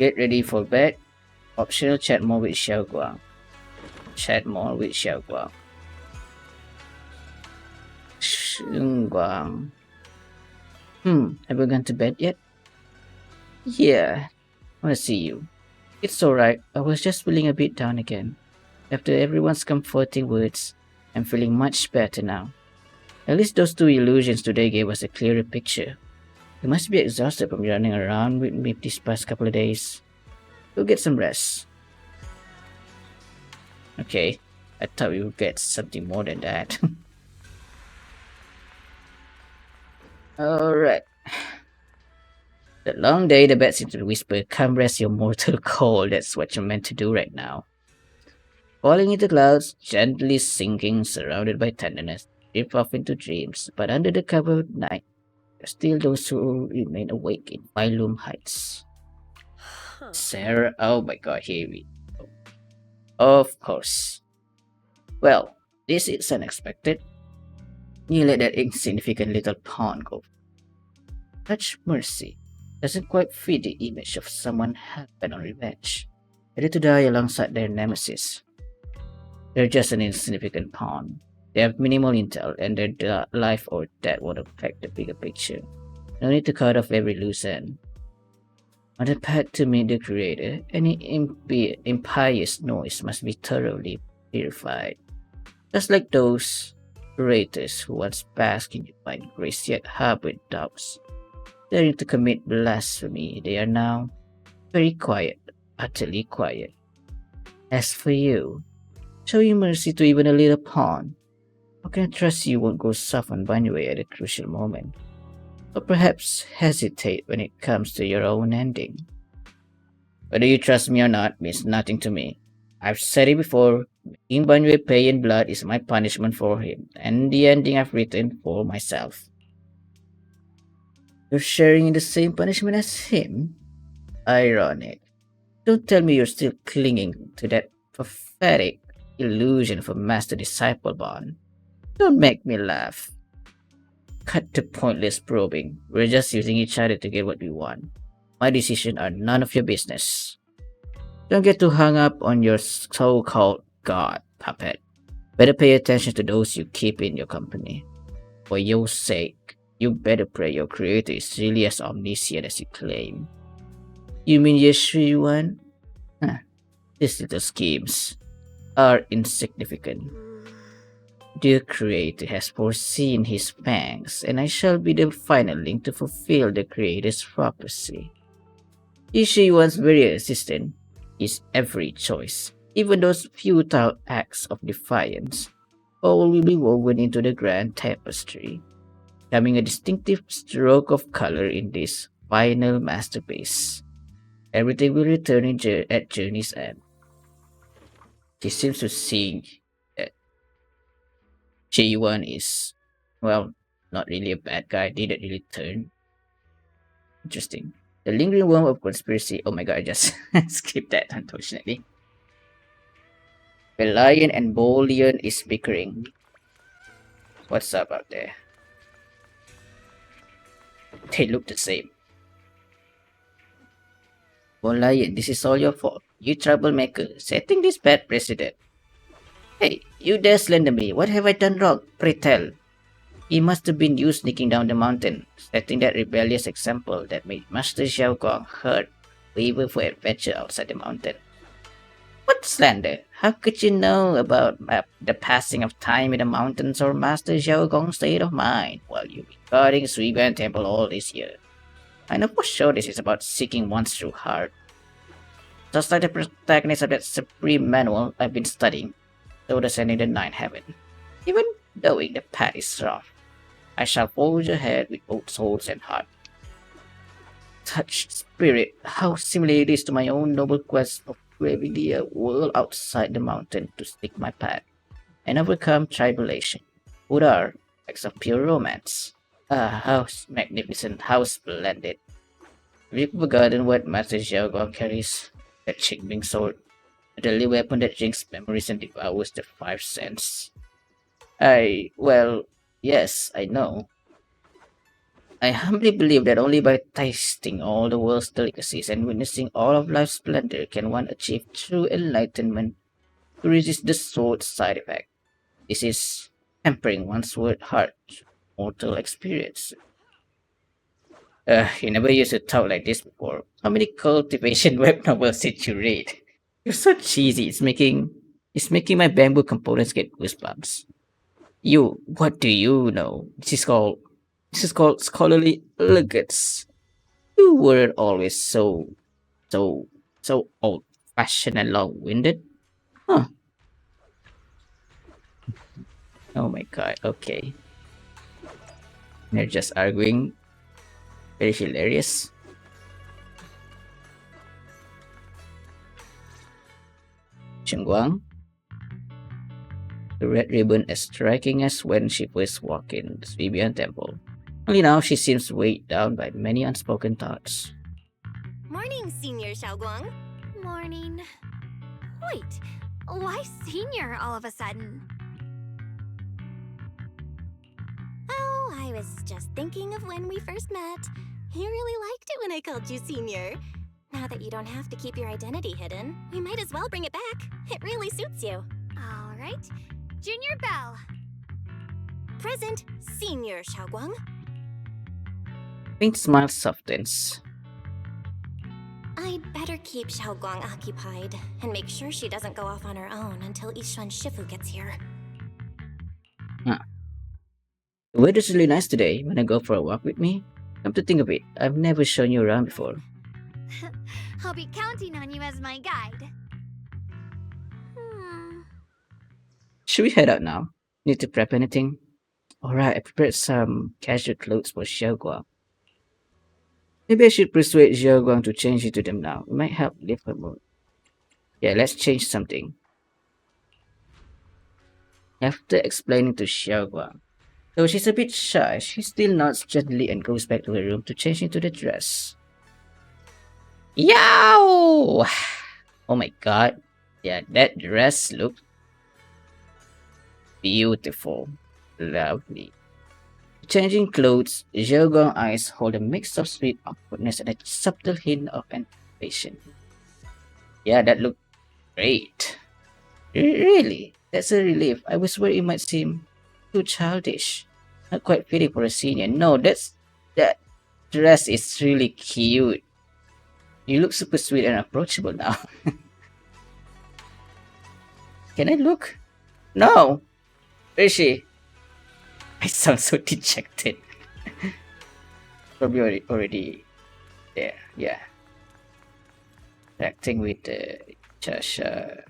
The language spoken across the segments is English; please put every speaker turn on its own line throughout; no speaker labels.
Get ready for bed. Optional chat more with Xiaoguang. Chat more with Xiaoguang. Shunguang. Have you gone to bed yet? Yeah, I want to see you. It's alright, I was just feeling a bit down again. After everyone's comforting words, I'm feeling much better now. At least those two illusions today gave us a clearer picture. You must be exhausted from running around with me these past couple of days. Go get some rest. Okay, I thought we would get something more than that. Alright. The long day, the bed seems to whisper, come rest your mortal cold. That's what you're meant to do right now. Falling into clouds, gently sinking, surrounded by tenderness, drift off into dreams. But under the cover of night, there are still those who remain awake in Phylum Heights. Sarah, oh my god, here we go. Of course. Well, this is unexpected. You let that insignificant little pawn go. Such mercy doesn't quite fit the image of someone hell-bent on revenge, ready to die alongside their nemesis. They're just an insignificant pawn. They have minimal intel, and their life or death won't affect the bigger picture. No need to cut off every loose end. On the path to meet the Creator, any impious noise must be thoroughly purified. Just like those traitors who once basked in divine grace yet harbored doubts. Daring to commit blasphemy, they are now very quiet, utterly quiet. As for you, showing mercy to even a little pawn, how can I trust you won't go soft on Banyway at a crucial moment? Or perhaps hesitate when it comes to your own ending? Whether you trust me or not means nothing to me. I've said it before, making Banyway pay in blood is my punishment for him, and the ending I've written for myself. You're sharing in the same punishment as him? Ironic. Don't tell me you're still clinging to that pathetic illusion of a master-disciple bond. Don't make me laugh. Cut the pointless probing. We're just using each other to get what we want. My decisions are none of your business. Don't get too hung up on your so-called god, puppet. Better pay attention to those you keep in your company. For your sake, you better pray your creator is really as omniscient as you claim. You mean Ye Shunguang? These little schemes are insignificant. The Creator has foreseen his pangs, and I shall be the final link to fulfill the Creator's prophecy. Ye Shunguang's very existence is every choice, even those futile acts of defiance, all will be woven into the grand tapestry, becoming a distinctive stroke of color in this final masterpiece. Everything will return at journey's end. He seems to see that J1 is, well, not really a bad guy, didn't really turn. Interesting. The lingering worm of conspiracy. Oh my god, I just skipped that, unfortunately. The lion and bull lion is bickering. What's up out there? They look the same. Bull lion, this is all your fault. You troublemaker, setting this bad precedent. Hey, you dare slander me. What have I done wrong? Pray tell. He must have been you sneaking down the mountain, setting that rebellious example that made Master Xiaoguang hurt, waver for adventure outside the mountain. What slander? How could you know about the passing of time in the mountains or Master Xiaoguang's state of mind while you've been guarding Suiban Temple all this year? I know for sure this is about seeking one's true heart. Just like the protagonist of that supreme manual I've been studying, though descending the ninth heaven. Even knowing the path is rough, I shall forge ahead with both souls and heart. Such spirit, how similar it is to my own noble quest of braving the world outside the mountain to seek my path and overcome tribulation. What are acts of pure romance? Ah, how magnificent, how splendid. Have you forgotten what Master Xiaoguang carries? That Qingming sword, a deadly weapon that drinks memories and devours the five senses. Well, yes, I know. I humbly believe that only by tasting all the world's delicacies and witnessing all of life's splendor can one achieve true enlightenment to resist the sword's side effect. This is hampering one's heart mortal experience. You never used to talk like this before. How many cultivation web novels did you read? You're so cheesy. It's making my bamboo components get goosebumps. What do you know? This is called scholarly elegance. You weren't always so so old fashioned and long winded. Huh. Oh my god, okay. They're just arguing. Very hilarious. Shunguang, the red ribbon as striking as when she first walked in the Swibian temple. Only now she seems weighed down by many unspoken thoughts.
Morning, Senior Xiaoguang. Morning. Wait, why Senior all of a sudden? Oh, I was just thinking of when we first met. You really liked it when I called you Senior. Now that you don't have to keep your identity hidden, we might as well bring it back. It really suits you. All right. Junior Bell. Present, Senior Xiaoguang.
Faint smile softens.
I'd better keep Xiaoguang occupied and make sure she doesn't go off on her own until Yishuan Shifu gets here.
Huh. The weather's really nice today. Wanna go for a walk with me? Come to think of it, I've never shown you around before.
I'll be counting on you as my guide.
Should we head out now? Need to prep anything? Alright, I prepared some casual clothes for Xiaoguang. Maybe I should persuade Xiaoguang to change into them now. It might help lift her mood. Yeah, let's change something. After explaining to Xiaoguang, though she's a bit shy, she still nods gently and goes back to her room to change into the dress. Yow! Oh my god. Yeah, that dress looked beautiful. Lovely. Changing clothes, Xiaoguang's eyes hold a mix of sweet awkwardness and a subtle hint of anticipation. Yeah, that looked great. Really? That's a relief. I was worried it might seem too childish. Not quite fitting for a senior. No, that dress is really cute. You look super sweet and approachable now. Can I look? No! Where is she? I sound so dejected. Probably already there, yeah. Acting with Chasha.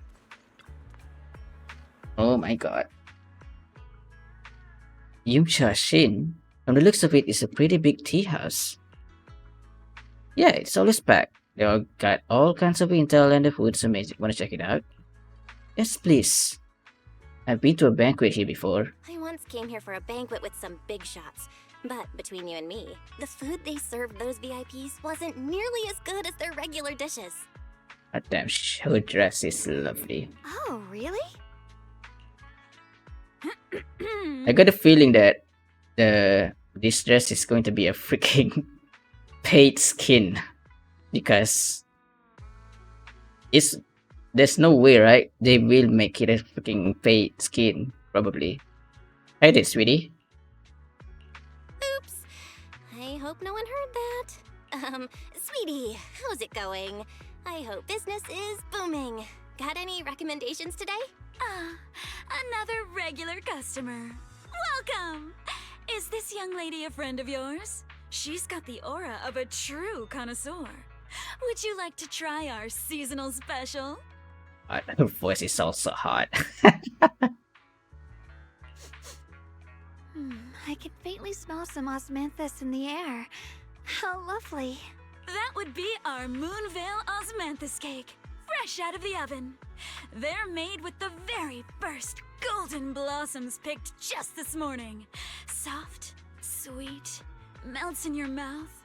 Oh my god. Yumcha Shin, from the looks of it, is a pretty big tea house. Yeah, it's always packed. They all got all kinds of intel and the food's amazing. Wanna check it out? Yes, please. I've been to a banquet here before.
I once came here for a banquet with some big shots. But between you and me, the food they served those VIPs wasn't nearly as good as their regular dishes.
But damn, her dress is lovely.
Oh, really?
I got a feeling that this dress is going to be a freaking paid skin. Because there's no way, right? They will make it a freaking paid skin, probably. Right it, sweetie?
Oops. I hope no one heard that. Sweetie, how's it going? I hope business is booming. Got any recommendations today?
Another regular customer. Welcome! Is this young lady a friend of yours? She's got the aura of a true connoisseur. Would you like to try our seasonal special?
Her voice is also hot.
I can faintly smell some osmanthus in the air. How lovely.
That would be our Moonvale Osmanthus cake, fresh out of the oven. They're made with the very first golden blossoms picked just this morning. Soft, sweet, melts in your mouth.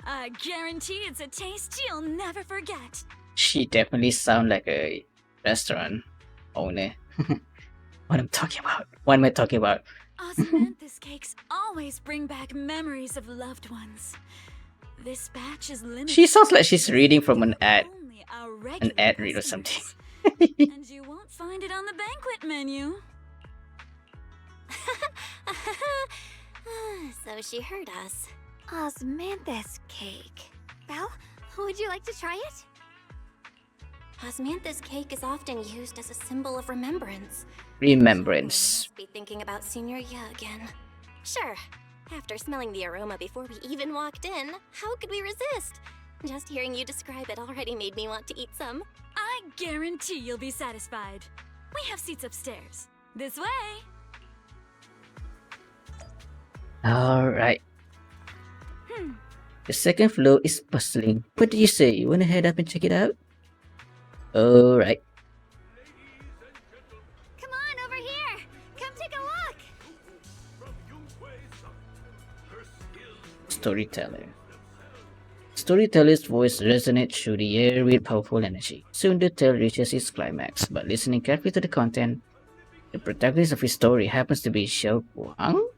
I guarantee it's a taste you'll never forget.
She definitely sounds like a restaurant owner. What am I talking about?
Osmanthus cakes always bring back memories of loved ones. This batch is limited.
She sounds like she's reading from an ad.
Only our
An
regular
ad read or something.
customers. And you won't find it on the banquet menu.
So she heard us. Osmanthus cake. Well, would you like to try it? Osmanthus cake is often used as a symbol of remembrance.
Remembrance.
Must be thinking about Senior Ye again. Sure. After smelling the aroma before we even walked in, how could we resist? Just hearing you describe it already made me want to eat some.
I guarantee you'll be satisfied. We have seats upstairs. This way.
Alright. The second floor is bustling. What do you say? You wanna head up and check it out? Alright.
Come on, over here! Come take a look!
Storyteller. Storyteller's voice resonates through the air with powerful energy. Soon the tale reaches its climax, but listening carefully to the content, the protagonist of his story happens to be Shunguang.
Oh?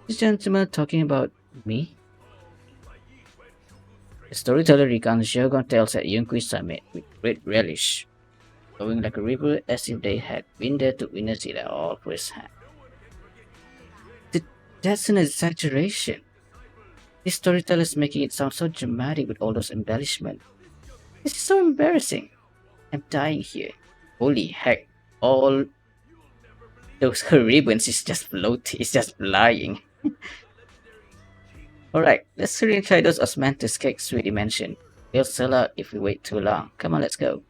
This gentleman talking about me? The storyteller recounts Shunguang tales at Yunqui Summit with great relish, flowing like a river as if they had been there to witness it all firsthand. That's an exaggeration. This storyteller is making it sound so dramatic with all those embellishments. This is so embarrassing. I'm dying here. Holy heck. All those ribbons is just floating. It's just flying. Alright, let's hurry and try those osmanthus cakes we mentioned. They'll sell out if we wait too long. Come on, let's go.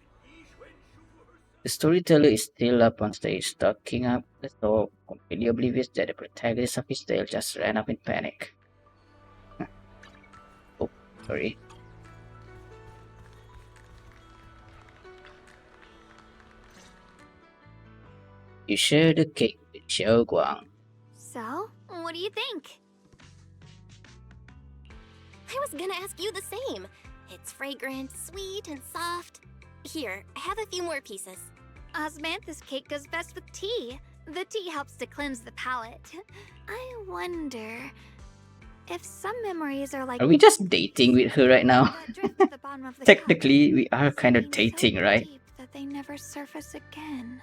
The storyteller is still up on stage, talking up the door, completely oblivious that the protagonist of his tale just ran up in panic. Oh, sorry. You share the cake with Shunguang.
So, what do you think? I was gonna ask you the same. It's fragrant, sweet, and soft. Here, have a few more pieces. Osmanthus cake goes best with tea. The tea helps to cleanse the palate. I wonder if some memories are like...
Are we just dating with her right now?
that drift at the bottom of the
Technically,
cup,
we are kind of
staying so
dating, right?
deep that they never surface again.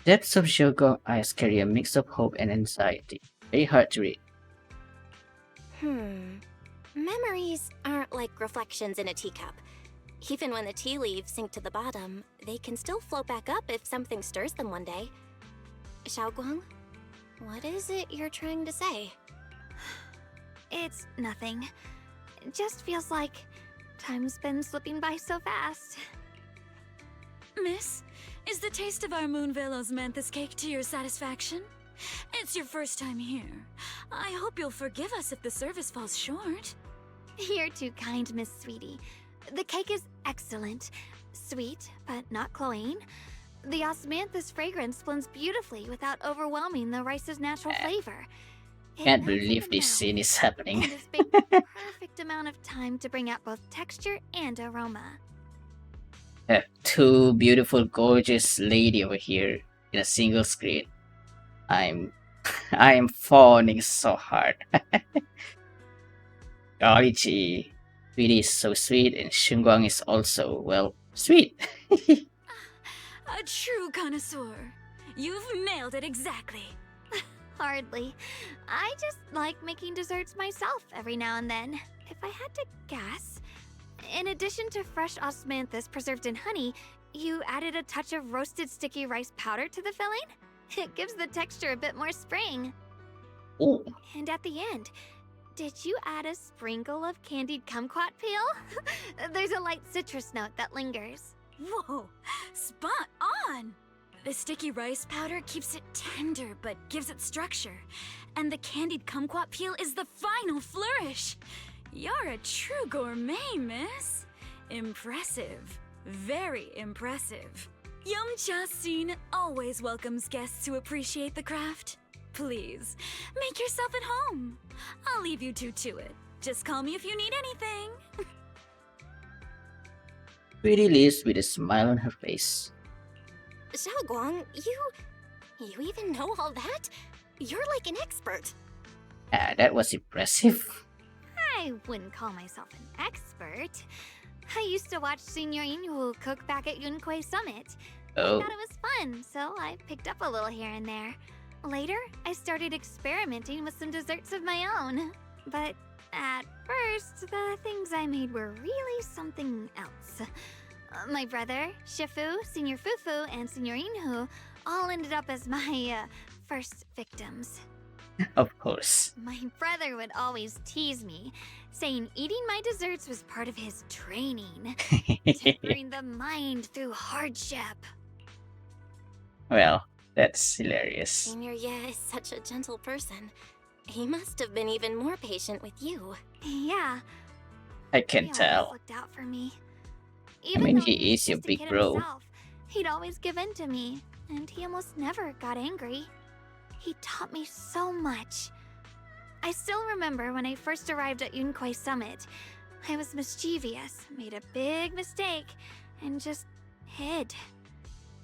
Depths of Shunguang eyes carry a mix of hope and anxiety. Very hard to read.
Memories aren't like reflections in a teacup. Even when the tea leaves sink to the bottom, they can still float back up if something stirs them one day. Xiaoguang, what is it you're trying to say? It's nothing. It just feels like time's been slipping by so fast.
Miss, is the taste of our Moonvale Osmanthus cake to your satisfaction? It's your first time here. I hope you'll forgive us if the service falls short.
You're too kind, Miss Sweetie. The cake is excellent. Sweet, but not cloying. The osmanthus fragrance blends beautifully without overwhelming the rice's natural flavor. It
Can't
melts in
believe
the
this
mouth
scene is
and
happening.
is baked the perfect amount of time to bring out both texture and aroma.
Two beautiful, gorgeous lady over here in a single screen. I am fawning so hard. Golly gee. Sweetie is so sweet and Shunguang is also, well, sweet.
A true connoisseur. You've nailed it exactly.
Hardly. I just like making desserts myself every now and then. If I had to guess, in addition to fresh osmanthus preserved in honey, you added a touch of roasted sticky rice powder to the filling? It gives the texture a bit more spring.
Ooh.
And at the end, did you add a sprinkle of candied kumquat peel? There's a light citrus note that lingers.
Whoa, spot on! The sticky rice powder keeps it tender but gives it structure. And the candied kumquat peel is the final flourish. You're a true gourmet, miss. Impressive. Very impressive. Yum-Cha Scene always welcomes guests who appreciate the craft. Please, make yourself at home. I'll leave you two to it. Just call me if you need anything.
Pretty Liz with a smile on her face.
Xiaoguang, You even know all that? You're like an expert.
Ah, that was impressive.
I wouldn't call myself an expert. I used to watch Senior Inhu cook back at Yunquay Summit. I
Oh,
thought it was fun, so I picked up a little here and there. Later, I started experimenting with some desserts of my own. But at first, the things I made were really something else. My brother, Shifu, Senior Fufu, and Senior Inhu all ended up as my first victims.
of course.
My brother would always tease me, saying eating my desserts was part of his training, tempering the mind through hardship.
Well, that's hilarious.
Senior Ye is such a gentle person. He must have been even more patient with you.
Yeah,
I
he
can
always
tell.
looked out for me.
mean,
Though
he
was
is your
just a
big
kid
bro.
himself, he'd always give in to me, and he almost never got angry. He taught me so much. I still remember when I first arrived at Yunquay Summit. I was mischievous, made a big mistake, and just hid.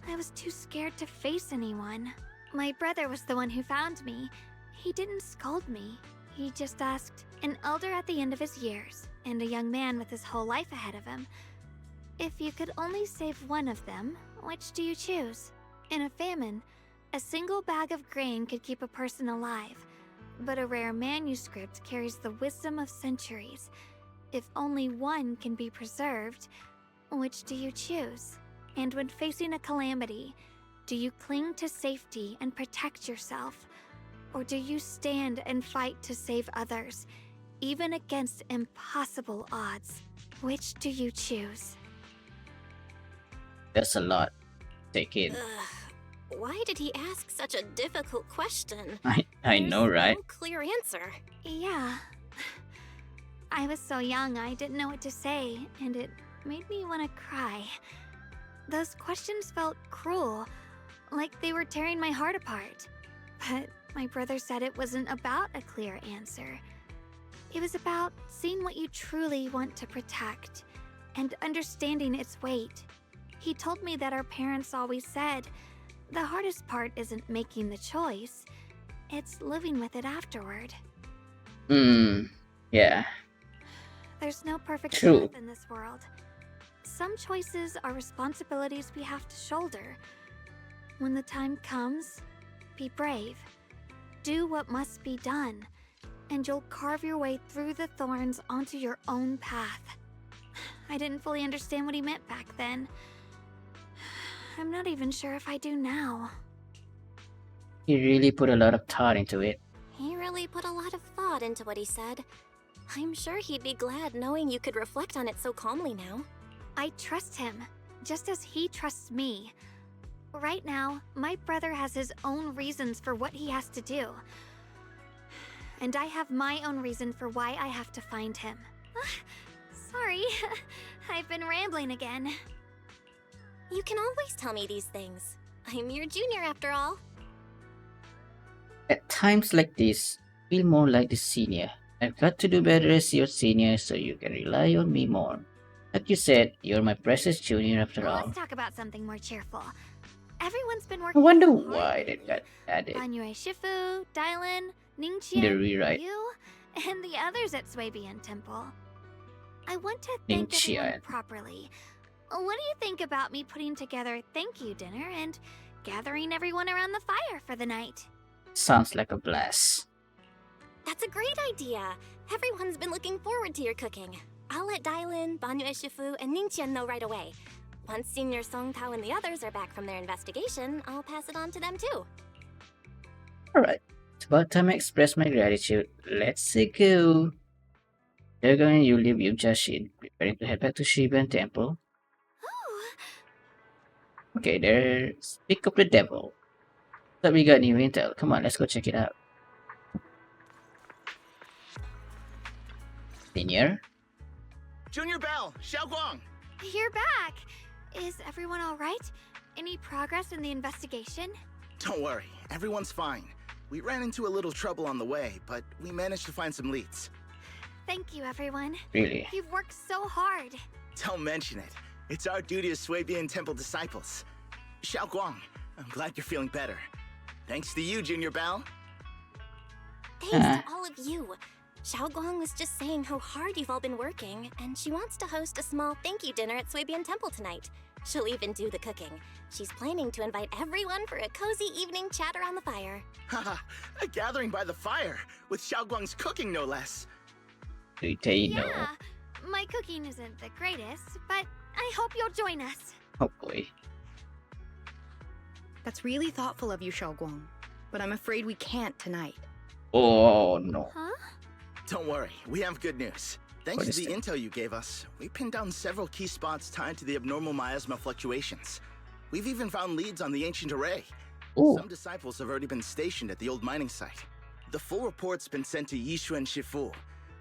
I was too scared to face anyone. My brother was the one who found me. He didn't scold me. He just asked, an elder at the end of his years, and a young man with his whole life ahead of him, if you could only save one of them, which do you choose? In a famine, a single bag of grain could keep a person alive, but a rare manuscript carries the wisdom of centuries. If only one can be preserved, which do you choose? And when facing a calamity, do you cling to safety and protect yourself? Or do you stand and fight to save others, even against impossible odds? Which do you choose?
That's a lot. Take in.
Why did he ask such a difficult question?
I know,
There's
right?
no clear answer.
Yeah. I was so young, I didn't know what to say, and it made me want to cry. Those questions felt cruel, like they were tearing my heart apart. But my brother said it wasn't about a clear answer. It was about seeing what you truly want to protect and understanding its weight. He told me that our parents always said, the hardest part isn't making the choice, it's living with it afterward.
Yeah.
There's no perfect
True.
path in this world. Some choices are responsibilities we have to shoulder. When the time comes, be brave. Do what must be done, and you'll carve your way through the thorns onto your own path. I didn't fully understand what he meant back then. I'm not even sure if I do now.
He really put a lot of thought into it.
He really put a lot of thought into what he said. I'm sure he'd be glad knowing you could reflect on it so calmly now.
I trust him, just as he trusts me. Right now, my brother has his own reasons for what he has to do. And I have my own reason for why I have to find him. Sorry, I've been rambling again.
You can always tell me these things. I'm your junior after all.
At times like this, feel more like the senior. I've got to do better as your senior so you can rely on me more. Like you said, you're my precious junior after all.
Let's talk about something more cheerful. Everyone's been
I
working
wonder
so hard
why
lately.
that got added.
Banyu Shifu, Dylan,
The
Ningqian,
rewrite.
you, and the others at Swabian Temple. I want to thank everyone
Ningqian.
properly. What do you think about me putting together a thank you dinner and gathering everyone around the fire for the night?
Sounds like a blast.
That's a great idea. Everyone's been looking forward to your cooking. I'll let Dylan, Banyu Shifu, and Ningqian know right away. Once Senior Song Tao and the others are back from their investigation, I'll pass it on to them too.
Alright, it's about time I express my gratitude. Let's go. Dagon and you leave Yubjashin, preparing to head back to Shiban Temple.
Oh,
Okay, there's Pick Up the Devil. Thought we got new intel. Come on, let's go check it out. Senior?
Junior Bell, Xiaoguang.
you're back! Is everyone alright? Any progress in the investigation?
Don't worry, everyone's fine. We ran into a little trouble on the way, but we managed to find some leads.
Thank you, everyone.
Really?
You've worked so hard.
Don't mention it. It's our duty as Swabian Temple disciples. Xiaoguang, I'm glad you're feeling better. Thanks to you, Junior Belle.
Thanks to all of you. Xiaoguang was just saying how hard you've all been working, and she wants to host a small thank you dinner at Suibian Temple tonight. She'll even do the cooking. She's planning to invite everyone for a cozy evening chat around the fire.
Haha, a gathering by the fire, with Xiaoguang's cooking no less.
They know.
Yeah, my cooking isn't the greatest, but I hope you'll join us.
Oh boy.
That's really thoughtful of you, Xiaoguang. But I'm afraid we can't tonight.
Oh no.
Huh?
Don't worry, we have good news. Thanks
What
to
is
the
it?
intel you gave us, we pinned down several key spots tied to the abnormal miasma fluctuations. We've even found leads on the ancient array.
Ooh.
Some disciples have already been stationed at the old mining site. The full report's been sent to Ye Shunguang.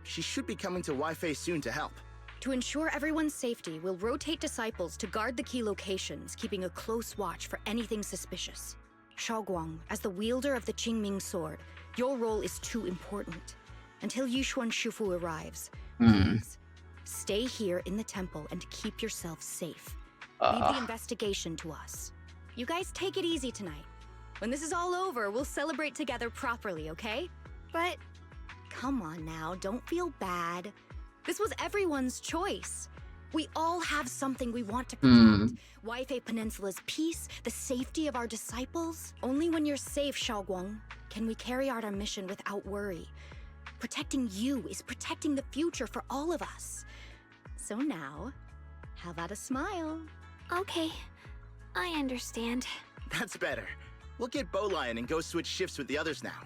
She should be coming to Wi-Fi soon to help.
To ensure everyone's safety, we'll rotate disciples to guard the key locations, keeping a close watch for anything suspicious. Xiaoguang, as the wielder of the Qingming sword, your role is too important. Until Yishuan Shifu arrives, please, stay here in the temple and keep yourself safe. Leave the investigation to us. You guys take it easy tonight. When this is all over, we'll celebrate together properly, okay?
But
Come on now, don't feel bad. This was everyone's choice. We all have something we want to protect. Wi-Fi Peninsula's peace, the safety of our disciples. Only when you're safe, Xiaoguang, can we carry out our mission without worry. Protecting you is protecting the future for all of us. So now, how about a smile?
okay, I understand.
That's better. We'll get Bowlion and go switch shifts with the others now.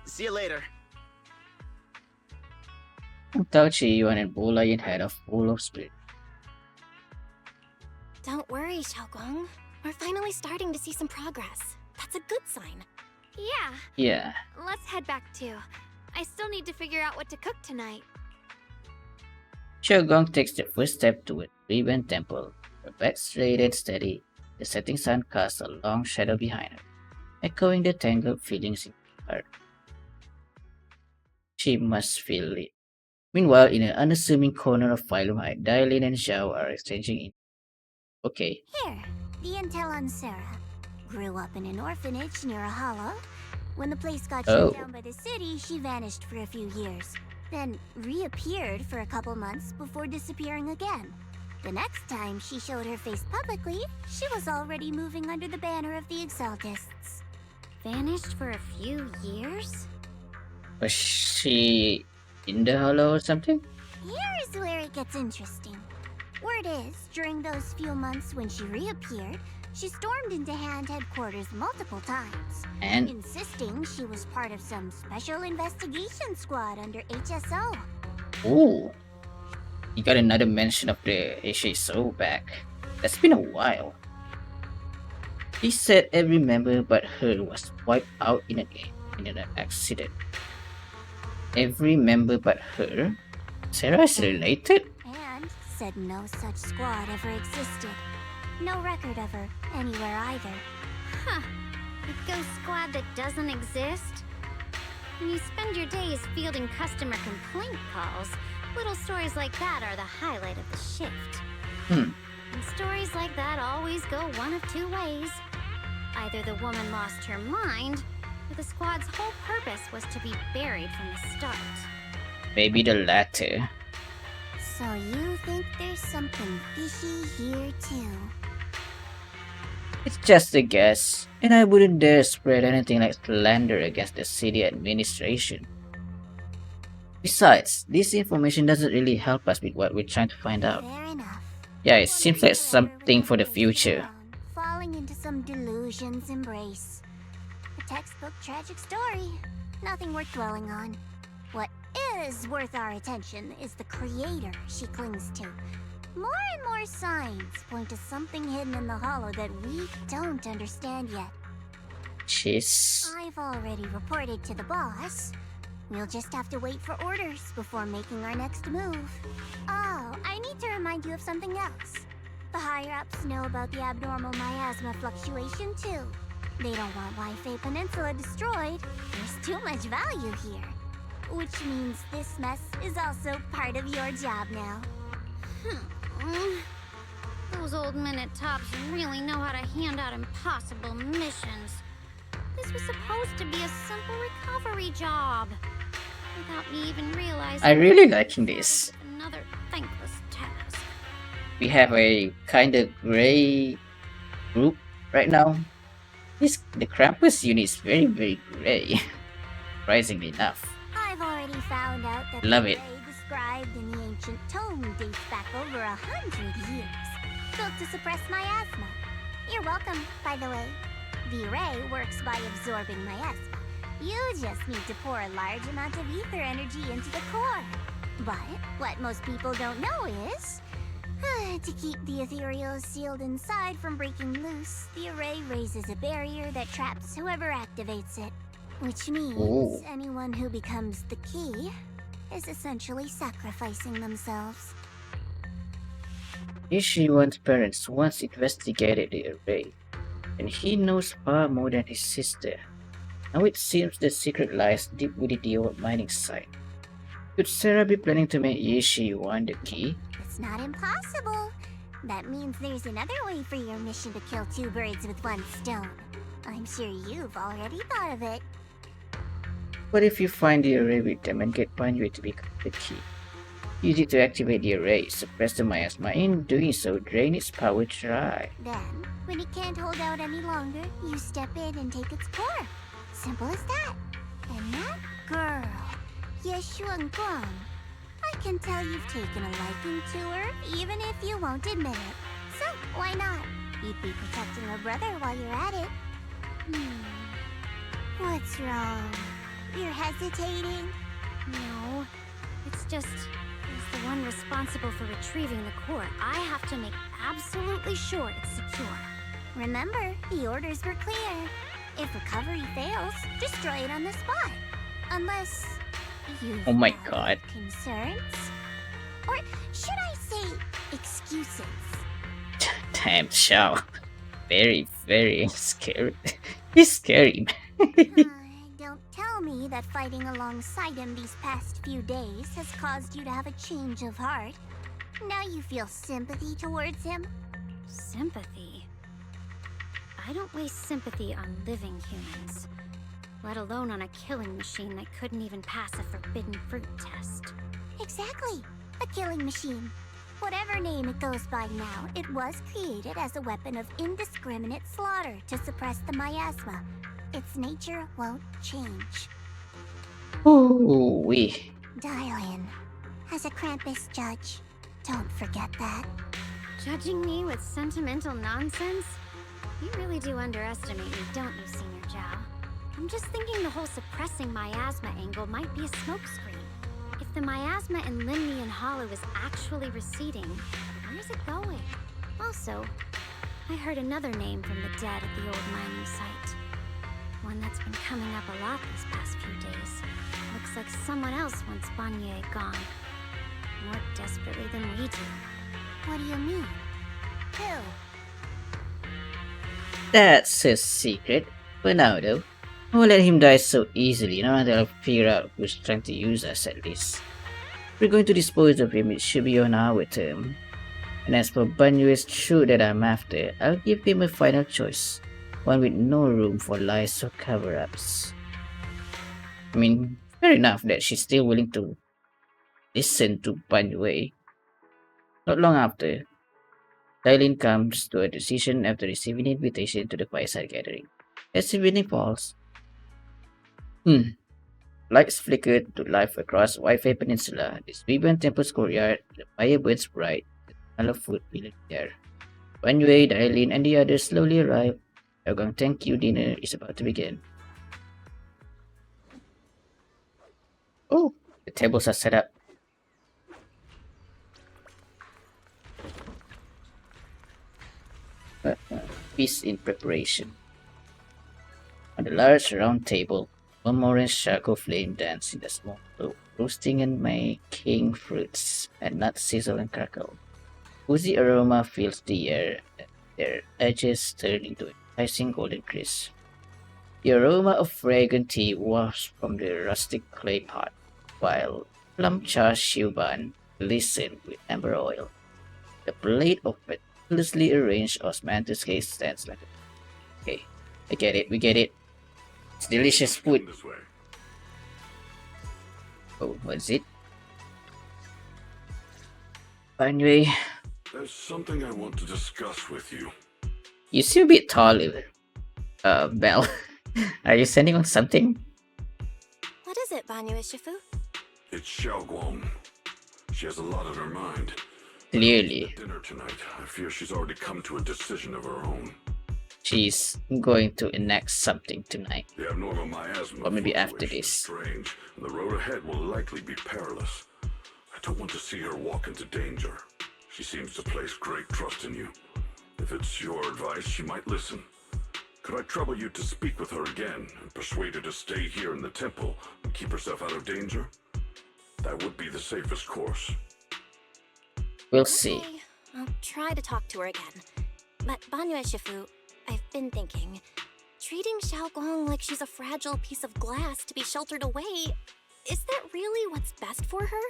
See you later.
Tao Chi-yuan and Bo Lion had a full of spirit.
Don't worry, Xiaoguang. We're finally starting to see some progress. That's a good sign.
Yeah,
Yeah.
let's head back too. I still need to figure out what to cook tonight.
Shogong takes the first step toward Riven Temple. Her back straight and steady, the setting sun casts a long shadow behind her, echoing the tangled feelings in her heart. She must feel it. Meanwhile, in an unassuming corner of Phylum High, Dailin and Xiao are exchanging in. Okay.
Here, the intel on Sarah. Grew up in an orphanage near a hollow. When the place got
Oh.
shut down by the city, she vanished for a few years. Then reappeared for a couple months before disappearing again. The next time she showed her face publicly, she was already moving under the banner of the Exaltists.
Vanished for a few years?
Was she in the hollow or something?
Here's where it gets interesting. Word is, during those few months when she reappeared, she stormed into Hand headquarters multiple times,
And
insisting she was part of some special investigation squad under HSO.
ooh, you got another mention of the HSO back. That's been a while. He said every member but her was wiped out in an accident. Every member but her? Sarah is related?
And said no such squad ever existed. No record of her anywhere either.
Huh. A ghost squad that doesn't exist? When you spend your days fielding customer complaint calls, little stories like that are the highlight of the shift.
Hmm.
And stories like that always go one of two ways. Either the woman lost her mind, or the squad's whole purpose was to be buried from the start.
Maybe the latter.
So you think there's something fishy here too?
It's just a guess, and I wouldn't dare spread anything like slander against the city administration. Besides, this information doesn't really help us with what we're trying to find out.
Fair enough.
Yeah, it seems like something for the future.
Falling into some delusion's embrace. A textbook tragic story. Nothing worth dwelling on. What is worth our attention is the creator she clings to. More and more signs point to something hidden in the hollow that we don't understand yet.
Jeez.
I've already reported to the boss. We'll just have to wait for orders before making our next move. Oh, I need to remind you of something else. The higher-ups know about the abnormal miasma fluctuation, too. They don't want Wi-Fi Peninsula destroyed. There's too much value here. Which means this mess is also part of your job now.
Those old minute tops really know how to hand out impossible missions.
This was supposed to be a simple recovery job. Without me even realizing,
I really liking this.
another thankless task.
We have a kind of gray group right now. The Krampus unit is very, very gray. Surprisingly enough.
I've already found out that
Love
the
it.
ray described in the ancient tome dates back over 100 years, built to suppress miasma. You're welcome, by the way. The ray works by absorbing miasma. You just need to pour a large amount of ether energy into the core. But what most people don't know is, to keep the ethereal sealed inside from breaking loose, the array raises a barrier that traps whoever activates it. Which means
Ooh.
anyone who becomes the key is essentially sacrificing themselves.
Ye Shunguang's parents once investigated the array, and he knows far more than his sister. Now it seems the secret lies deep within the old mining site. Could Sarah be planning to make Ye Shunguang the key?
It's not impossible. That means there's another way for your mission to kill two birds with one stone. I'm sure you've already thought of it.
What if you find the array with them and get Bangboo to become the key? Use it to activate the array, suppress the miasma. In doing so, drain its power dry.
Then, when it can't hold out any longer, you step in and take its core. Simple as that. And that girl, Ye Shunguang, I can tell you've taken a liking to her, even if you won't admit it. So, why not? You'd be protecting her brother while you're at it. What's wrong? You're hesitating?
No, it's just, as the one responsible for retrieving the core, I have to make absolutely sure it's secure.
Remember, the orders were clear. If recovery fails, destroy it on the spot. Unless you've
Oh my
got
god.
concerns? Or should I say excuses?
Damn, Shao. Very, very scary. He's scary.
Don't tell me that fighting alongside him these past few days has caused you to have a change of heart. Now you feel sympathy towards him?
Sympathy? I don't waste sympathy on living humans, let alone on a killing machine that couldn't even pass a forbidden fruit test.
Exactly. A killing machine. Whatever name it goes by now, it was created as a weapon of indiscriminate slaughter to suppress the miasma. Its nature won't change.
Ooh, wee.
Darling, as a Krampus judge, don't forget that.
Judging me with sentimental nonsense? You really do underestimate me, don't you, Senior Zhao? I'm just thinking the whole suppressing miasma angle might be a smokescreen. If the miasma in Limnian Hollow is actually receding, where's it going? Also, I heard another name from the dead at the old mining site. One that's been coming up a lot these past few days. Looks like someone else wants Bangboo gone. More desperately than we do.
What do you mean? Who?
That's a secret. For now, though, I won't let him die so easily. Now until I figure out who's trying to use us at least. If we're going to dispose of him, it should be on our term. And as for Banyu's true that I'm after, I'll give him a final choice. One with no room for lies or cover-ups. I mean, fair enough that she's still willing to listen to Bangboo. Not long after, Dailin comes to a decision after receiving an invitation to the fireside gathering. As evening falls, lights flickered to life across Wi-Fi Peninsula. This vibrant temple's courtyard, the fire burns bright, the smell of food filling the air. Bangboo, Dailin, and the others slowly arrive. Our thank you dinner is about to begin. Oh, the tables are set up. Feast in preparation. On the large round table, one orange charcoal flame dance in the smoke glow, roasting and making fruits and nuts sizzle and crackle. Woozy aroma fills the air, and their edges turn into enticing golden crisp. The aroma of fragrant tea wafts from the rustic clay pot, while plum char siu ban glistened with amber oil. The plate of meticulously arranged osmanthus cake stands like a... Okay, I get it, we get it. It's delicious food.
This way.
Oh, what's it? Anyway,
There's something I want to discuss with you.
you seem a bit taller. Belle. Are you sending on something?
What is it, Banyu Shifu?
It's Xiaoguang. She has a lot on her mind.
Clearly,
At dinner tonight, I fear she's already come to a decision of her own.
she's going to enact something tonight.
The abnormal miasma
Or maybe after
fluctuation is
this.
strange, and the road ahead will likely be perilous. I don't want to see her walk into danger. She seems to place great trust in you. If it's your advice, she might listen. Could I trouble you to speak with her again and persuade her to stay here in the temple and keep herself out of danger? That would be the safest course.
We'll see.
Okay, I'll try to talk to her again. But Banyu Shifu, I've been thinking, treating Xiaoguang like she's a fragile piece of glass to be sheltered away, is that really what's best for her?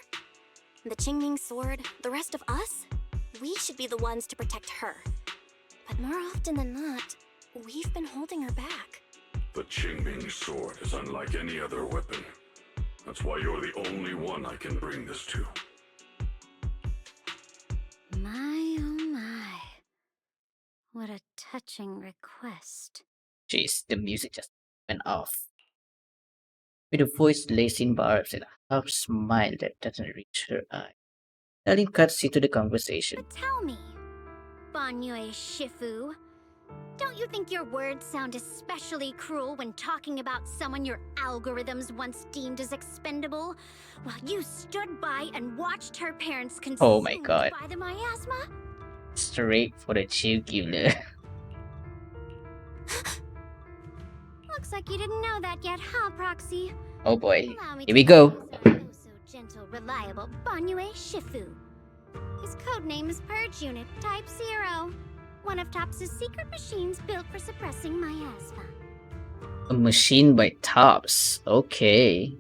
The Qingming sword, the rest of us, we should be the ones to protect her. But more often than not, we've been holding her back.
The Qingming sword is unlike any other weapon. That's why you're the only one I can bring this to.
My oh my. What a touching request.
Jeez, the music just went off. With a voice lacing barbs and a half smile that doesn't reach her eye. Ellen cuts into the conversation.
But tell me, Banyu Shifu, don't you think your words sound especially cruel when talking about someone your algorithms once deemed as expendable, while you stood by and watched her parents consumed
Oh my god.
by the miasma?
Straight for the jugular.
Looks like you didn't know that yet, huh, Proxy?
Oh boy.
Allow me
Here
to
we go.
introduce our oh-so-gentle, reliable Banyu Shifu. His codename is Purge Unit Type 0, one of TOPS' secret machines built for suppressing miasma.
A machine by Tops. Okay.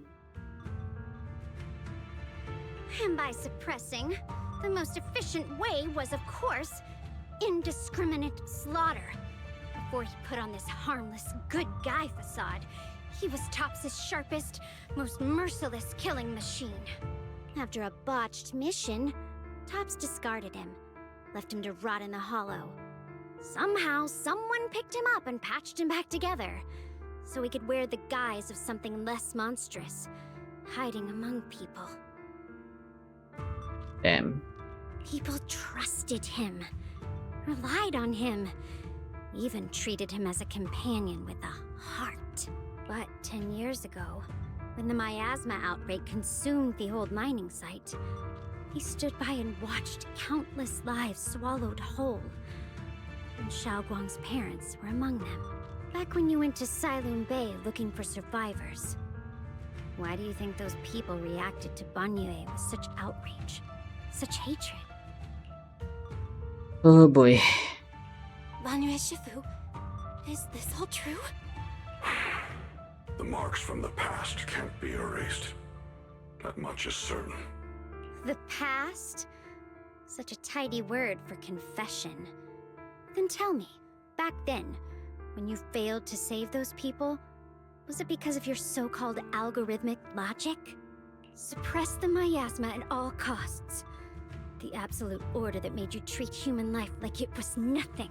And by suppressing, the most efficient way was, of course, indiscriminate slaughter. Before he put on this harmless, good guy facade, he was TOPS' sharpest, most merciless killing machine. After a botched mission, TOPS discarded him, left him to rot in the hollow. Somehow, someone picked him up and patched him back together, so he could wear the guise of something less monstrous, hiding among people.
Damn.
People trusted him, relied on him, even treated him as a companion with a heart. But 10 years ago, when the miasma outbreak consumed the old mining site, he stood by and watched countless lives swallowed whole. And Xiaoguang's parents were among them. Back when you went to Silum Bay looking for survivors, why do you think those people reacted to Banyu with such outrage, such hatred?
Oh boy.
Banyu Shifu, is this all true?
The marks from the past can't be erased. That much is certain.
The past? Such a tidy word for confession. Then tell me, back then, when you failed to save those people, was it because of your so-called algorithmic logic? Suppress the miasma at all costs. The absolute order that made you treat human life like it was nothing.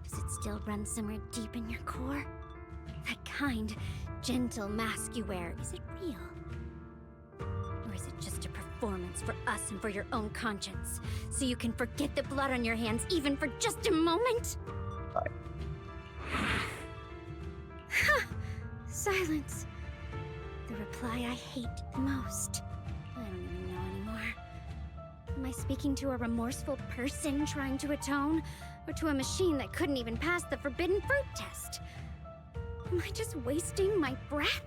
Does it still run somewhere deep in your core? That kind, gentle mask you wear, is it real? Or is it just a performance for us and for your own conscience? So you can forget the blood on your hands even for just a moment? Silence. The reply I hate the most. I don't even know anymore. Am I speaking to a remorseful person trying to atone? Or to a machine that couldn't even pass the forbidden fruit test? Am I just wasting my breath?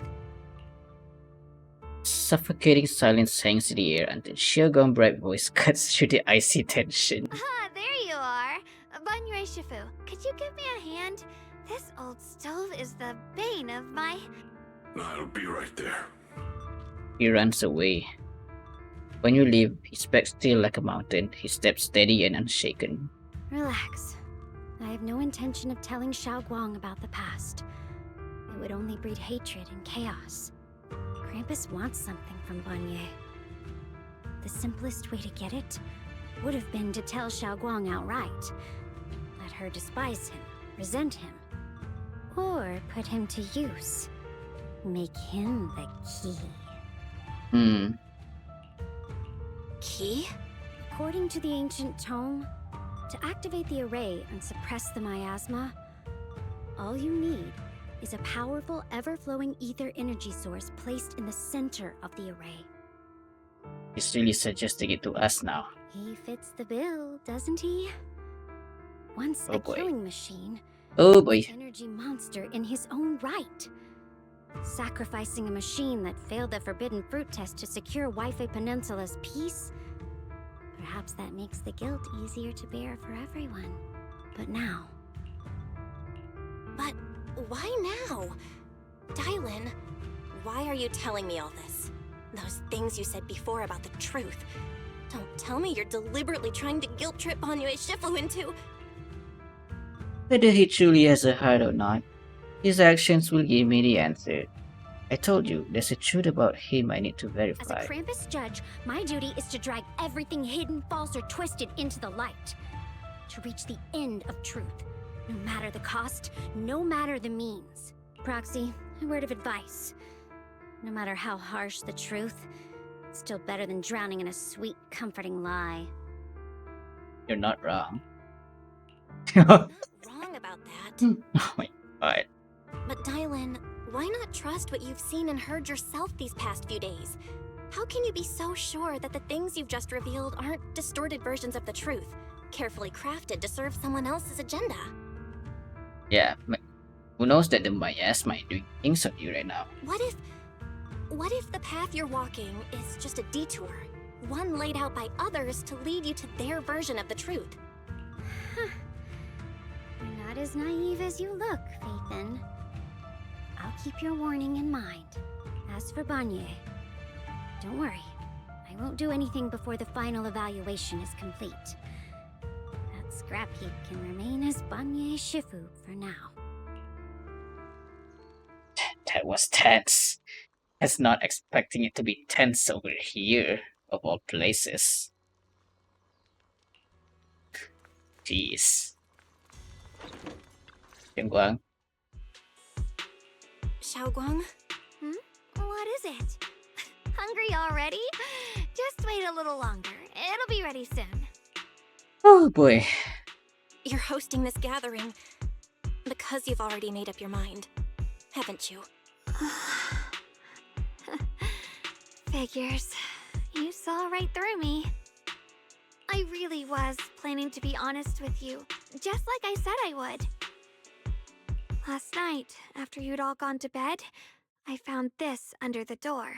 Suffocating silence hangs in the air until Xiaoguang's bright voice cuts through the icy tension.
Ah, there you are. Banyu Shifu, could you give me a hand? This old stove is the bane of my...
I'll be right there.
He runs away. When you leave, his back still like a mountain, his steps steady and unshaken.
Relax. I have no intention of telling Xiaoguang about the past. It
would only breed hatred and chaos. Krampus wants something from Bangboo. The simplest way to get it would have been to tell Xiaoguang outright. Let her despise him, resent him, or put him to use. Make him the key.
Key?
According to the ancient tome, to activate the array and suppress the miasma, all you need is a powerful, ever-flowing ether energy source placed in the center of the array.
He's really suggesting it to us now.
He fits the bill, doesn't he? Once
Oh
a
boy.
killing machine,
Oh boy.
energy monster in his own right. Sacrificing a machine that failed the forbidden fruit test to secure Wi-Fi Peninsula's peace? Perhaps that makes the guilt easier to bear for everyone. But now...
But why now? Dylan, why are you telling me all this? Those things you said before about the truth. Don't tell me you're deliberately trying to guilt trip Banyu Shifu into...
Whether he truly has a heart or not, his actions will give me the answer. I told you, there's a truth about him I need to
As a
verify.
Krampus judge, my duty is to drag everything hidden, false, or twisted into the light. To reach the end of truth. No matter the cost, no matter the means. Proxy, a word of advice. No matter how harsh the truth, it's still better than drowning in a sweet, comforting lie.
You're not wrong.
Not wrong about that.
Oh my god.
But Dylan, why not trust what you've seen and heard yourself these past few days? How can you be so sure that the things you've just revealed aren't distorted versions of the truth, carefully crafted to serve someone else's agenda?
Yeah, who knows that the miasma is doing things on you right now?
What if the path you're walking is just a detour, one laid out by others to lead you to their version of the truth?
You're not as naive as you look, Phaethan. I'll keep your warning in mind. As for Banyu, don't worry. I won't do anything before the final evaluation is complete. That scrap heap can remain as Banyu Shifu for now.
That was tense. I was not expecting it to be tense over here, of all places. Jeez. Shunguang,
Xiaoguang?
What is it? Hungry already? Just wait a little longer. It'll be ready soon.
oh boy.
You're hosting this gathering because you've already made up your mind, haven't you?
Figures. You saw right through me. I really was planning to be honest with you, just like I said I would. Last night, after you'd all gone to bed, I found this under the door.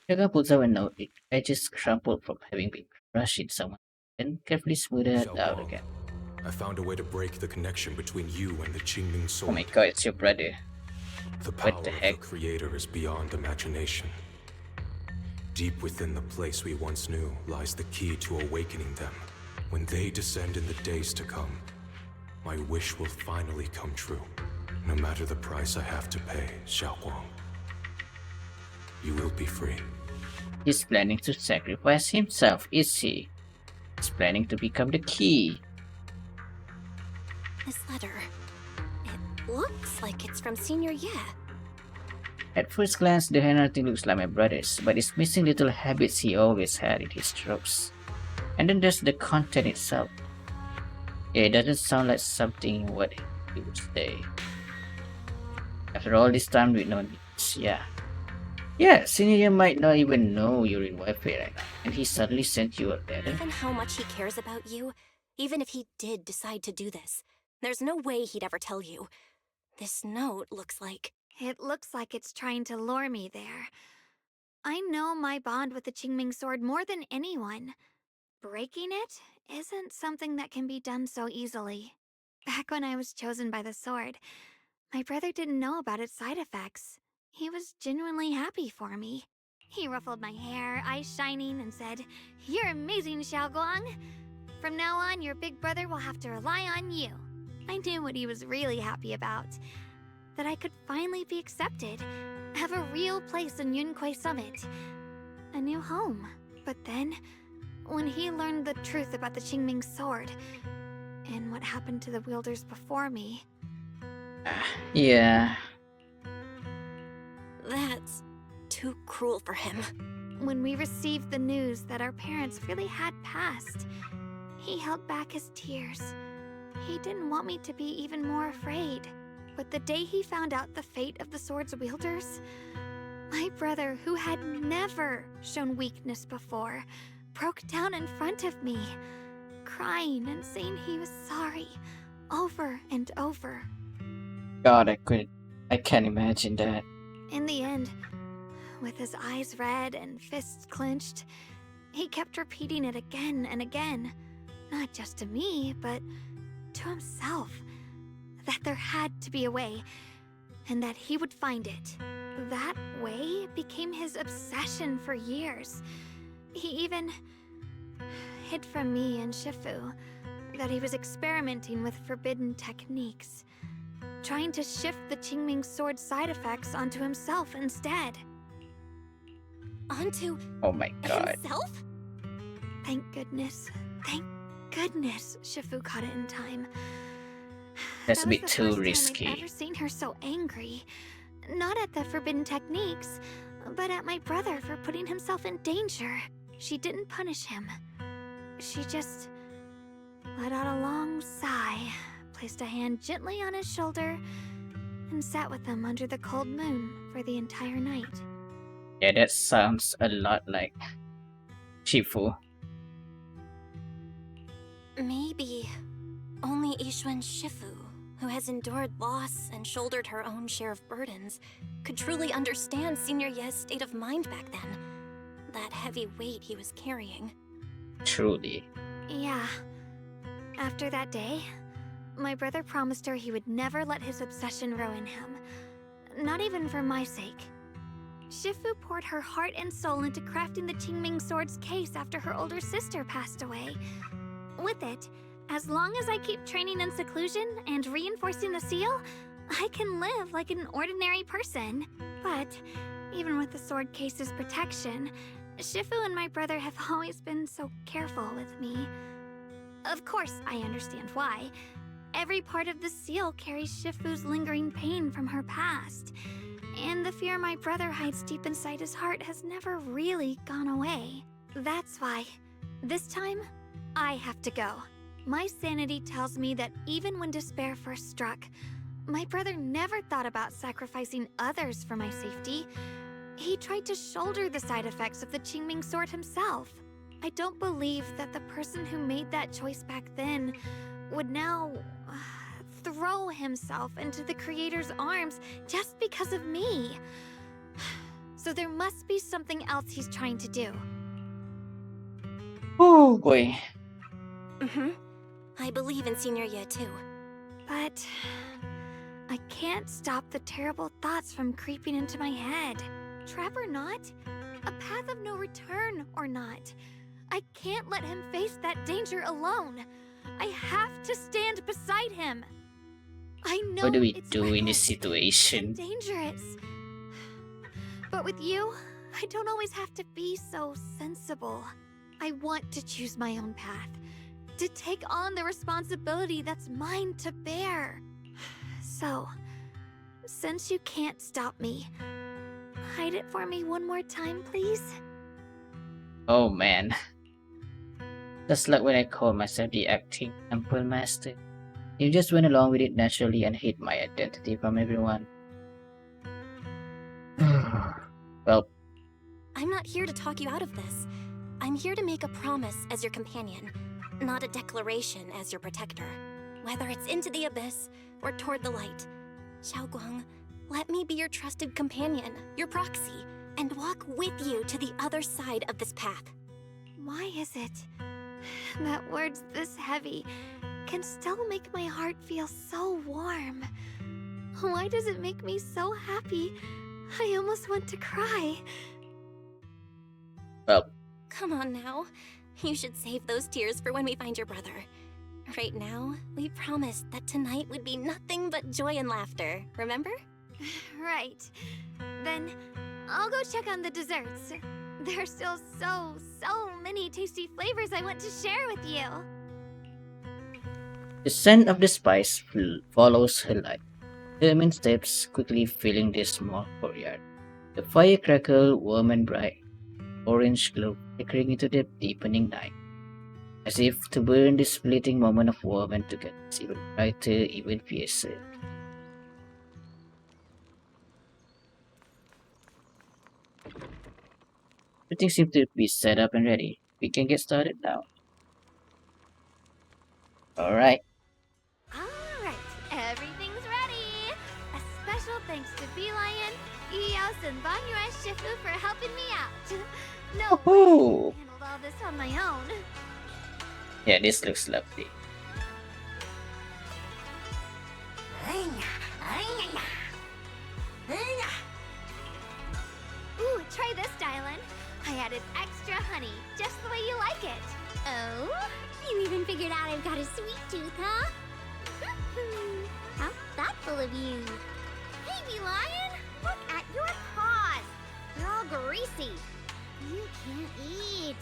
Yaga pulls out a note, it edges crumpled from having been crushed in someone, then carefully smoothed it out
Xiaoguang,
again.
I found a way to break the connection between you and the Qingming
Oh my
Sword.
god, it's your brother.
The power
What the
of
heck?
the Creator is beyond imagination. Deep within the place we once knew lies the key to awakening them. When they descend in the days to come, my wish will finally come true. No matter the price I have to pay, Xiaoguang. You will be free.
He's planning to sacrifice himself, is he? He's planning to become the key.
This letter. It looks like it's from Senior Ye.
At first glance, the handwriting looks like my brother's, but it's missing little habits he always had in his strokes. And then there's the content itself. Yeah, it doesn't sound like something what he would say. After all this time with no news, yeah. Yeah, Senior might not even know you're in Wi-Fi right now, and he suddenly sent you a letter.
Given how much he cares about you, even if he did decide to do this, there's no way he'd ever tell you. This note looks like...
It looks like it's trying to lure me there. I know my bond with the Qingming Sword more than anyone. Breaking it isn't something that can be done so easily. Back when I was chosen by the sword, my brother didn't know about its side effects. He was genuinely happy for me. He ruffled my hair, eyes shining, and said, "You're amazing, Xiaoguang. From now on, your big brother will have to rely on you." I knew what he was really happy about. that I could finally be accepted, have a real place in Yunquei Summit, a new home. But then, when he learned the truth about the Qingming sword, and what happened to the wielders before me...
Yeah.
That's too cruel for him.
When we received the news that our parents really had passed, he held back his tears. He didn't want me to be even more afraid. But the day he found out the fate of the sword's wielders, my brother, who had never shown weakness before, broke down in front of me, crying and saying he was sorry, over and over.
God, I can't imagine that.
In the end, with his eyes red and fists clenched, he kept repeating it again and again, not just to me, but to himself, that there had to be a way, and that he would find it. That way became his obsession for years. He even hid from me and Shifu that he was experimenting with forbidden techniques, trying to shift the Qingming sword side effects onto himself instead.
Onto
Oh my god.
himself?
Thank goodness Shifu caught it in time.
That's
That
a
was
bit
the
too
first time
risky.
I'd ever seen her so angry. Not at the forbidden techniques, but at my brother for putting himself in danger. She didn't punish him. She just let out a long sigh, placed a hand gently on his shoulder, and sat with him under the cold moon for the entire night.
Yeah, that sounds a lot like Shifu.
Maybe only Yixuan Shifu, who has endured loss and shouldered her own share of burdens, could truly understand Senior Ye's state of mind back then. That heavy weight he was carrying.
Truly.
Yeah. After that day, my brother promised her he would never let his obsession ruin him. Not even for my sake. Shifu poured her heart and soul into crafting the Qingming sword's case after her older sister passed away. With it, as long as I keep training in seclusion and reinforcing the seal, I can live like an ordinary person. But even with the sword case's protection, Shifu and my brother have always been so careful with me. Of course, I understand why. Every part of the seal carries Shifu's lingering pain from her past. And the fear my brother hides deep inside his heart has never really gone away. That's why, this time, I have to go. My sanity tells me that even when despair first struck, my brother never thought about sacrificing others for my safety. He tried to shoulder the side effects of the Qingming sword himself. I don't believe that the person who made that choice back then would now throw himself into the Creator's arms just because of me. So there must be something else he's trying to do.
Oh boy.
I believe in Senior Ye too.
But I can't stop the terrible thoughts from creeping into my head. Trap or not, a path of no return or not, I can't let him face that danger alone. I have to stand beside him. I know
What do we
it's
do in this
reckless
situation?
and dangerous. But with you, I don't always have to be so sensible. I want to choose my own path, to take on the responsibility that's mine to bear. So, since you can't stop me, hide it for me one more time, please?
Oh man. Just like when I called myself the acting temple master. You just went along with it naturally and hid my identity from everyone. Well,
I'm not here to talk you out of this. I'm here to make a promise as your companion, not a declaration as your protector. Whether it's into the abyss or toward the light. Xiaoguang, let me be your trusted companion, your proxy, and walk with you to the other side of this path.
Why is it that words this heavy can still make my heart feel so warm? Why does it make me so happy? I almost want to cry.
well,
Come on now. You should save those tears for when we find your brother. Right now, we promised that tonight would be nothing but joy and laughter, remember?
Right. Then I'll go check on the desserts. There's still so many tasty flavors I want to share with you.
The scent of the spice follows her light. Determined steps quickly filling the small courtyard. The fire crackle warm and bright, orange glow flickering into the deepening night, as if to burn this fleeting moment of warmth and togetherness even brighter, even fiercer. Everything seems to be set up and ready. We can get started now. Alright.
Alright, everything's ready! A special thanks to Lion, Eos, and Banyue Shifu for helping me out. No way,
Woohoo!
I handled all this on my own.
Yeah, this looks lovely.
Ooh, try this, Dylan. I added extra honey, just the way you like it.
Oh? You even figured out I've got a sweet tooth, huh? How thoughtful of you. Hey, Bee Lion! Look at your paws! They're all greasy. You can't eat.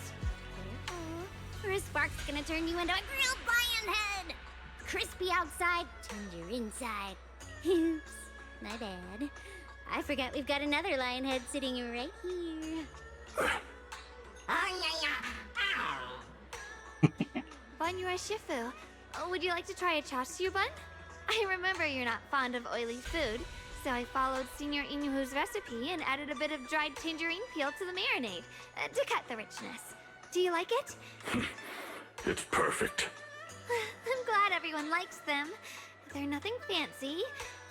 Careful, or a spark's gonna turn you into a grilled lion head! Crispy outside, tender inside. Oops, my bad. I forgot we've got another lion head sitting right here.
Banyue Shifu, would you like to try a chasu bun? I remember you're not fond of oily food, so I followed Senior Inuhu's recipe and added a bit of dried tangerine peel to the marinade to cut the richness. Do you like it?
It's perfect.
I'm glad everyone likes them. They're nothing fancy,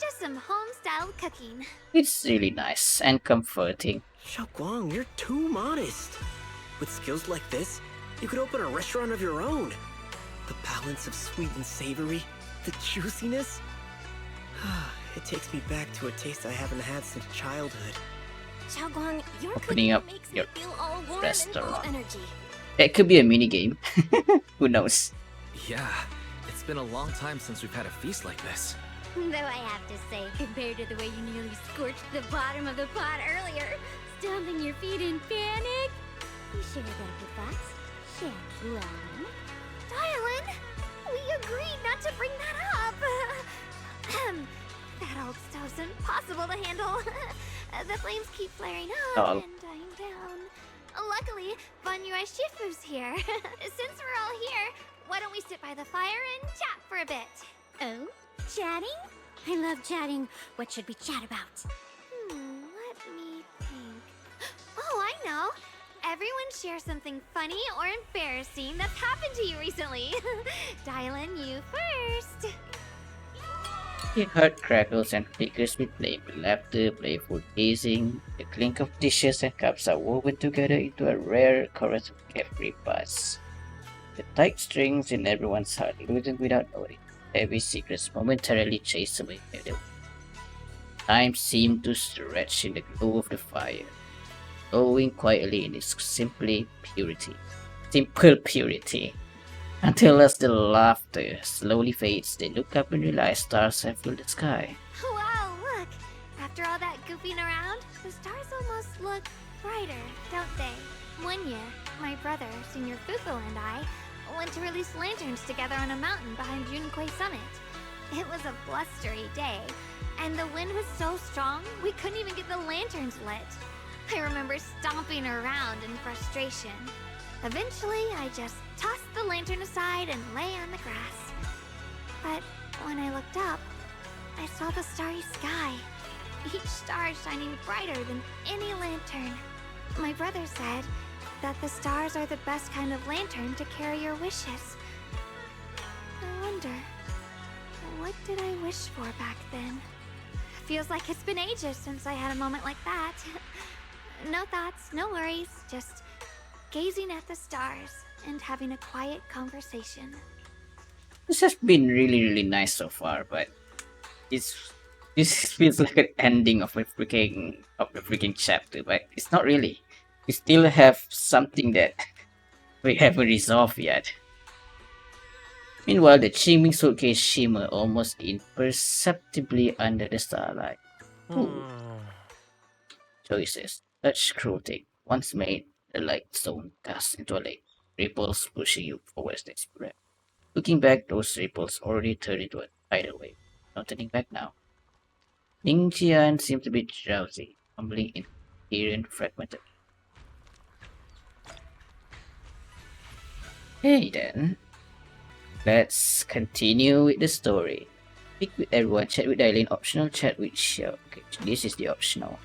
just some home-style cooking.
It's really nice and comforting.
Xiaoguang, you're too modest. With skills like this, you could open a restaurant of your own. The balance of sweet and savory, the juiciness. It takes me back to a taste I haven't had since childhood.
Xiaoguang, your
Opening
cooking
up
makes
your
me feel all warm and
restaurant.
full energy.
It could be a mini game. Who knows?
Yeah, it's been a long time since we've had a feast like this.
Though I have to say, compared to the way you nearly scorched the bottom of the pot earlier, stomping your feet in panic, you should have got the thoughts. Xiaoguang.
Dylan, we agreed not to bring that up. That old stove's impossible to handle. The flames keep flaring up
Oh.
and dying down. Luckily, Banyue Shifu's here. Since we're all here, why don't we sit by the fire and chat for a bit?
Oh? Chatting? I love chatting. What should we chat about?
Let me think. Oh, I know. Everyone share something funny or embarrassing that's happened to you recently. Dylan, you first.
The heart crackles and flickers with playful laughter, playful gazing. The clink of dishes and cups are woven together into a rare chorus of carefree buzz. The tight strings in everyone's heart loosen without notice. Heavy secrets momentarily chase away by the wind. Time seemed to stretch in the glow of the fire, glowing quietly in its simple purity. Until as the laughter slowly fades, they look up and realize stars have filled the sky.
Wow, look! After all that goofing around, the stars almost look brighter, don't they? One year, my brother, Senior Fufu, and I went to release lanterns together on a mountain behind Yunquay Summit. It was a blustery day, and the wind was so strong we couldn't even get the lanterns lit. I remember stomping around in frustration. Eventually, I just tossed the lantern aside and lay on the grass. But when I looked up, I saw the starry sky, each star shining brighter than any lantern. My brother said that the stars are the best kind of lantern to carry your wishes. I wonder, what did I wish for back then? Feels like it's been ages since I had a moment like that. No thoughts, no worries, just gazing at the stars and having a quiet conversation.
This has been really nice so far, but this feels like an ending of a freaking chapter, but it's not really. We still have something that we haven't resolved yet. Meanwhile, the Qingming suitcase shimmer almost imperceptibly under the starlight. Ooh. Choices. Such cruelty. Once made, the light zone cast into a lake. Ripples pushing you forwards the spread. Looking back, those ripples already turned into a tidal wave. No turning back now. Ning Qian seemed to be drowsy, mumbling incoherent, fragmented. Hey then, let's continue with the story. Speak with everyone, chat with Eileen, optional chat with Xiao. Okay, this is the optional.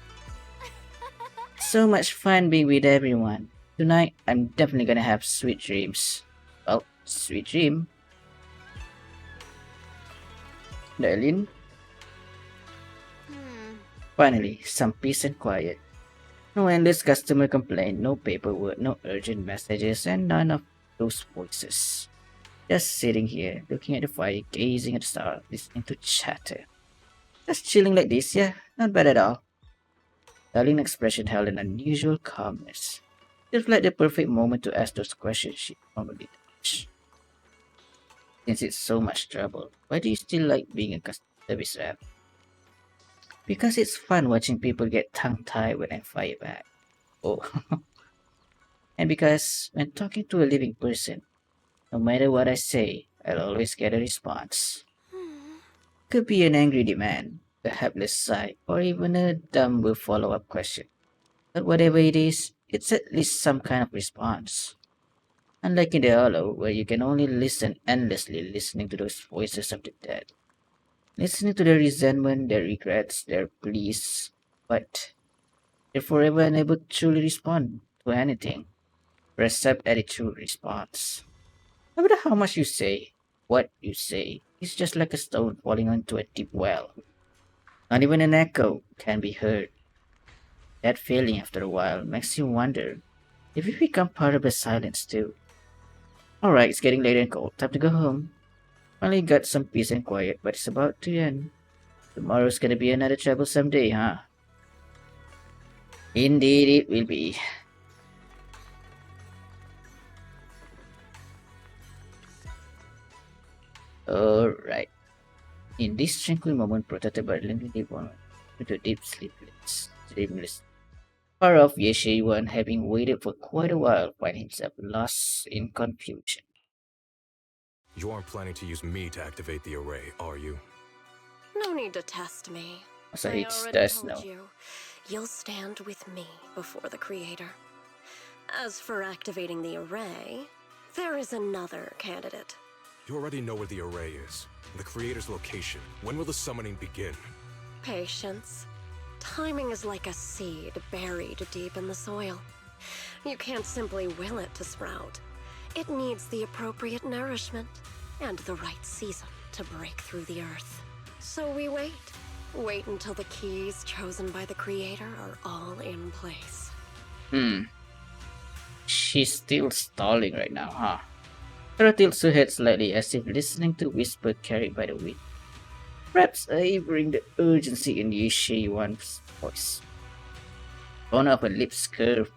So much fun being with everyone. Tonight, I'm definitely gonna have sweet dreams. Well, sweet dream. Eileen, finally, some peace and quiet. No endless customer complaint, no paperwork, no urgent messages, and none of those voices. Just sitting here, looking at the fire, gazing at the stars, listening to chatter. Just chilling like this, yeah, not bad at all. Darlene's expression held an unusual calmness. Feels like the perfect moment to ask those questions she normally does. Since it's so much trouble, why do you still like being a customer service rep? Because it's fun watching people get tongue-tied when I fire back. Oh. And because when talking to a living person, no matter what I say, I'll always get a response. Could be an angry demand, a helpless sigh, or even a dumb follow-up question. But whatever it is, it's at least some kind of response. Unlike in the Hollow, where you can only listen endlessly listening to those voices of the dead. Listening to their resentment, their regrets, their pleas, but they're forever unable to truly respond to anything. Or accept any true response. No matter how much you say, what you say, it's just like a stone falling into a deep well. Not even an echo can be heard. That feeling after a while makes you wonder if you become part of the silence too. Alright, it's getting late and cold. Time to go home. Finally got some peace and quiet, but it's about to end. Tomorrow's gonna be another troublesome day, huh? Indeed it will be. Alright. In this tranquil moment protected by the limited one into deep sleepless. Far off, Ye Shunguang, having waited for quite a while, find himself lost in confusion.
You aren't planning to use me to activate the array, are you?
No need to test me.
So
I
it's
already
does
told
now.
you'll stand with me before the Creator. As for activating the array, there is another candidate.
You already know where the array is. The Creator's location. When will the summoning begin?
Patience. Timing is like a seed buried deep in the soil. You can't simply will it to sprout. It needs the appropriate nourishment and the right season to break through the earth. So we wait. Wait until the keys chosen by the Creator are all in place.
She's still stalling right now, huh? Sarah tilts her head slightly as if listening to whisper carried by the wind. Perhaps savoring the urgency in Ye Shunguang's voice. One of her lips curved.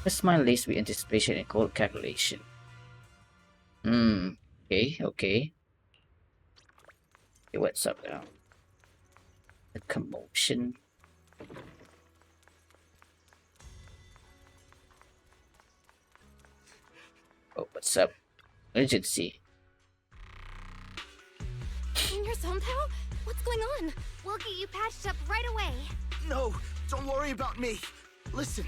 Her smile laced with anticipation and cold calculation. Okay. Okay, what's up now? The commotion. Oh, what's up? Urgency.
In your somehow? What's going on?
We'll get you patched up right away.
No, don't worry about me. Listen,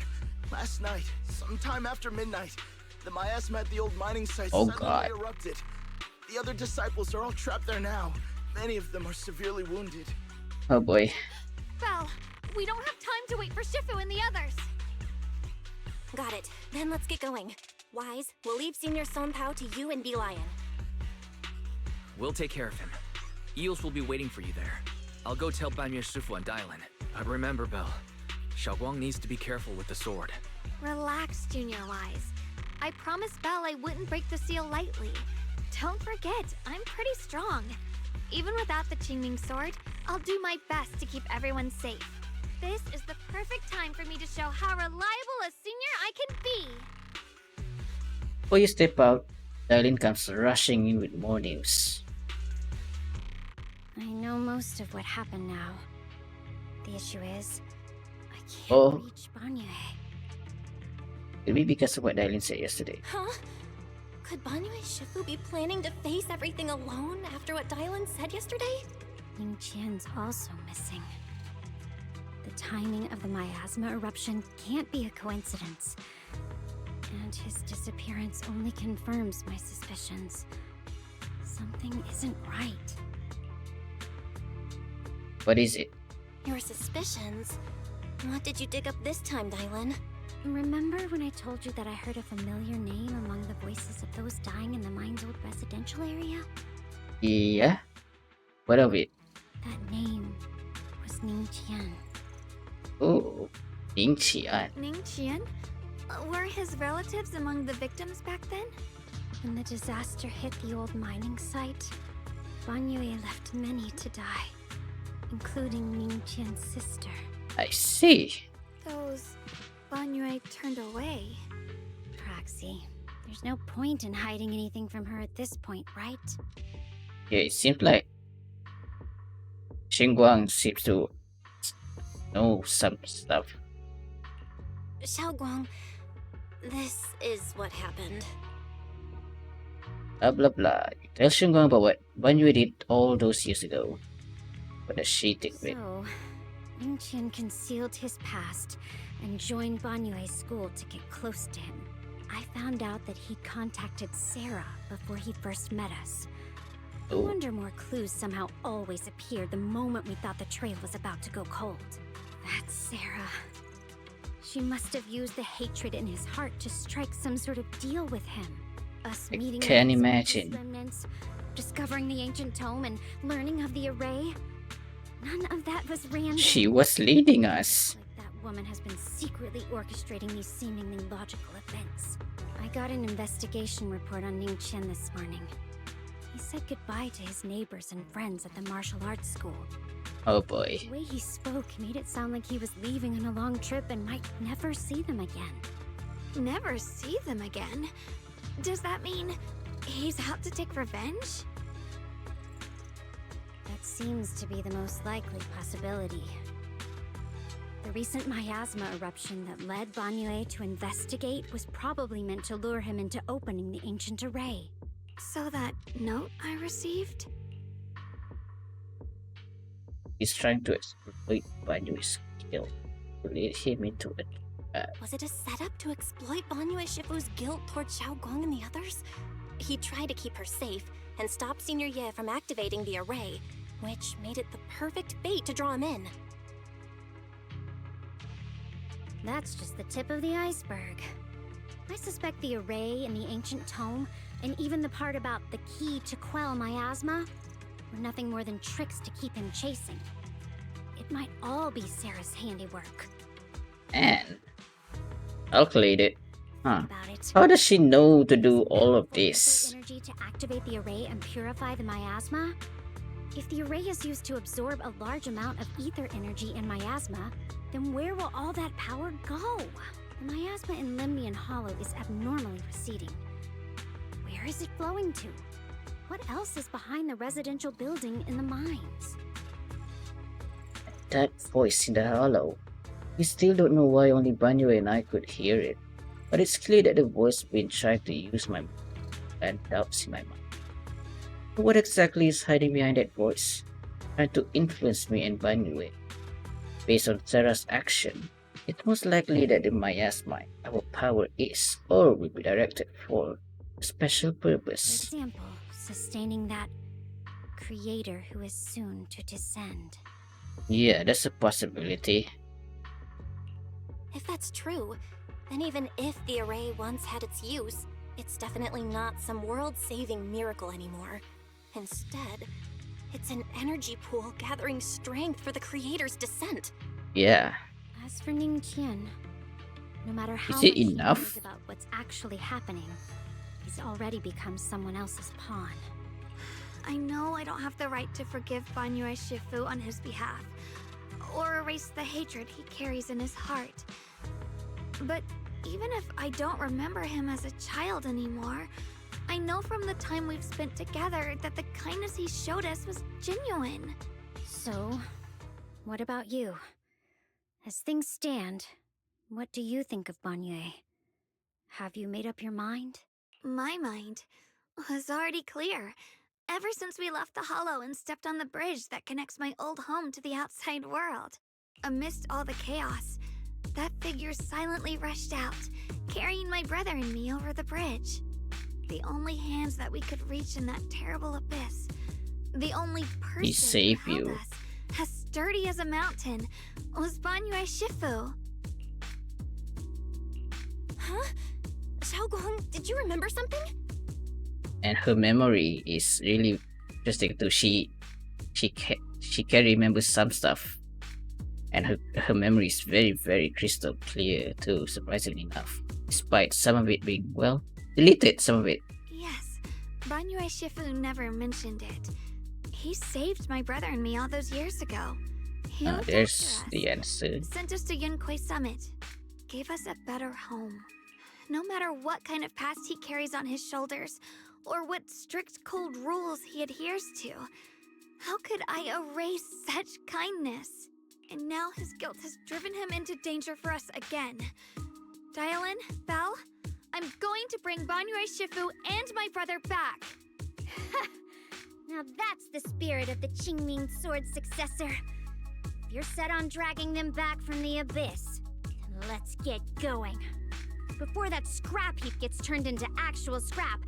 last night, sometime after midnight, the miasma at the old mining site suddenly erupted. The other disciples are all trapped there now. Many of them are severely wounded.
Oh boy.
Belle, we don't have time to wait for Shifu and the others.
Got it. Then let's get going. Wise, we'll leave Senior Son Pao to you and Lion.
We'll take care of him. Eels will be waiting for you there. I'll go tell Bangboo, Shifu, and Dylan. But remember, Belle, Shunguang needs to be careful with the sword.
Relax, Junior Wise. I promised Belle I wouldn't break the seal lightly. Don't forget, I'm pretty strong. Even without the Qingming sword, I'll do my best to keep everyone safe. This is the perfect time for me to show how reliable a senior I can be.
Before you step out, Dylan comes rushing in with more news.
I know most of what happened now. The issue is, I can't
Oh.
reach Banyu.
Could be because of what Dylan said yesterday.
Huh? Could Banyu Shifu be planning to face everything alone after what Dylan said yesterday?
Ning Qian's also missing. The timing of the miasma eruption can't be a coincidence. And his disappearance only confirms my suspicions. Something isn't right.
What is it?
Your suspicions? What did you dig up this time, Dylan?
Remember when I told you that I heard a familiar name among the voices of those dying in the mine's old residential area?
Yeah? What of it?
That name was Ning Qian.
Oh, Ning Qian.
Ning Qian? Were his relatives among the victims back then?
When the disaster hit the old mining site, Banyu left many to die, including Ning Qian's sister.
I see.
Those Banyu turned away.
Praxi, there's no point in hiding anything from her at this point, right?
Yeah, it seems like Shunguang seems to know some stuff.
Shunguang, this is what happened.
Blah blah blah. You tell Shunguang about what Banyu did all those years ago. What does she think of it?
So, Ning Qian concealed his past and joined Banyue's school to get close to him. I found out that he contacted Sarah before he first met us. No
Oh.
wonder more clues somehow always appeared the moment we thought the trail was about to go cold. That's Sarah. She must have used the hatred in his heart to strike some sort of deal with him. Us
I
meeting
can't
with his
imagine.
remnants, discovering the ancient tome, and learning of the array. None of that was random.
She was leading us.
Like that woman has been secretly orchestrating these seemingly logical events. I got an investigation report on Ning Qian this morning. He said goodbye to his neighbors and friends at the martial arts school.
Oh boy.
The way he spoke made it sound like he was leaving on a long trip and might never see them again.
Never see them again? Does that mean he's out to take revenge?
That seems to be the most likely possibility. The recent miasma eruption that led Banyu to investigate was probably meant to lure him into opening the ancient array.
So that note I received?
He's trying to exploit Banyu's skill to lead him into it.
Was it a setup to exploit Banyu Shifu's guilt towards Xiaoguang and the others? He tried to keep her safe and stop Senior Ye from activating the array, which made it the perfect bait to draw him in.
That's just the tip of the iceberg. I suspect the array and the ancient tome, and even the part about the key to quell miasma, were nothing more than tricks to keep him chasing. It might all be Sarah's handiwork.
And calculated. Huh.
About it.
How does she know to do all of
Full
this?
energy to activate the array and purify the miasma? If the array is used to absorb a large amount of ether energy in miasma, then where will all that power go? The miasma in Limbian Hollow is abnormally receding. Where is it flowing to? What else is behind the residential building in the mines?
That voice in the hollow. We still don't know why only Banyu and I could hear it. But it's clear that the voice been trying to use my mind and doubts in my mind. But what exactly is hiding behind that voice? Trying to influence me and Banyu. Based on Sarah's action, it's most likely that the miasma, our power is, or will be directed for a special
For
purpose.
example, sustaining that creator who is soon to descend.
Yeah, that's a possibility.
If that's true, then even if the array once had its use, it's definitely not some world-saving miracle anymore. Instead, it's an energy pool gathering strength for the creator's descent.
Yeah.
As for Ning Qian, no matter how
Is it
much he
enough?
knows about what's actually happening, he's already become someone else's pawn.
I know I don't have the right to forgive Banyu Shifu on his behalf, or erase the hatred he carries in his heart. But even if I don't remember him as a child anymore, I know from the time we've spent together that the kindness he showed us was genuine.
So, What about you? As things stand, what do you think of Banyue? Have you made up your mind?
My mind was already clear. Ever since we left the Hollow and stepped on the bridge that connects my old home to the outside world. Amidst all the chaos, that figure silently rushed out, carrying my brother and me over the bridge. The only hands that we could reach in that terrible abyss. The only person
He saved
who held
you.
us, as sturdy as a mountain, was Banyue Shifu.
Huh? Shunguang, did you remember something?
And her memory is really interesting too. She can remember some stuff, and her memory is very crystal clear too. Surprisingly enough, despite some of it being deleted, some of it.
Yes, Banyue Shifu never mentioned it. He saved my brother and me all those years ago. He looked
There's
after us,
the answer.
sent us to Yunquay Summit, gave us a better home. No matter what kind of past he carries on his shoulders, or what strict cold rules he adheres to, how could I erase such kindness? And now his guilt has driven him into danger for us again. Dialin, Belle, I'm going to bring Banyue Shifu and my brother back.
Now that's the spirit of the Qingming Sword's successor. If you're set on dragging them back from the abyss, then let's get going. Before that scrap heap gets turned into actual scrap,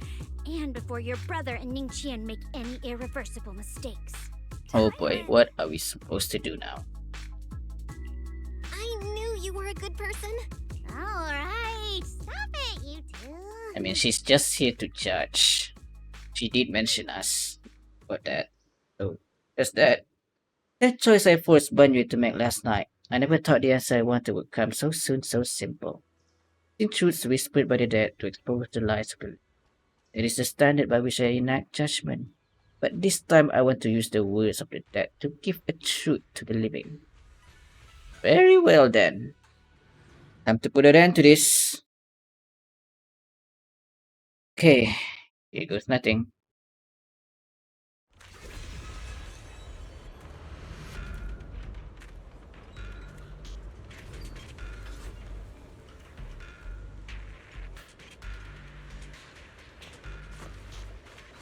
and before your brother and Ningqian make any irreversible mistakes.
Oh boy, what are we supposed to do now?
I knew you were a good person.
Alright, stop it, you two.
I mean, she's just here to judge. She did mention us about that. So, there's that. That choice I forced Banyu to make last night. I never thought the answer I wanted would come so soon, so simple. In truths whispered by the dead to expose the lies of the living. It is the standard by which I enact judgment. But this time I want to use the words of the dead to give a truth to the living. Very well then. Time to put an end to this. Okay, here goes nothing.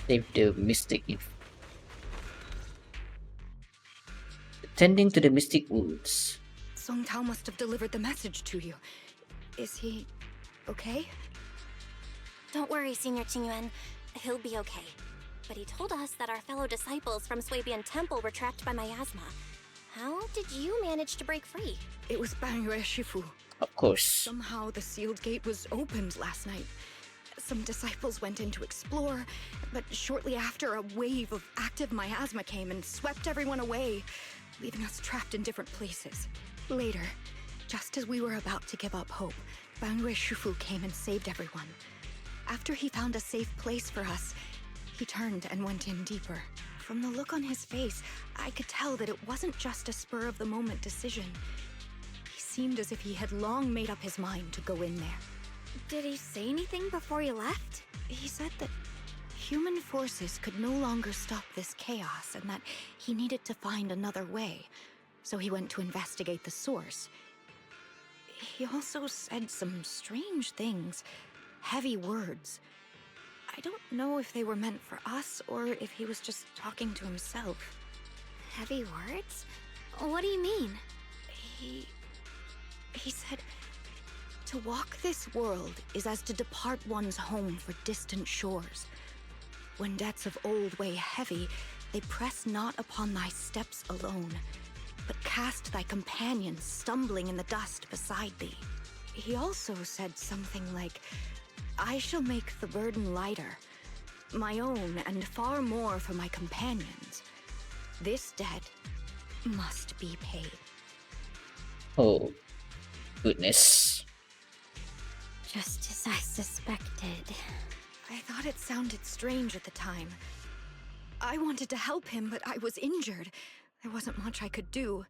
Save the mystic Attending to the mystic wounds.
Song Tao must have delivered the message to you. Is he okay?
Don't worry, Senior Qingyuan. He'll be okay. But he told us that our fellow disciples from Swabian Temple were trapped by miasma. How did you manage to break free?
It was Bangyue Shifu.
Of course.
Somehow the sealed gate was opened last night. Some disciples went in to explore, but shortly after, a wave of active miasma came and swept everyone away, leaving us trapped in different places. Later, just as we were about to give up hope, Bangyue Shifu came and saved everyone. After he found a safe place for us, he turned and went in deeper. From the look on his face, I could tell that it wasn't just a spur-of-the-moment decision. He seemed as if he had long made up his mind to go in there.
Did he say anything before he left?
He said that human forces could no longer stop this chaos and that he needed to find another way, so he went to investigate the source. He also said some strange things, heavy words. I don't know if they were meant for us or if he was just talking to himself.
Heavy words? What do you mean?
He said, to walk this world is as to depart one's home for distant shores. When debts of old weigh heavy, they press not upon thy steps alone, but cast thy companions stumbling in the dust beside thee. He also said something like, I shall make the burden lighter, my own and far more for my companions. This debt must be paid.
Oh, goodness.
Just as I suspected.
I thought it sounded strange at the time. I wanted to help him, but I was injured. There wasn't much I could do.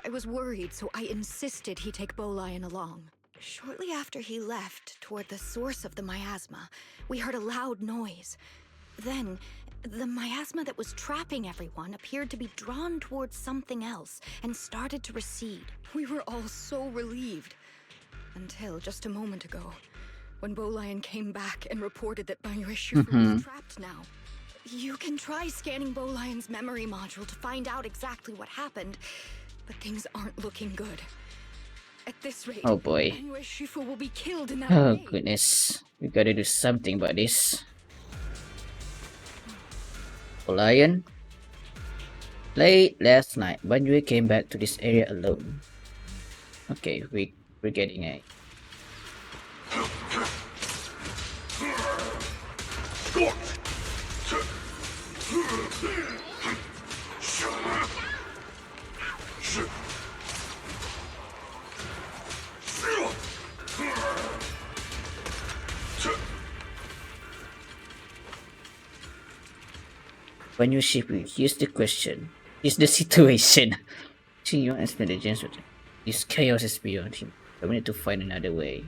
I was worried, so I insisted he take Bolion along. Shortly after he left, toward the source of the miasma, we heard a loud noise. Then, the miasma that was trapping everyone appeared to be drawn towards something else and started to recede. We were all so relieved. Until just a moment ago, when Bolian came back and reported that Bangyue Shifu was trapped now. You can try scanning Bolian's memory module to find out exactly what happened, but things aren't looking good. At this rate,
oh boy.
Bangyue Shifu will be killed in that
Oh
way.
goodness. We gotta do something about this. Lion. Late last night, Bangyue came back to this area alone. Okay, we're getting a Banyu Shifu, here's the question. Here's the situation. See, you explain the gems with him. This chaos is beyond him. So we need to find another way.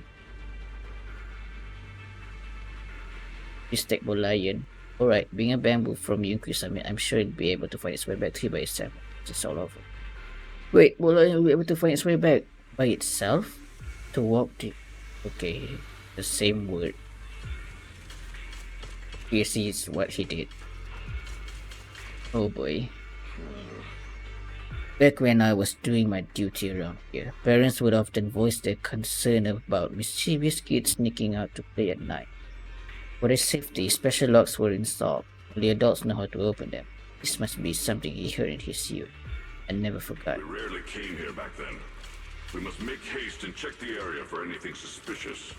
This take Lion. Alright, being a Bangboo from Yunku Summit, I'm sure it'll be able to find its way back here by itself. It's all over. Wait, Lion will be able to find its way back by itself? To walk the... Okay, the same word. Here sees what he did. Oh boy. Back when I was doing my duty around here, parents would often voice their concern about mischievous kids sneaking out to play at night. For their safety, special locks were installed. Only adults know how to open them. This must be something he heard in his youth and never forgot.
We rarely came here back then. We must make haste and check the area for anything suspicious.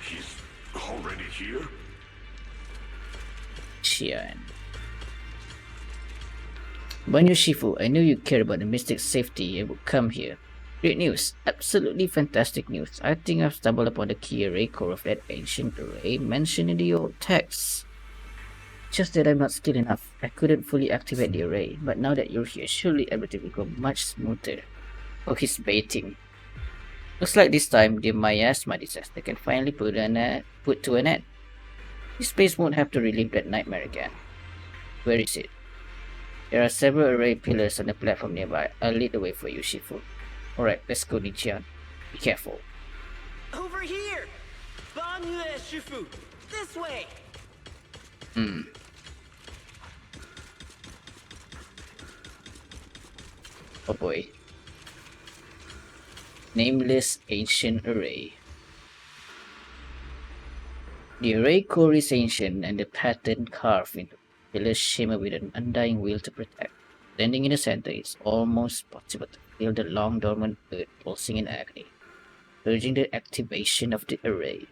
He's already here?
Xian. Banyu Shifu, I knew you cared about the mystic's safety and would come here. Great news. Absolutely fantastic news. I think I've stumbled upon the key array core of that ancient array mentioned in the old text. Just that I'm not skilled enough. I couldn't fully activate the array, but now that you're here, surely everything will go much smoother. Oh, he's baiting. Looks like this time the miasma disaster can finally put to an end. This place won't have to relive that nightmare again. Where is it? There are several array pillars on the platform nearby. I'll lead the way for you, Shifu. Alright, let's go, Nichian. Be careful.
Over here! Bangyue Shifu! This way!
Oh boy. Nameless Ancient Array. The array core is ancient and the pattern carved into the pillars shimmer with an undying will to protect. Standing in the center, it's almost possible to feel the long dormant earth pulsing in agony, urging the activation of the array.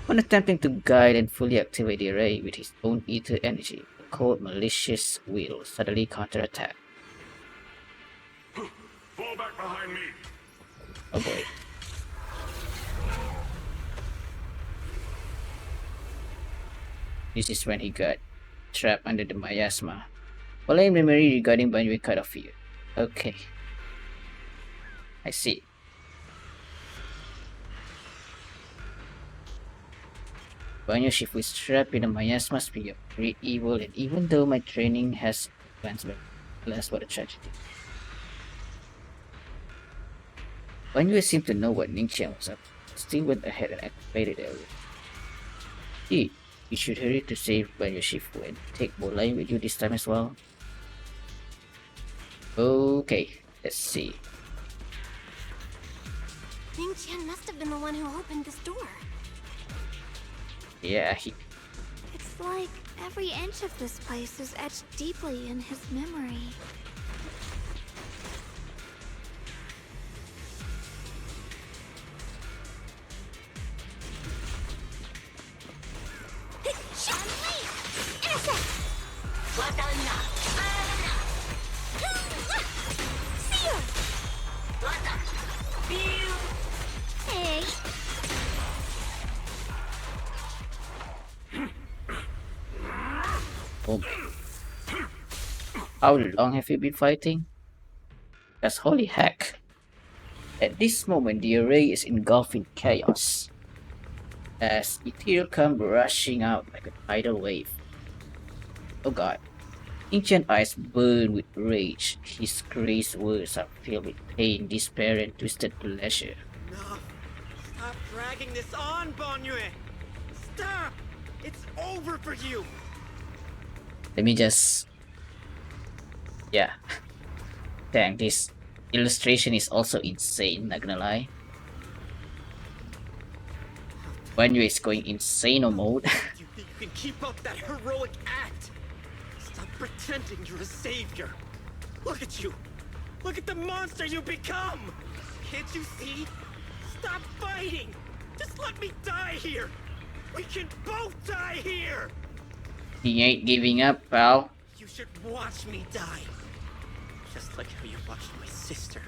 When attempting to guide and fully activate the array with his own ether energy, the cold malicious will suddenly counterattack.
Fall back behind me!
Oh boy. This is when he got trapped under the miasma. Following memory regarding Bangyue cut off here. Okay. I see. Banyu Shifu is trapped in the miasma sphere of great evil, and even though my training has advanced, alas, what a tragedy. Banyu seemed to know what Ningqian was up to, still went ahead and activated the area. Gee, you should hurry to save Banyu Shifu and take Bolai with you this time as well. Okay, let's see.
Ningqian must have been the one who opened this door.
Yeah,
It's like every inch of this place is etched deeply in his memory.
Hey!
Oh. How long have you been fighting? Because holy heck. At this moment, the array is engulfed in chaos. As ethereal come rushing out like a tidal wave. Oh god. Ancient eyes burn with rage. His crazed words are filled with pain, despair, and twisted pleasure.
No. Stop dragging this on, Bangyue! Stop! It's over for you!
Let me just... Yeah. Dang, this illustration is also insane, not gonna lie. Bangyue is going insano mode.
You think you can keep up that heroic act? Stop pretending you're a savior. Look at you. Look at the monster you become. Can't you see? Stop fighting. Just let me die here. We can both die here.
He ain't giving up, pal.
You should watch me die. Just like how you watched my sister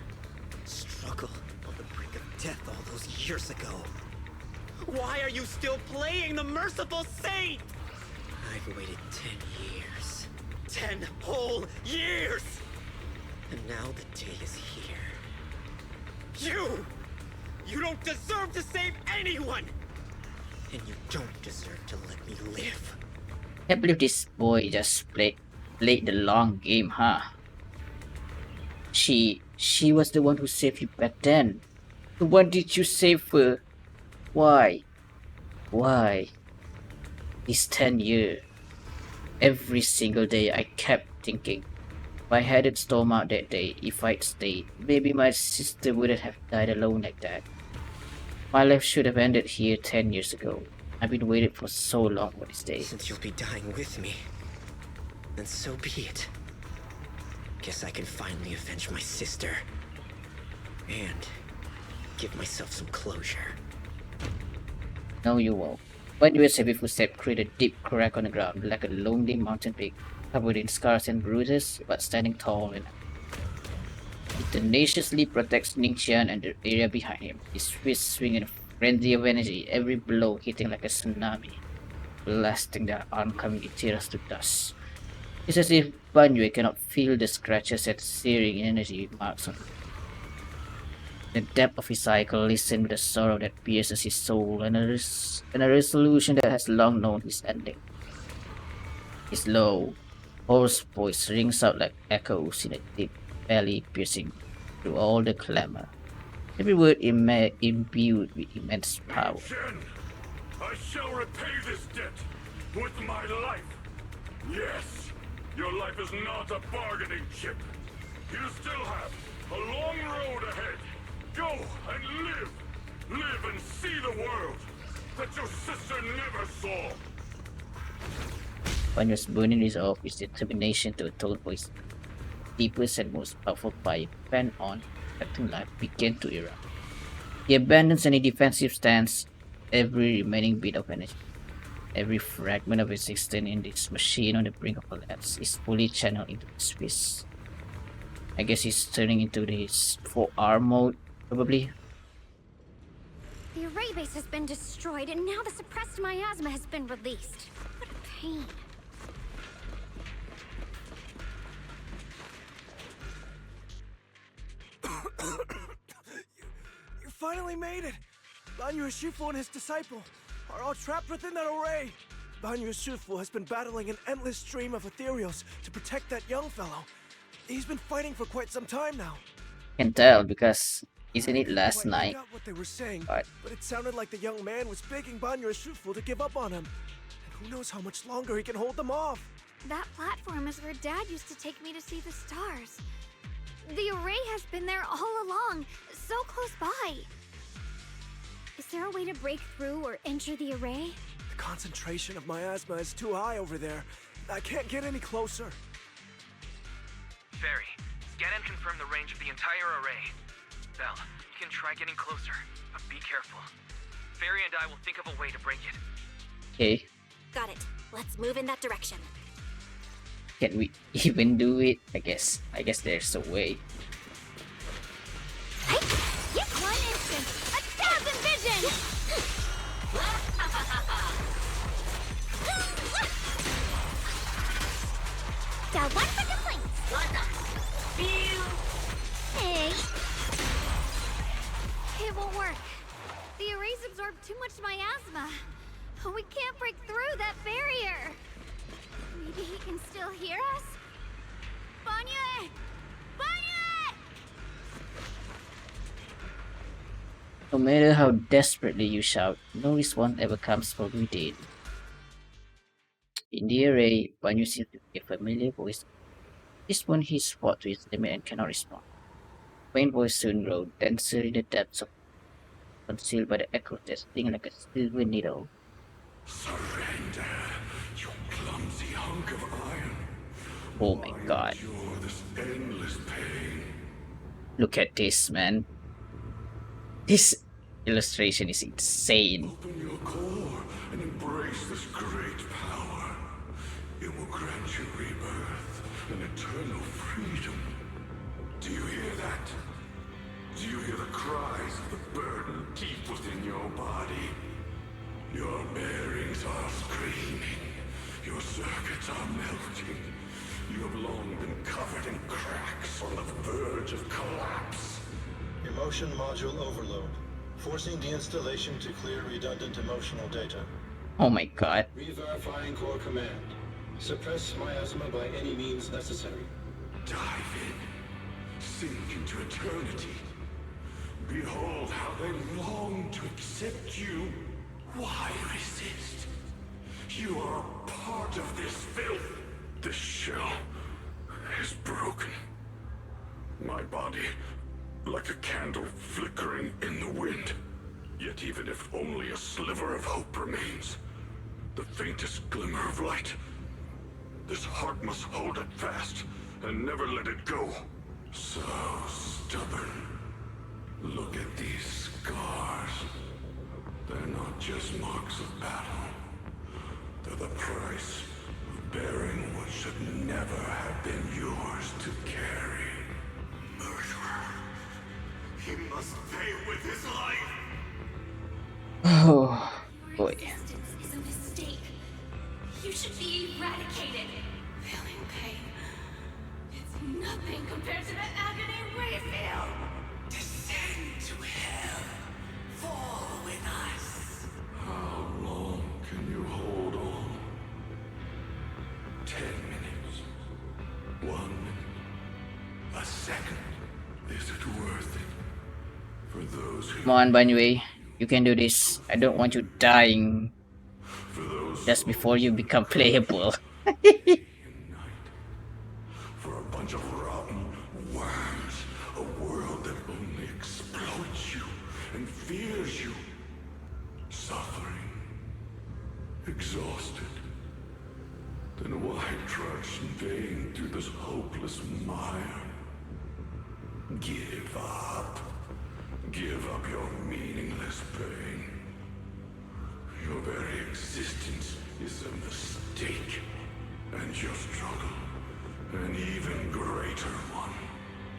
struggle on the brink of death all those years ago. Why are you still playing the merciful saint? I've waited 10 years. 10 whole years! And now the day is here. You don't deserve to save anyone! And you don't deserve to let me live.
Can't believe this boy just played the long game, huh? She was the one who saved you back then. So what did you save her? Why? Why? This 10 years. Every single day I kept thinking, if I hadn't stormed out that day, if I'd stayed, maybe my sister wouldn't have died alone like that. My life should have ended here 10 years ago. I've been waiting for so long for this day.
Since you'll be dying with me, then so be it. Guess I can finally avenge my sister. And give myself some closure.
No, you won't. Bangyue's heavy footsteps create a deep crack on the ground, like a lonely mountain peak, covered in scars and bruises, but standing tall enough. He tenaciously protects Ningxian and the area behind him, his fist swinging a frenzy of energy, every blow hitting like a tsunami, blasting the oncoming Itiras to dust. It's as if Bangyue cannot feel the scratches and searing energy marks on him. The depth of his cycle listened with a sorrow that pierces his soul and a resolution that has long known his ending. His low, hoarse voice rings out like echoes in a deep valley, piercing through all the clamor. Every word imbued with immense power.
Shen, I shall repay this debt with my life. Yes, your life is not a bargaining chip. You still have a long road ahead. Go and live. Live and see the world that your sister never saw.
Bangyue's burning resolve, his determination to atone for his deepest and most powerful fire bent on protecting life began to erupt. He abandons any defensive stance, every remaining bit of energy. Every fragment of existence in this machine on the brink of collapse is fully channeled into his fist. I guess he's turning into this 4R mode, probably.
The array base has been destroyed, and now the suppressed miasma has been released. What a pain.
You finally made it! Bangyue Shifu and his disciple are all trapped within that array. Bangyue Shifu has been battling an endless stream of ethereals to protect that young fellow. He's been fighting for quite some time now.
Can tell because isn't it last night?
I forgot what they were saying,
But
it sounded like the young man was begging Bangyue Shifu to give up on him. And who knows how much longer he can hold them off.
That platform is where Dad used to take me to see the stars. The array has been there all along, so close by.
Is there a way to break through or enter the array?
The concentration of miasma is too high over there. I can't get any closer.
Fairy, scan and confirm the range of the entire array. Belle, you can try getting closer, but be careful. Fairy and I will think of a way to break it.
okay,
Got it. Let's move in that direction.
can we even do it? I guess there's a way.
One instant, 1,000 vision!
One for the points.
The arrays absorb too much miasma. We can't break through that barrier. Maybe he can still hear us? Banye! Banye!
No matter how desperately you shout, no response ever comes from within. In the array, Banyu seems to be a familiar voice. This one he's fought to his limit and cannot respond. Faint voice soon grows denser in the depths of concealed by the echo that sting like a silver needle.
Surrender, you clumsy hunk of iron.
Oh my god.
Endure this endless pain.
Look at this, man. This illustration is insane.
Open your core and embrace this great power. It will grant you rebirth and eternal freedom. Do you hear that? Do you hear the cries of the burden deep within your body? Your bearings are screaming. Your circuits are melting. You have long been covered in cracks on the verge of collapse.
Emotion module overload. Forcing deinstallation to clear redundant emotional data.
Oh my god.
Re-verifying core command. Suppress miasma by any means necessary.
Dive in. Sink into eternity. Behold how they long to accept you. Why resist? You are a part of this filth. This shell is broken. My body, like a candle flickering in the wind. Yet even if only a sliver of hope remains, the faintest glimmer of light, this heart must hold it fast and never let it go. So stubborn. Look at these scars. They're not just marks of battle. They're the price of bearing what should never have been yours to carry. Murderer. He must pay with his life.
Oh boy.
Your existence is a mistake. You should be eradicated. Feeling pain. It's nothing compared to the agony we feel.
Descend to hell. Fall with us. How long can you hold on? 10 minutes. 1 minute. A second. Is it worth it? For those who...
Come on, Banyu. You can do this. I don't want you dying just before you become playable.
For a bunch of rotten worms. A world that only exploits you and fears you. Suffering. Exhausted. Then why trudge in vain through this hopeless mire? Give up. Give up your meaningless pain. Your very existence is a mistake. And your struggle, an even greater one.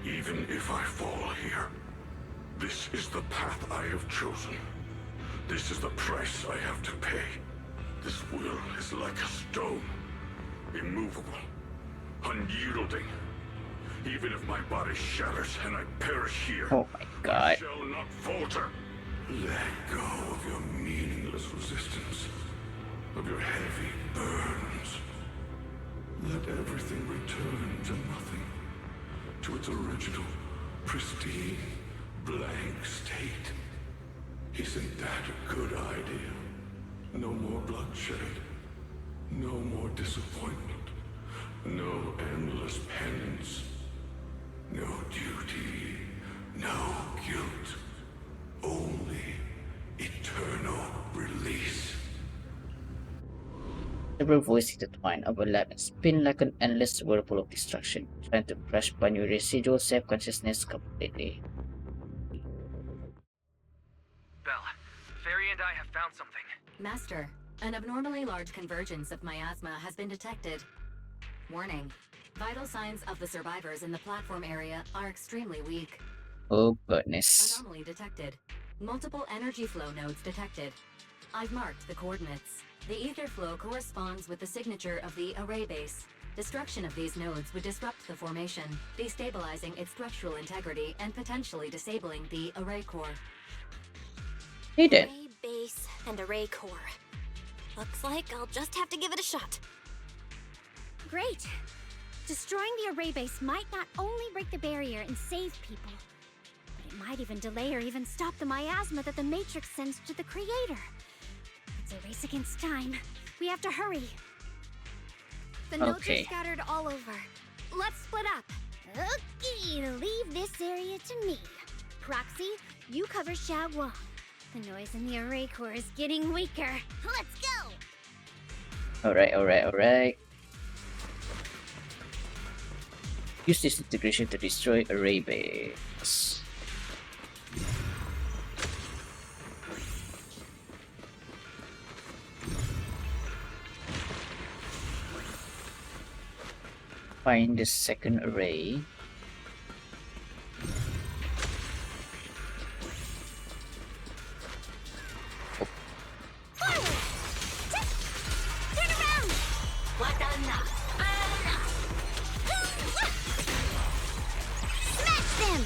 Even if I fall here, this is the path I have chosen. This is the price I have to pay. This will is like a stone. Immovable. Unyielding. Even if my body shatters and I perish here,
oh my god.
I shall not falter. Let go of your meaningless resistance, of your heavy burdens. Let everything return to nothing, to its original, pristine, blank state. Isn't that a good idea? No more bloodshed, no more disappointment, no endless penance. No duty, no guilt, only eternal release.
Several voices intertwine, overlap, and spin like an endless whirlpool of destruction, trying to crush Banyu's residual self-consciousness completely.
Belle, Fairy and I have found something.
Master, an abnormally large convergence of miasma has been detected. Warning. Vital signs of the survivors in the platform area are extremely weak.
Oh goodness.
Anomaly detected. Multiple energy flow nodes detected. I've marked the coordinates. The ether flow corresponds with the signature of the array base. Destruction of these nodes would disrupt the formation, destabilizing its structural integrity and potentially disabling the array core.
Then.
Array base and array core. Looks like I'll just have to give it a shot.
Great! Destroying the array base might not only break the barrier and save people, but it might even delay or even stop the miasma that the Matrix sends to the Creator. It's a race against time. We have to hurry. The notes are scattered all over. Let's split up. Okay, leave this area to me. Proxy, you cover Xiaoguang. The noise in the array core is getting weaker. Let's go!
Alright. Use this integration to destroy array base. Find the second array.
Turn around! Smash them!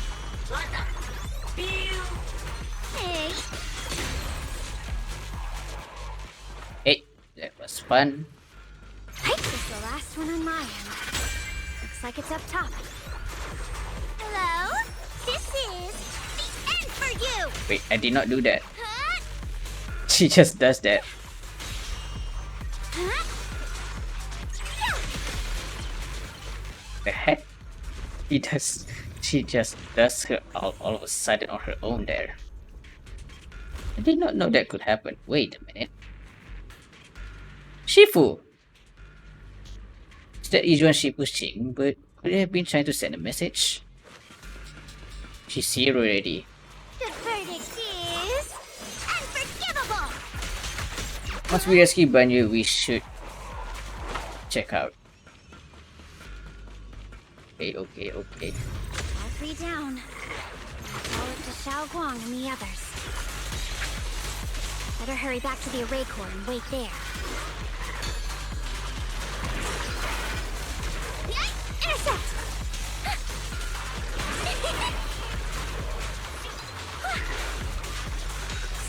Hey!
Hey, that was fun.
This is the last one on my end. Looks like it's up top.
Hello? This is the end for you!
Wait, I did not do that. She just does that. The heck? She just does her all of a sudden on her own there. I did not know that could happen. Wait a minute. Shifu! Is that usual Shifu's Ching, but could they have been trying to send a message? She's here already.
The verdict is unforgivable!
Once we rescue Banyu, we should check out. Okay.
All three down. All up to Xiaoguang and the others. Better hurry back to the array core and wait there.
Intercept!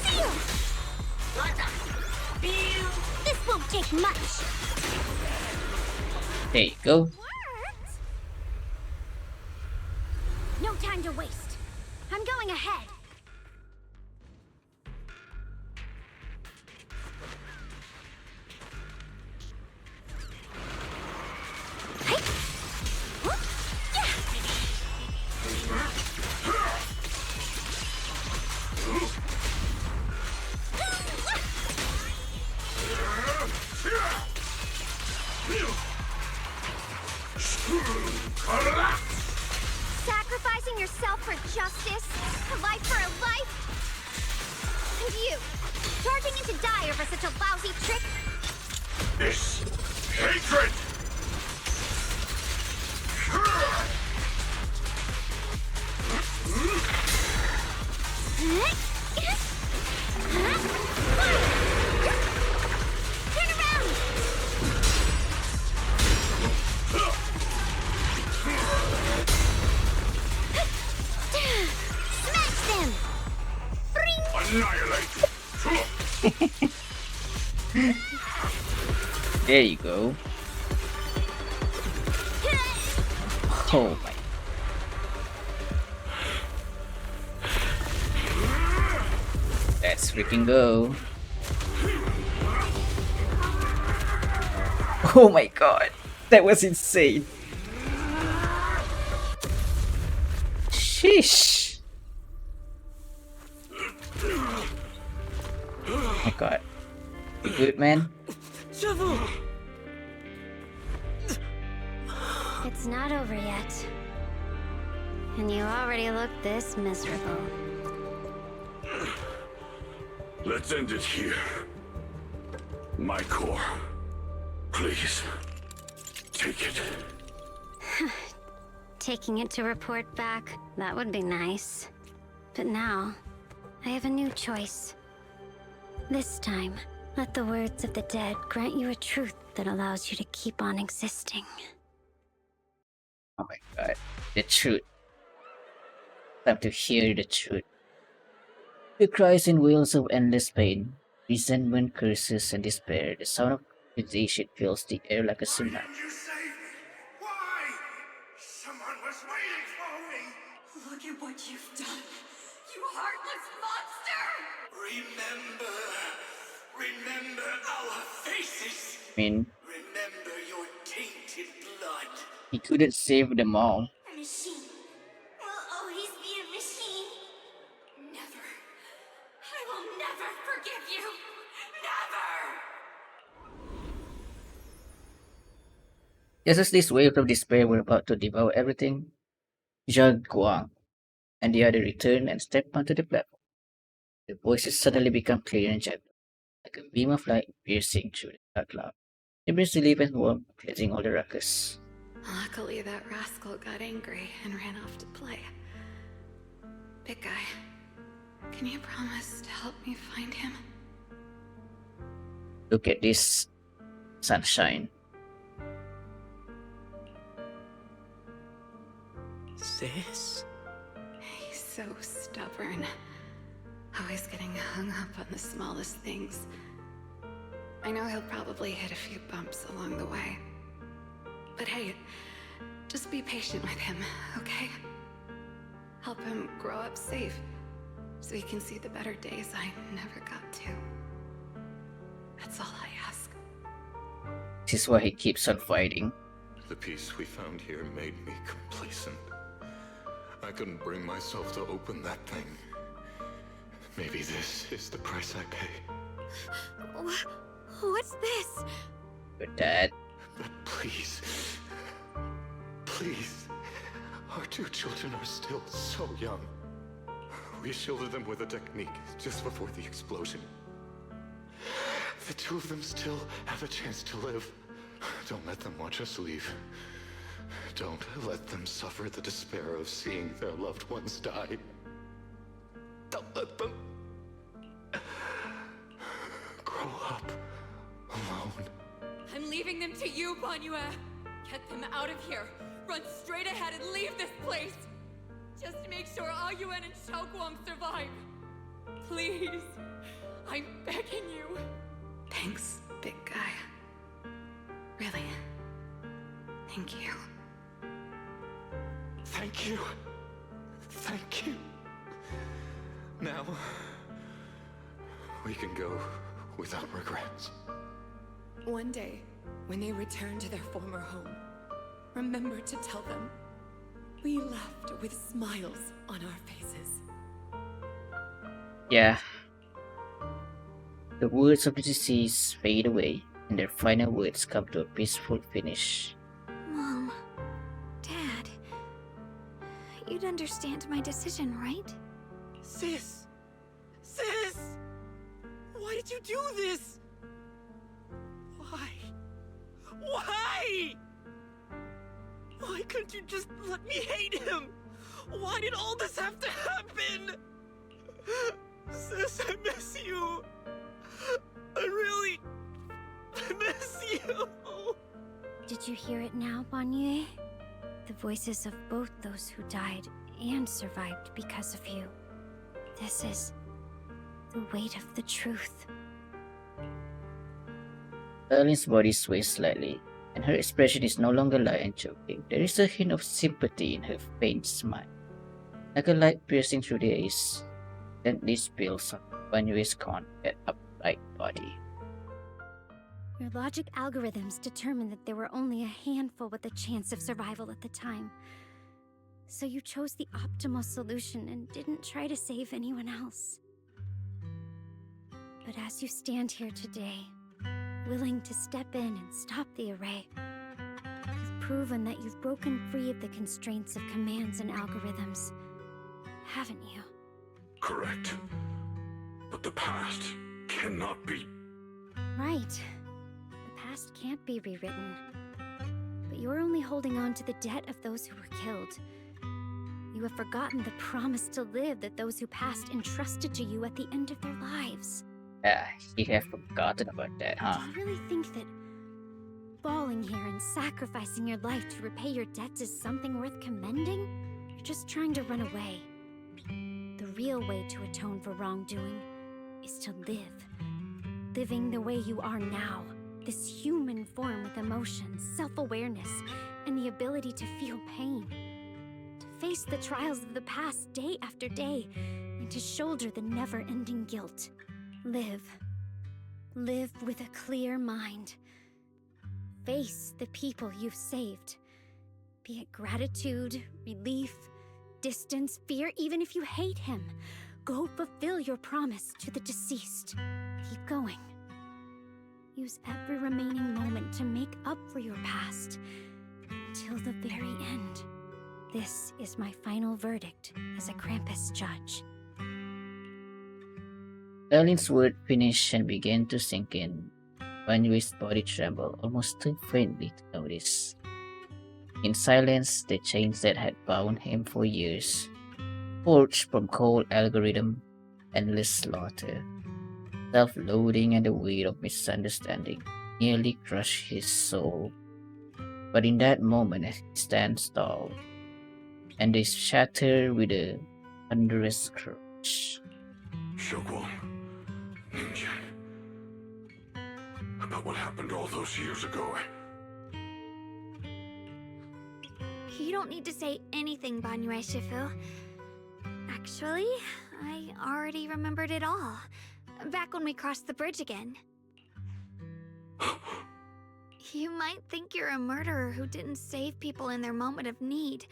Seal! This won't take much.
There you go.
No time to waste. I'm going ahead. Sacrificing yourself for justice? A life for a life? And you, charging into die over such a lousy trick?
This hatred!
Turn around! Smash them!
Annihilate!
There you go. Oh my. Let's freaking go. Oh my god. That was insane. Sheesh. Oh my god. You good, man?
It's not over yet. And you already look this miserable.
Let's end it here. My core. Please. Take it.
Taking it to report back, that would be nice. But now, I have a new choice. This time, let the words of the dead grant you a truth that allows you to keep on existing.
Oh my god. The truth. Time to hear the truth. The cries and wails of endless pain, resentment, curses, and despair. The sound of accusation fills the air like a tsunami.
You saved me! Why? Someone was waiting for me!
Look at what you've done, you heartless monster!
Remember our faces!
I mean,
Remember your tainted blood!
he couldn't save them all.
A machine will always be a machine.
Never. I will never forgive you. Never!
Just as these waves of despair were about to devour everything, Zhang Guang and the other returned and stepped onto the platform. The voices suddenly became clear and gentle, like a beam of light piercing through the dark cloud. It brings relief and warmth, cleansing all the ruckus.
Luckily, that rascal got angry and ran off to play. Big guy, can you promise to help me find him?
Look at this sunshine.
Sis?
He's so stubborn. Always getting hung up on the smallest things. I know he'll probably hit a few bumps along the way. But hey, just be patient with him, okay? Help him grow up safe, so he can see the better days I never got to. That's all I ask.
This is why he keeps on fighting.
The peace we found here made me complacent. I couldn't bring myself to open that thing. Maybe this is the price I pay.
What's this?
Your dad.
But please, please, our two children are still so young. We shielded them with a technique just before the explosion. The two of them still have a chance to live. Don't let them watch us leave. Don't let them suffer the despair of seeing their loved ones die. Don't let them grow up alone.
I'm leaving them to you, Banyue. Get them out of here. Run straight ahead and leave this place. Just to make sure Ayuan and Xiaoguang survive. Please. I'm begging you.
Thanks, big guy. Really. Thank you.
Thank you. Thank you. Now, we can go without regrets.
One day, when they return to their former home, remember to tell them we left with smiles on our faces.
Yeah. The words of the deceased fade away, and their final words come to a peaceful finish.
Mom, Dad, you'd understand my decision, right?
Sis! Sis! Why did you do this? Why? Why? Why couldn't you just let me hate him? Why did all this have to happen? Sis, I miss you. I miss you.
Did you hear it now, Banyue? The voices of both those who died and survived because of you. This is the weight of the truth.
Darlene's body sways slightly, and her expression is no longer light and joking. There is a hint of sympathy in her faint smile, like a light piercing through the haze. Gently spills on Banyue's gaunt yet upright body.
Your logic algorithms determined that there were only a handful with a chance of survival at the time. So you chose the optimal solution and didn't try to save anyone else. But as you stand here today, willing to step in and stop the array, you've proven that you've broken free of the constraints of commands and algorithms, haven't you?
Correct. But the past cannot be...
Right. The past can't be rewritten. But you're only holding on to the debt of those who were killed. You have forgotten the promise to live that those who passed entrusted to you at the end of their lives.
Ah, you have forgotten about that, huh?
Do you really think that falling here and sacrificing your life to repay your debts is something worth commending? You're just trying to run away. The real way to atone for wrongdoing is to live. Living the way you are now. This human form with emotions, self-awareness, and the ability to feel pain. To face the trials of the past day after day, and to shoulder the never-ending guilt. Live. Live with a clear mind. Face the people you've saved. Be it gratitude, relief, distance, fear, even if you hate him. Go fulfill your promise to the deceased. Keep going. Use every remaining moment to make up for your past. Until the very end. This is my final verdict as a Krampus judge.
Darlene's word finished and began to sink in. Banyui's body trembled almost too faintly to notice. In silence, the chains that had bound him for years, forged from cold algorithm, endless slaughter, self-loathing and the weight of misunderstanding, nearly crushed his soul. But in that moment, he stands tall, and they shatter with a thunderous crash.
Shunguang, Ningjian, about what happened all those years ago.
You don't need to say anything, Banyue Shifu. Actually, I already remembered it all. Back when we crossed the bridge again. You might think you're a murderer who didn't save people in their moment of need.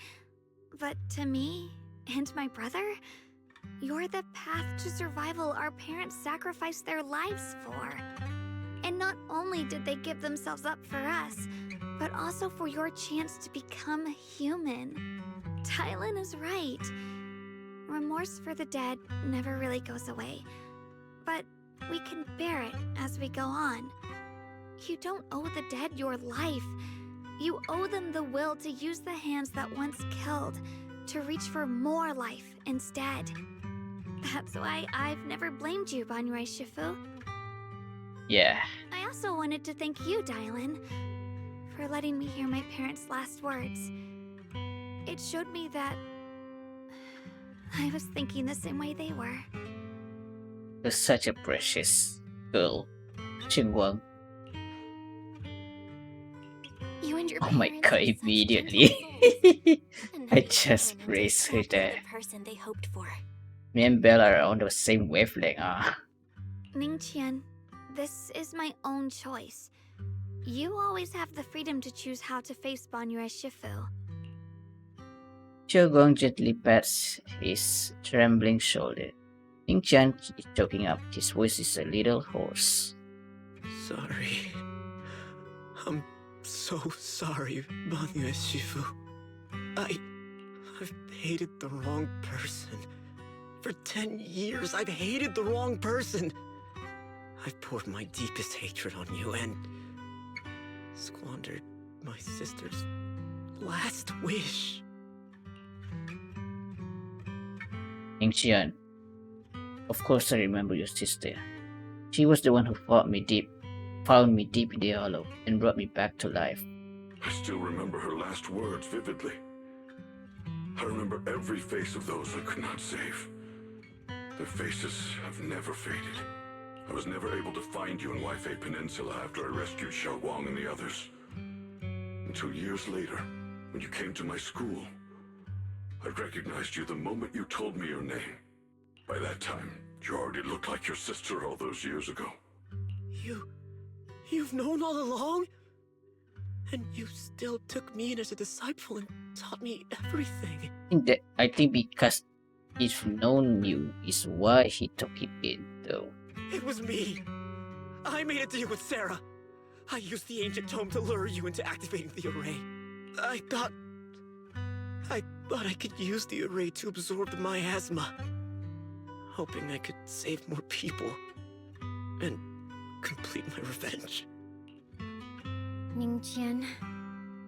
But to me, and my brother, you're the path to survival our parents sacrificed their lives for. And not only did they give themselves up for us, but also for your chance to become human. Tylan is right. Remorse for the dead never really goes away. But we can bear it as we go on. You don't owe the dead your life. You owe them the will to use the hands that once killed to reach for more life instead. That's why I've never blamed you, Banyue Shifu.
Yeah.
I also wanted to thank you, Dylan, for letting me hear my parents' last words. It showed me that I was thinking the same way they were.
You're such a precious girl, Shunguang.
You and your
Oh my
parents
god,
are such
immediately.
gentle souls.
I just praised her
Exactly
there.
the person they hoped for.
Me and Bella are on the same wavelength,
Ningqian, this is my own choice. You always have the freedom to choose how to face Banyue Shifu.
Shunguang gently pats his trembling shoulder. Ningqian is choking up. His voice is a little hoarse.
Sorry. I'm so sorry, Banyue Shifu. I've hated the wrong person. For 10 years, I've hated the wrong person. I've poured my deepest hatred on you and squandered my sister's last wish.
Ningqian, of course I remember your sister. She was the one who found me deep in the hollow, and brought me back to life.
I still remember her last words vividly. I remember every face of those I could not save. Their faces have never faded. I was never able to find you in Waifei Peninsula after I rescued Xiaowang and the others. Until years later, when you came to my school, I recognized you the moment you told me your name. By that time, you already looked like your sister all those years ago.
You've known all along? And you still took me in as a disciple and taught me everything.
I think because he's known you is why he took you in, though.
It was me. I made a deal with Sarah. I used the ancient tome to lure you into activating the array. I thought I could use the array to absorb the miasma, hoping I could save more people and complete my revenge.
Ningqian,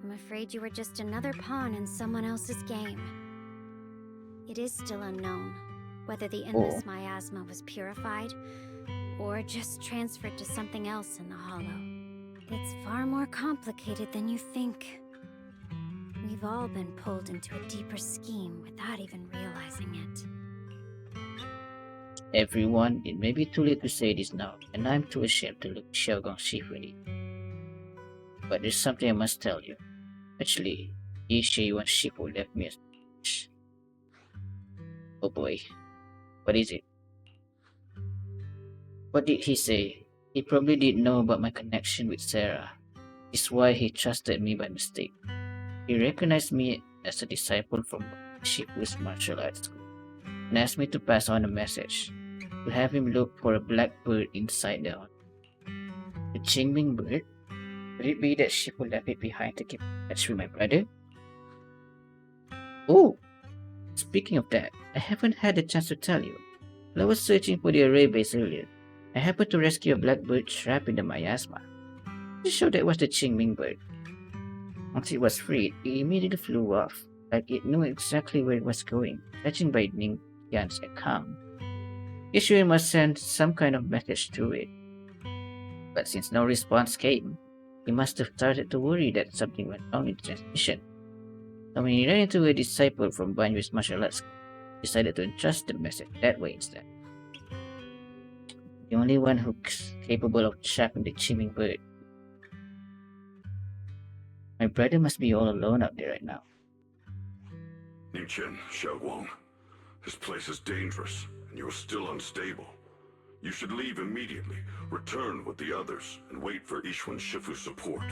I'm afraid you were just another pawn in someone else's game. It is still unknown whether the endless miasma was purified or just transferred to something else in the hollow. It's far more complicated than you think. We've all been pulled into a deeper scheme without even realizing it.
Everyone, it may be too late to say this now, and I'm too ashamed to look Xiaogong chiefly. But there's something I must tell you. Actually, Ye Shunguang Shifu left me a message. Oh boy, what is it? What did he say? He probably didn't know about my connection with Sarah. It's why he trusted me by mistake. He recognized me as a disciple from Shifu's martial arts school and asked me to pass on a message to have him look for a black bird inside the hut. The Qingming bird? Could it be that Shifu left it behind to keep in touch with my brother? Oh, speaking of that, I haven't had a chance to tell you. While I was searching for the array base earlier, I happened to rescue a blackbird trapped in the miasma. To show that was the Qingming bird. Once it was freed, it immediately flew off, like it knew exactly where it was going, judging by Ning Yan's account. Issuing must send some kind of message through it. But since no response came, he must have started to worry that something went wrong in the transmission. So when he ran into a disciple from Banyu's martial arts school, he decided to entrust the message that way instead. The only one who's capable of tracking the Qingming bird. My brother must be all alone out there right now.
Ningqian, Xiaoguang, this place is dangerous, and you are still unstable. You should leave immediately, return with the others, and wait for Yixuan Shifu's support.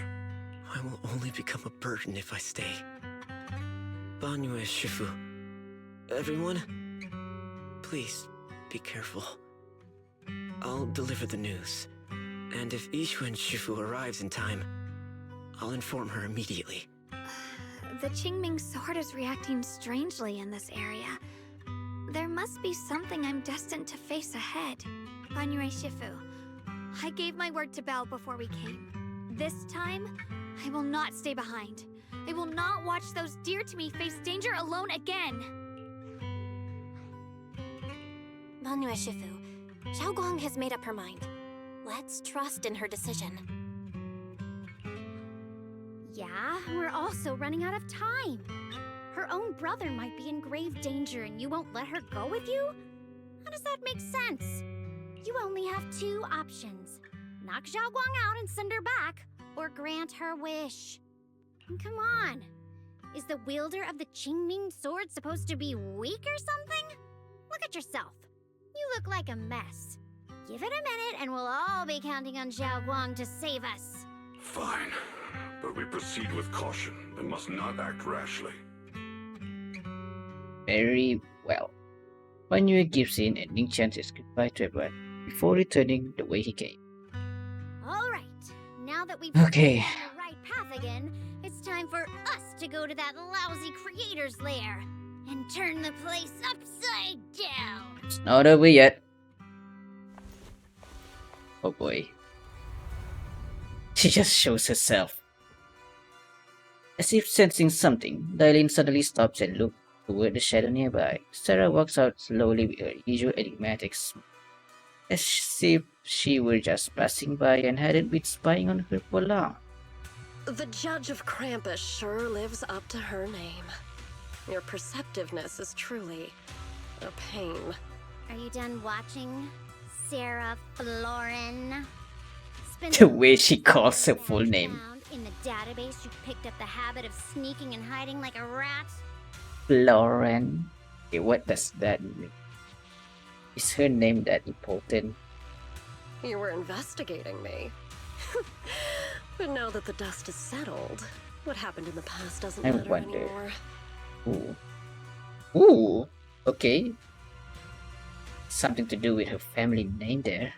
I will only become a burden if I stay. Banyu Shifu. Everyone, please be careful. I'll deliver the news. And if Yixuan Shifu arrives in time, I'll inform her immediately.
The Qingming sword is reacting strangely in this area. There must be something I'm destined to face ahead. Banyu Shifu, I gave my word to Belle before we came. This time, I will not stay behind. I will not watch those dear to me face danger alone again.
Banyu Shifu, Xiaoguang has made up her mind. Let's trust in her decision.
Yeah, we're also running out of time. Her own brother might be in grave danger and you won't let her go with you? How does that make sense? You only have two options. Knock Xiaoguang out and send her back, or grant her wish. And come on. Is the wielder of the Qingming sword supposed to be weak or something? Look at yourself. You look like a mess. Give it a minute and we'll all be counting on Xiaoguang to save us.
Fine, but we proceed with caution and must not act rashly.
Very well. Banyu gives in and Ningqian says goodbye to everyone before returning the way he came.
Alright, now that we've
Okay.
on the right path again, it's time for us to go to that lousy creator's lair and turn the place upside down.
It's not over yet. Oh boy. She just shows herself. As if sensing something, Dailin suddenly stops and looks toward the shadow nearby. Sarah walks out slowly with her usual enigmatic smile, as if she were just passing by and hadn't been spying on her for long.
The Judge of Krampus sure lives up to her name. Your perceptiveness is truly a pain.
Are you done watching, Sarah Florin?
The way she calls her full name.
In the database, you picked up the habit of sneaking and hiding like a rat.
Lauren. Okay, what does that mean? Is her name that important?
You were investigating me. But now that the dust is settled, what happened in the past doesn't
I
matter
wonder.
anymore.
Ooh. Ooh. Okay. Something to do with her family name there.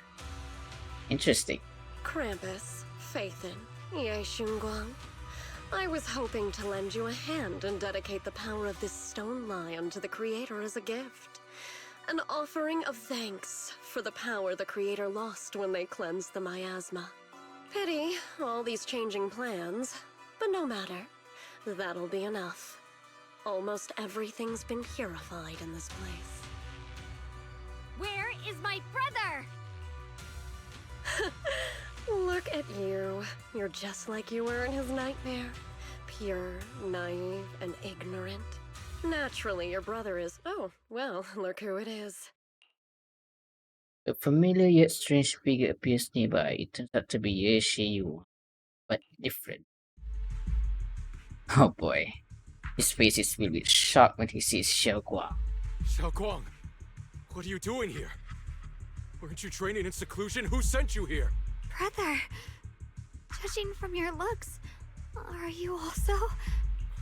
Interesting.
Krampus, Faithin, Ye Shunguang. I was hoping to lend you a hand and dedicate the power of this stone lion to the Creator as a gift. An offering of thanks for the power the Creator lost when they cleansed the miasma. Pity, all these changing plans, but no matter. That'll be enough. Almost everything's been purified in this place.
Where is my brother?
Look at you. You're just like you were in his nightmare. Pure, naive, and ignorant. Naturally, your brother is... Oh, well, look who it is.
A familiar yet strange figure appears nearby. It turns out to be Ye Shunguang, but different. Oh boy. His face is filled with shock when he sees Xiaoguang.
Xiaoguang, what are you doing here? Weren't you training in seclusion? Who sent you here?
Brother, judging from your looks, are you also?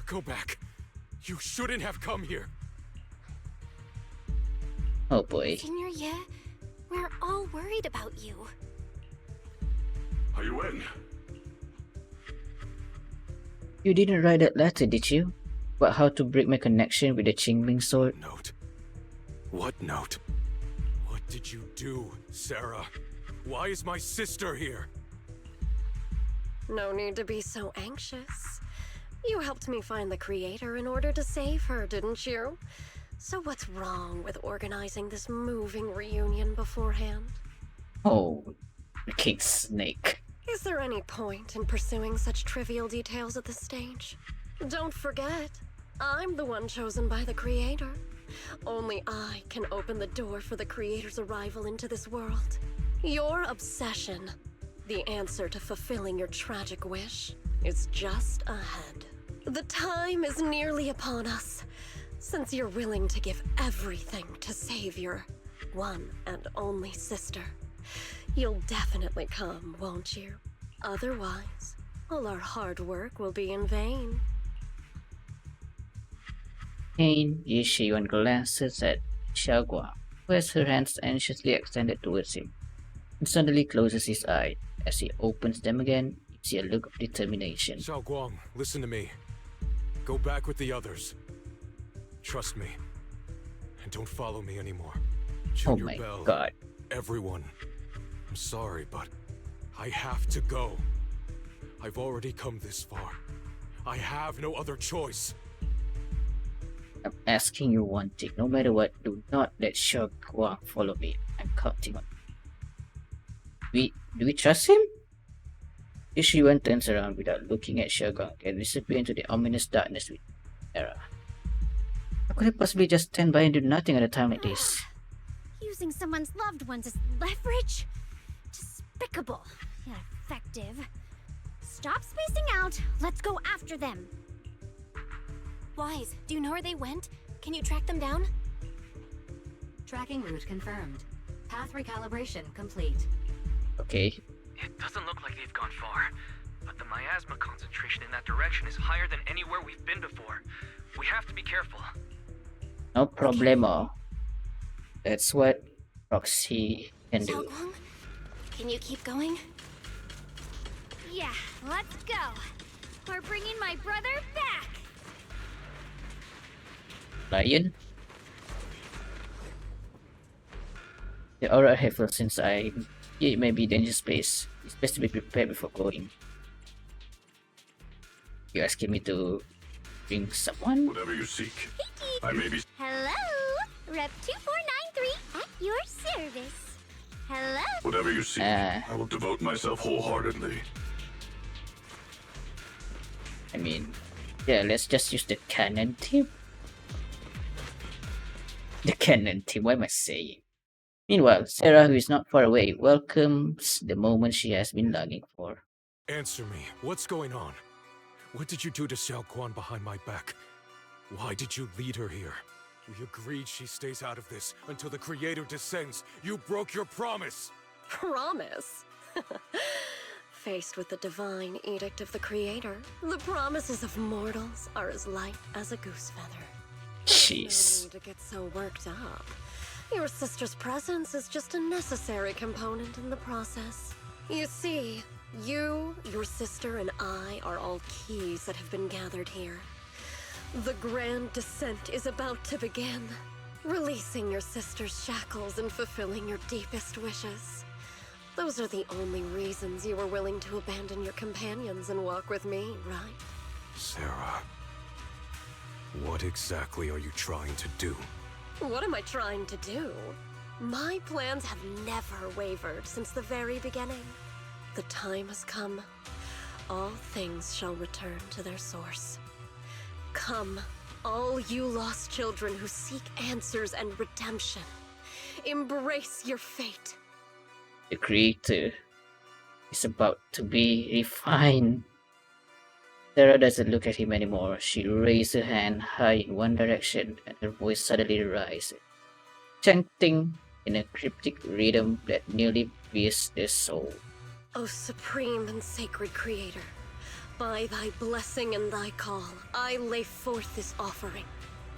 Go back. You shouldn't have come here.
Oh boy.
Senior Ye, we're all worried about you.
Are you in?
You didn't write that letter, did you? About how to break my connection with the Qingming sword?
Note? What note? What did you do, Sarah? Why is my sister here?
No need to be so anxious. You helped me find the creator in order to save her, didn't you? So what's wrong with organizing this moving reunion beforehand?
Oh, the King Snake.
Is there any point in pursuing such trivial details at this stage? Don't forget, I'm the one chosen by the creator. Only I can open the door for the creator's arrival into this world. Your obsession, the answer to fulfilling your tragic wish, is just ahead. The time is nearly upon us. Since you're willing to give everything to save your one and only sister, you'll definitely come, won't you? Otherwise, all our hard work will be in vain.
Pain, Ye Shunguang glances at Xiaoguang, who has her hands anxiously extended towards him, and suddenly closes his eyes. As he opens them again, you see a look of determination.
Xiaoguang, listen to me. Go back with the others. Trust me. And don't follow me anymore. Junior
Oh my
Bell,
god.
everyone. I'm sorry, but I have to go. I've already come this far. I have no other choice.
I'm asking you one thing. No matter what, do not let Xiaoguang follow me. I'm counting on you. Do we trust him? Ye Shunguang turns around without looking at Xiaoguang and disappears into the ominous darkness with terror. How could he possibly just stand by and do nothing at a time like this?
Using someone's loved ones as leverage? Despicable, yet effective. Stop spacing out. Let's go after them.
Wise, do you know where they went? Can you track them down?
Tracking route confirmed. Path recalibration complete.
Okay.
It doesn't look like they've gone far, but the miasma concentration in that direction is higher than anywhere we've been before. We have to be careful.
No problemo. That's what Roxy can do.
Xiaoguang, can you keep going?
Yeah, let's go. We're bringing my brother back.
Lion? The aura helpful since it may be dangerous space. It's best to be prepared before going. You asking me to bring someone?
Whatever you seek, I may be.
Hello, Rep 2493 at your service. Hello.
Whatever you seek, I will devote myself wholeheartedly.
I mean, yeah, let's just use the cannon team. The cannon team, what am I saying? Meanwhile, Sarah, who is not far away, welcomes the moment she has been longing for.
Answer me. What's going on? What did you do to Xiaoguang behind my back? Why did you lead her here? We agreed she stays out of this until the creator descends. You broke your promise.
Promise? Faced with the divine edict of the creator, the promises of mortals are as light as a goose feather.
Jeez.
No need to get so worked up. Your sister's presence is just a necessary component in the process. You see, you, your sister, and I are all keys that have been gathered here. The grand descent is about to begin, releasing your sister's shackles and fulfilling your deepest wishes. Those are the only reasons you were willing to abandon your companions and walk with me, right?
Sarah, what exactly are you trying to do?
What am I trying to do? My plans have never wavered since the very beginning. The time has come. All things shall return to their source. Come, all you lost children who seek answers and redemption. Embrace your fate.
The creator is about to be refined. Sarah doesn't look at him anymore. She raised her hand high in one direction and her voice suddenly rises, chanting in a cryptic rhythm that nearly pierced their soul.
O supreme and sacred creator, by thy blessing and thy call, I lay forth this offering.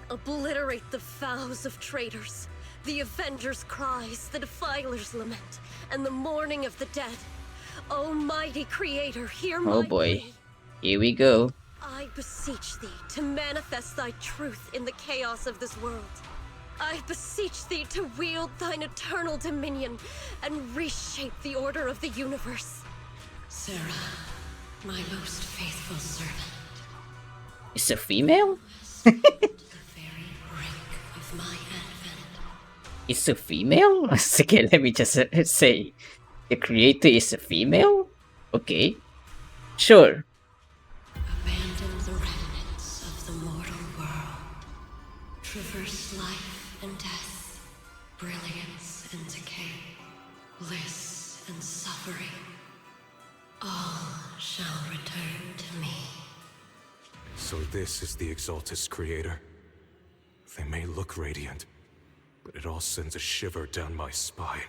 Obliterate the vows of traitors, the avengers' cries, the defiler's lament, and the mourning of the dead. O mighty creator, hear my
Oh boy.
plea.
Here we go.
I beseech thee to manifest thy truth in the chaos of this world. I beseech thee to wield thine eternal dominion and reshape the order of the universe.
Sarah, my most faithful servant.
It's a female?
Of my advent.
It's a female? Okay, let me just say. The creator is a female? Okay. Sure.
Abandon the remnants of the mortal world. Traverse life and death, brilliance and decay, bliss and suffering. All shall return to me.
So this is the Exalted's creator. They may look radiant, but it all sends a shiver down my spine.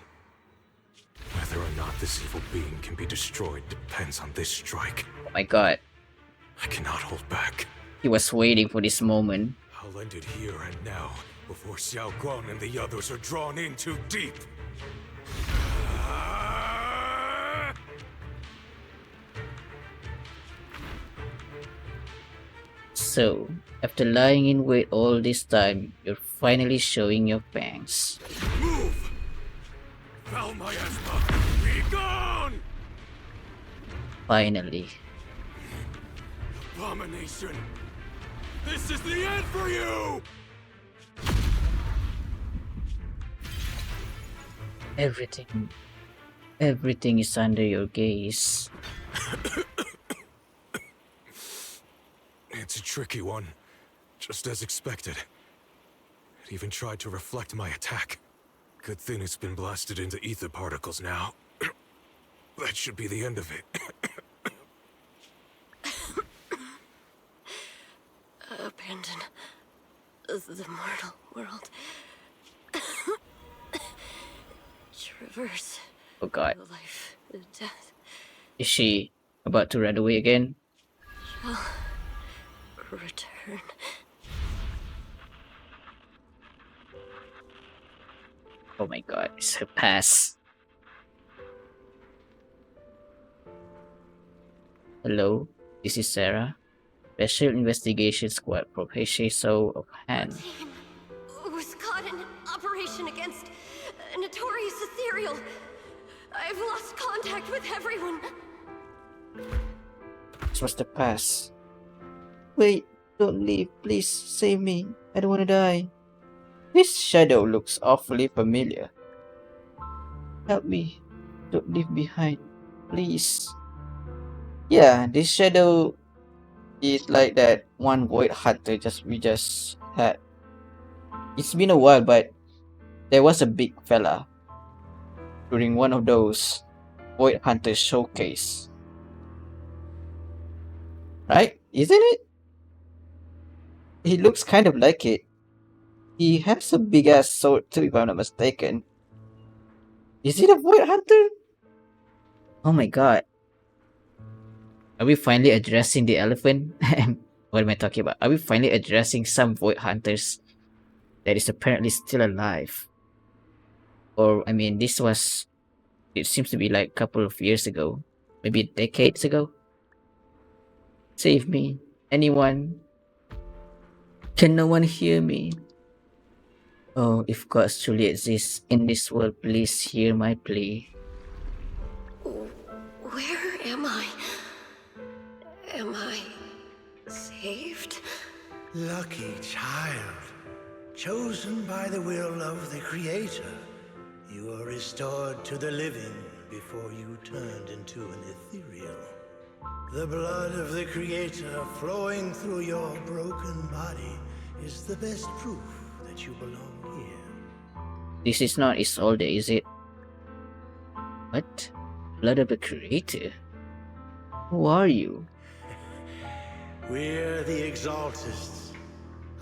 Whether or not this evil being can be destroyed depends on this strike.
Oh my god.
I cannot hold back.
He was waiting for this moment.
I'll end it here and now, before Xiaoguang and the others are drawn in too deep.
So, after lying in wait all this time, you're finally showing your fangs.
Move! Val Miasma, be gone!
Finally.
Abomination! This is the end for you!
Everything is under your gaze.
It's a tricky one, just as expected. It even tried to reflect my attack. Good thing it's been blasted into ether particles now. That should be the end of it.
Abandon the mortal world. Traverse
Oh god.
life and death.
Is she about to run away again?
Shall return.
Oh my god, it's her pass. Hello, this is Sarah. Special Investigation Squad from HSO of Han.
Team was caught in operation against a notorious ethereal. I've lost contact with everyone.
This was the pass. Wait, don't leave. Please save me. I don't want to die. This shadow looks awfully familiar. Help me. Don't leave behind. Please. Yeah, this shadow is like that one void hunter we just had. It's been a while, but there was a big fella during one of those void hunter showcase. Right? Isn't it? He looks kind of like it. He has a big ass sword too, if I'm not mistaken. Is it a void hunter? Oh my god. Are we finally addressing the elephant? What am I talking about? Are we finally addressing some void hunters that is apparently still alive? Or, I mean, this was... It seems to be like a couple of years ago. Maybe decades ago. Save me. Anyone? Can no one hear me? Oh, if gods truly exist in this world, please hear my plea.
Where am I? Am I saved?
Lucky child, chosen by the will of the Creator. You are restored to the living before you turned into an ethereal. The blood of the Creator flowing through your broken body is the best proof that you belong here.
This is not Isolde, is it? What? Blood of the Creator? Who are you?
We're the Exaltists.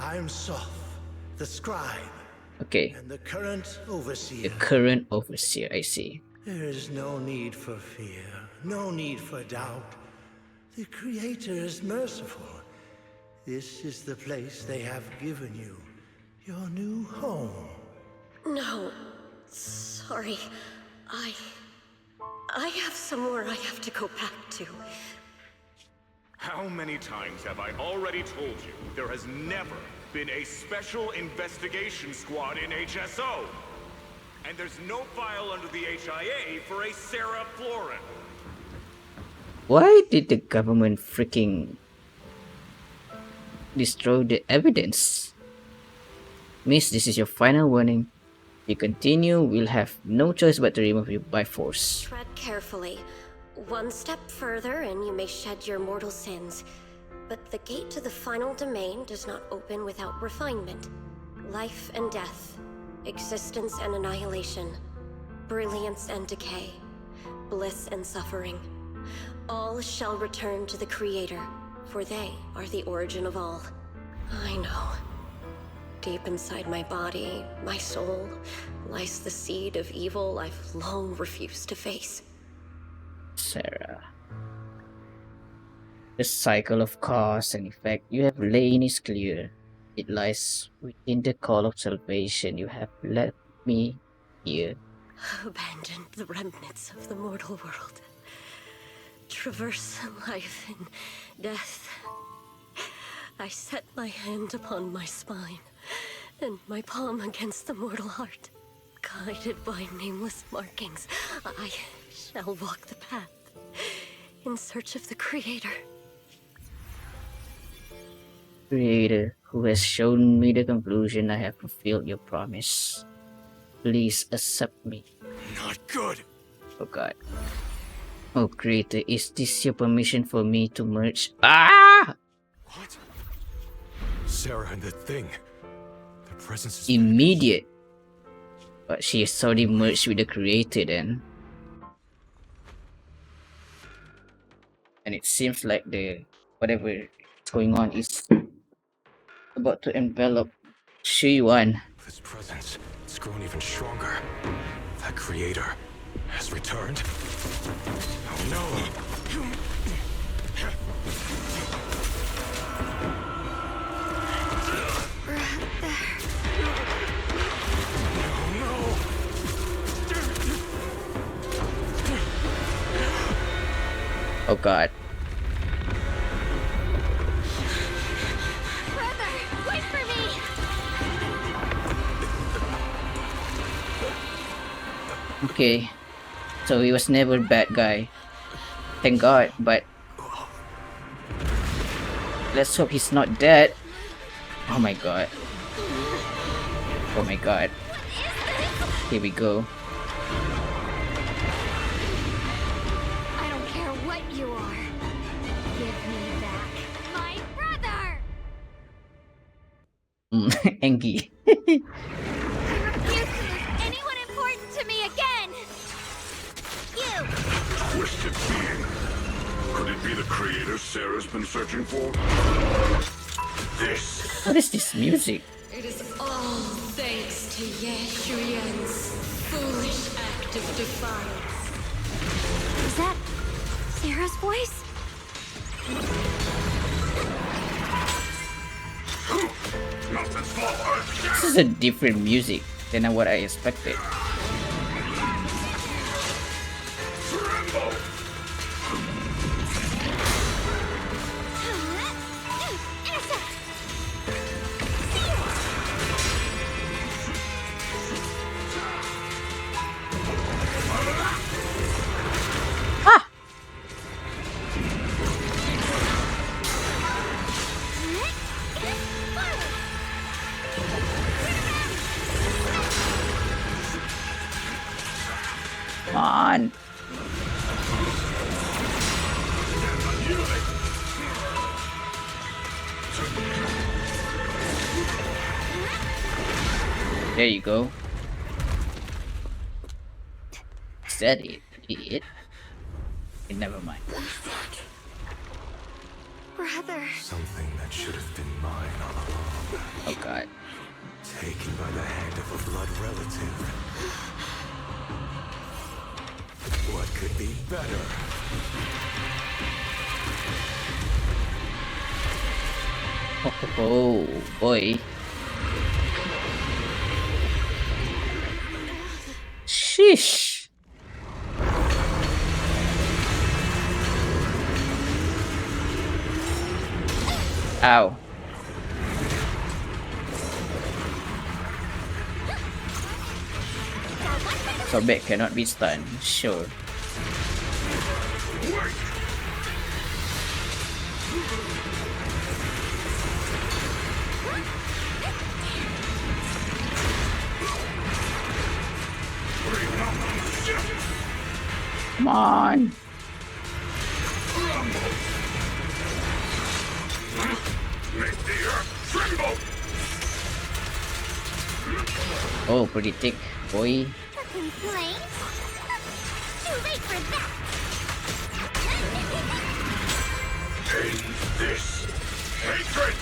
I'm Soph, the scribe.
Okay.
And the current overseer.
The current overseer, I see.
There is no need for fear, no need for doubt. The Creator is merciful. This is the place they have given you. Your new home.
No. Sorry. I have somewhere I have to go back to.
How many times have I already told you there has never been a special investigation squad in HSO? And there's no file under the HIA for a Sarah Florin.
Why did the government freaking destroy the evidence? Miss, this is your final warning. If you continue, we'll have no choice but to remove you by force.
Tread carefully. One step further and you may shed your mortal sins. But the gate to the final domain does not open without refinement. Life and death, existence and annihilation, brilliance and decay, bliss and suffering. All shall return to the Creator, for they are the origin of all. I know. Deep inside my body, my soul, lies the seed of evil I've long refused to face.
Sarah. The cycle of cause and effect you have laid is clear. It lies within the call of salvation you have left me here.
Abandon the remnants of the mortal world. Traverse life and death. I set my hand upon my spine, and my palm against the mortal heart. Guided by nameless markings, I shall walk the path in search of the Creator.
Creator, who has shown me the conclusion I have fulfilled your promise. Please accept me.
Not good.
Oh God. Oh Creator, is this your permission for me to merge? Ah!
What? Sarah and the thing. Their presence is
immediate. But she is already merged with the Creator then. And it seems like the whatever is going on is about to envelop Shuyuan.
This presence, it's grown even stronger. That Creator has returned. Oh no!
Oh God.
Brother, wait for me!
Okay. So he was never a bad guy. Thank God, but let's hope he's not dead. Oh my God. Oh my God. Here we go.
I don't care what you are. Give me back my brother!
Engie.
I refuse to lose anyone important to me again! You!
Twisted being. Could it be the Creator Sarah's been searching for? This.
What is this music?
It is all thanks to Ye Shunguang's foolish act of defiance.
Is that Sarah's voice?
This is a different music than what I expected. Come on. There you go. Is that it? Okay, never mind.
Brother.
Something that should have been mine all along.
Oh god.
Taken by the hand of a blood relative. What could be better?
Oh boy. Sheesh. Ow. Sorbet cannot be stunned, sure. Come on. Oh, pretty thick, boy.
Complaint? Too late for that!
End this hatred!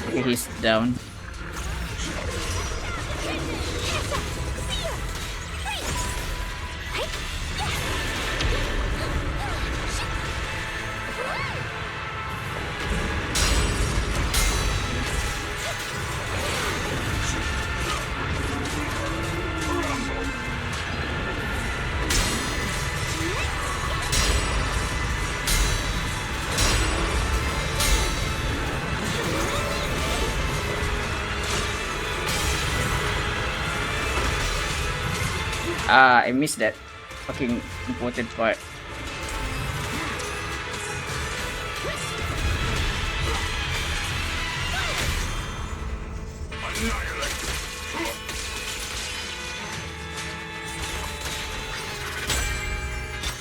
Okay, he's down. I missed that fucking important part.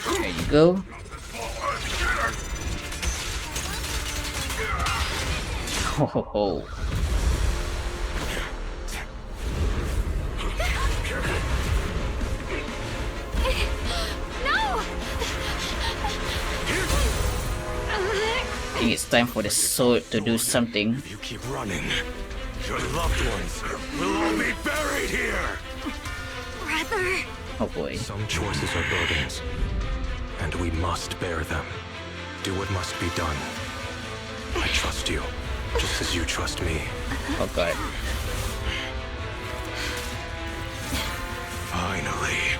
There you go. Ho ho ho. I think it's time for the sword to do something.
If you keep running, your loved ones will all be buried here!
Brother.
Oh boy.
Some choices are burdens, and we must bear them. Do what must be done. I trust you, just as you trust me.
Oh god.
Finally.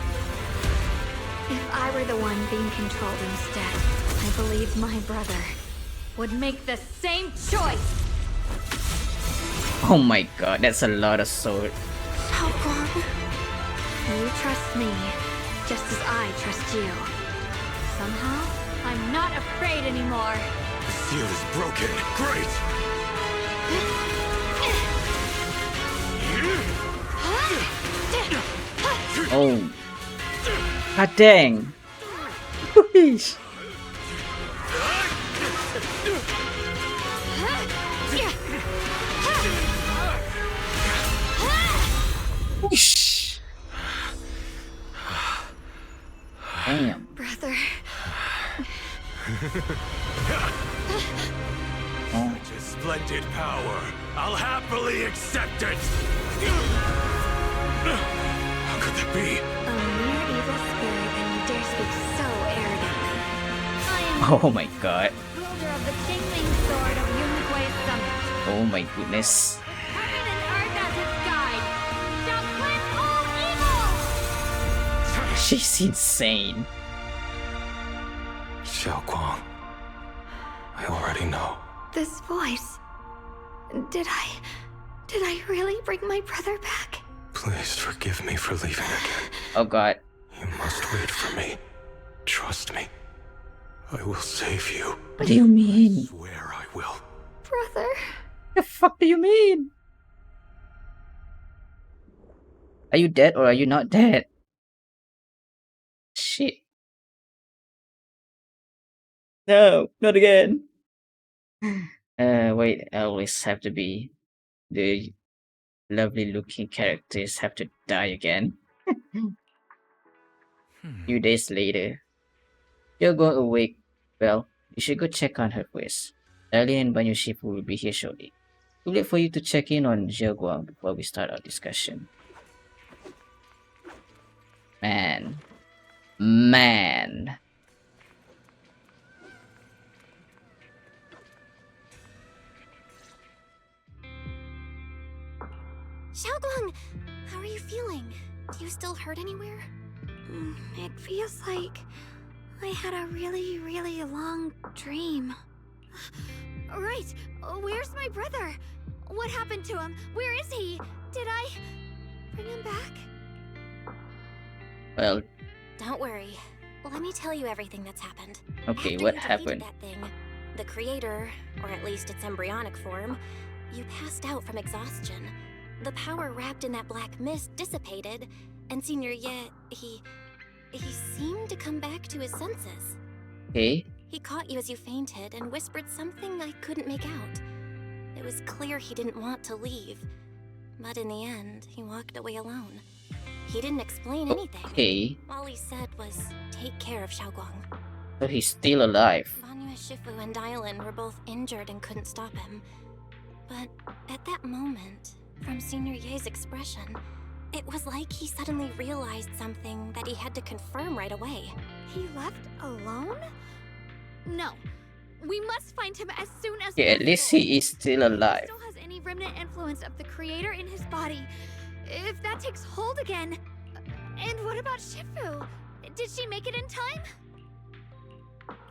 If I were the one being controlled instead, I believe my brother would make the same choice.
Oh my god, that's a lot of sword.
Shunguang. You trust me, just as I trust you. Somehow, I'm not afraid anymore.
The seal is broken. Great!
Oh. God dang. Whoosh. Whoosh. Damn.
Brother.
Such a splendid power. I'll happily accept it. How could that be?
A mere evil spirit, and you dare speak so arrogantly. I am
Oh my god.
wielder of the Qingming sword of Yunquei Summit.
Oh my goodness.
Heaven and earth as its guide shall cleanse all evil.
She's insane.
Shunguang. I already know.
This voice. Did I really bring my brother back?
Please forgive me for leaving again.
Oh god.
You must wait for me. Trust me. I will save you.
What do you mean?
I swear I will.
Brother.
The fuck do you mean? Are you dead or are you not dead? Shit. No, not again. Wait, I always have to be the lovely looking characters have to die again. Few days later, you're going awake. Well, you should go check on her first. Darlene and Banyo Shifu will be here shortly. We'll wait for you to check in on Zheguang before we start our discussion. Man. Man.
Xiaoguang, how are you feeling? Do you still hurt anywhere?
It feels like I had a really, really long dream. Right, where's my brother? What happened to him? Where is he? Did I bring him back?
Well,
don't worry. Let me tell you everything that's happened.
Okay,
After
what
you defeated
happened?
that thing, the creator, or at least its embryonic form, you passed out from exhaustion. The power wrapped in that black mist dissipated, and Senior Ye, he seemed to come back to his senses.
Okay.
He caught you as you fainted and whispered something I couldn't make out. It was clear he didn't want to leave, but in the end, he walked away alone. He didn't explain anything.
Okay.
All he said was, take care of Xiaoguang.
So he's still alive.
Banyu Shifu and Dylan were both injured and couldn't stop him. But at that moment, from Senior Ye's expression, it was like he suddenly realized something that he had to confirm right away.
He left alone? No. We must find him as soon as
Yeah, at least he is still alive.
If he still has any remnant influence of the creator in his body, if that takes hold again. And what about Shifu? Did she make it in time?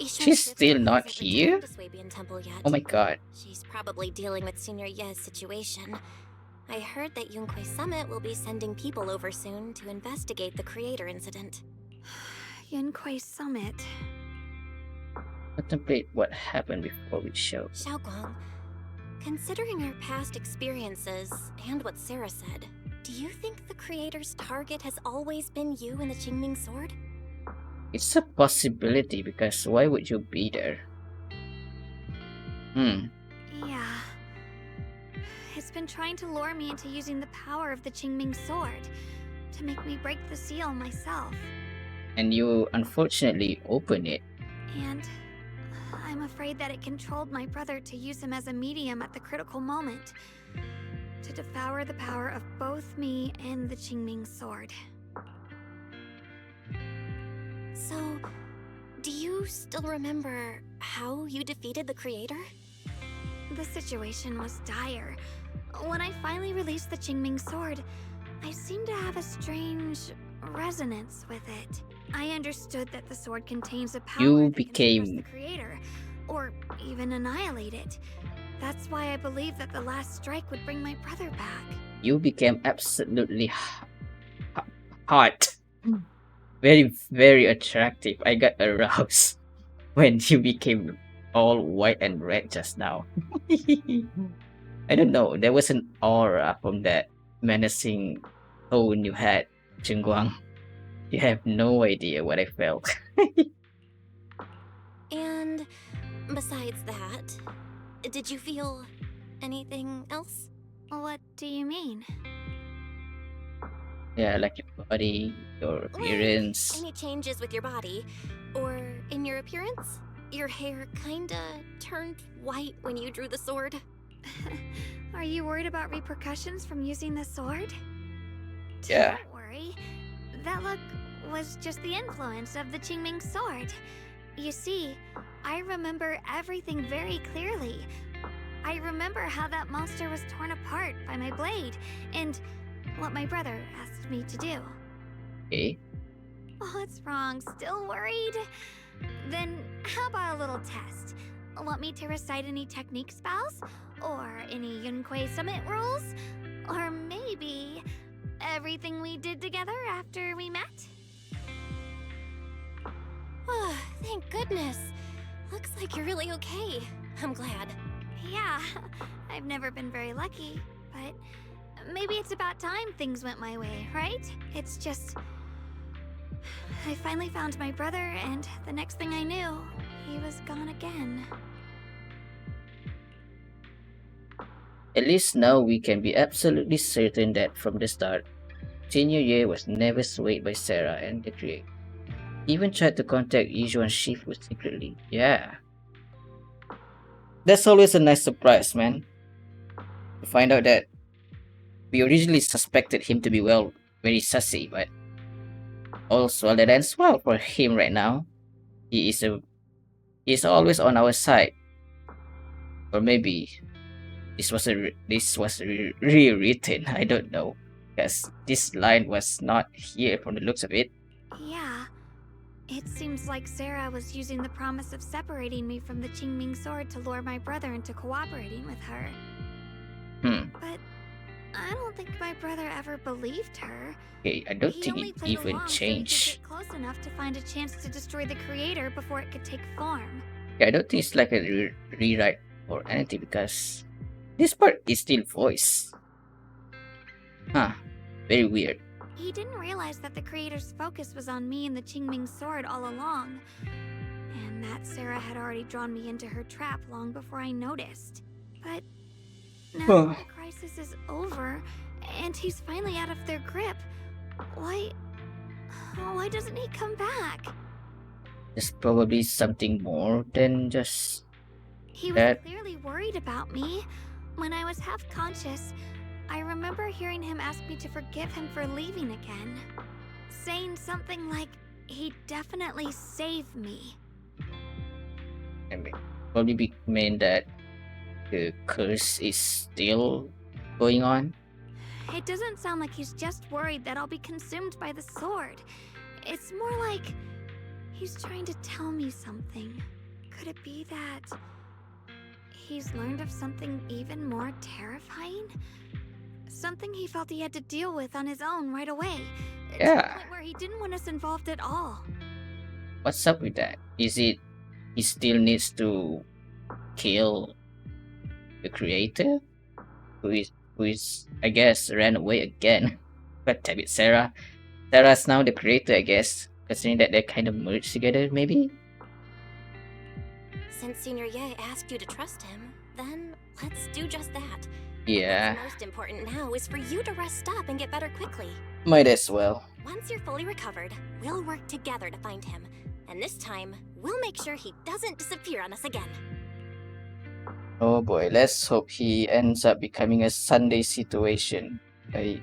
She's still not here? Oh my god.
She's probably dealing with Senior Ye's situation. I heard that Yunquei Summit will be sending people over soon to investigate the creator incident.
Yunquei Summit.
Contemplate what happened before we show.
Xiaoguang, considering our past experiences and what Sarah said, do you think the creator's target has always been you and the Qingming sword?
It's a possibility because why would you be there?
Yeah. It's been trying to lure me into using the power of the Qingming sword to make me break the seal myself.
And you unfortunately open it.
And I'm afraid that it controlled my brother to use him as a medium at the critical moment to devour the power of both me and the Qingming sword.
So, do you still remember how you defeated the creator?
The situation was dire. When I finally released the Qingming sword, I seemed to have a strange resonance with it. I understood that the sword contains a power
You
that can
became
suppress the creator, or even annihilate it. That's why I believed that the last strike would bring my brother back.
You became absolutely hot. Very, very attractive. I got aroused when you became all white and red just now. I don't know. There was an aura from that menacing tone you had, Shunguang. You have no idea what I felt.
And besides that, did you feel anything else?
What do you mean?
Yeah, like your body, your appearance.
Any changes with your body? Or in your appearance? Your hair kinda turned white when you drew the sword?
Are you worried about repercussions from using the sword?
Yeah.
Don't worry. That look was just the influence of the Qingming sword. You see, I remember everything very clearly. I remember how that monster was torn apart by my blade, and what my brother asked me to do.
Okay.
What's wrong? Still worried? Then how about a little test? Want me to recite any technique spells? Or any Yunquei Summit rules? Or maybe everything we did together after we met?
Oh, thank goodness. Looks like you're really okay. I'm glad.
Yeah, I've never been very lucky, but maybe it's about time things went my way, right? It's just... I finally found my brother, and the next thing I knew, he was gone again.
At least now we can be absolutely certain that from the start, Senior Ye was never swayed by Sarah and the Creator. He even tried to contact Yijuan Shifu secretly. Yeah. That's always a nice surprise, man. To find out that we originally suspected him to be, well, very sussy, but also that ends well for him right now. He's always on our side. Or maybe this was rewritten. I don't know, because this line was not here from the looks of it.
Yeah. It seems like Sarah was using the promise of separating me from the Qingming sword to lure my brother into cooperating with her. But I don't think my brother ever believed her.
Okay, I don't think it even changed.
Close enough to find a chance to destroy the creator before it could take form.
Yeah, I don't think it's like a rewrite or anything, because this part is still voice. Huh, very weird.
He didn't realize that the creator's focus was on me and the Qingming sword all along, and that Sarah had already drawn me into her trap long before I noticed. But now that the crisis is over, and he's finally out of their grip, why doesn't he come back?
There's probably something more than just
He was
that.
clearly worried about me. When I was half conscious, I remember hearing him ask me to forgive him for leaving again, saying something like he'd definitely save me.
I mean, probably mean that the curse is still going on.
It doesn't sound like he's just worried that I'll be consumed by the sword. It's more like he's trying to tell me something. Could it be that he's learned of something even more terrifying? Something he felt he had to deal with on his own right away. To the
Yeah.
point where he didn't want us involved at all.
What's up with that? Is it he still needs to kill the creator? Who is I guess ran away again. But damn it, Sarah. Sarah's now the creator, I guess. Considering that they're kind of merged together, maybe?
Since Senior Ye asked you to trust him, then let's do just that.
Yeah.
What's most important now is for you to rest up and get better quickly.
Might as well.
Once you're fully recovered, we'll work together to find him. And this time, we'll make sure he doesn't disappear on us again.
Oh boy, let's hope he ends up becoming a Sunday situation. A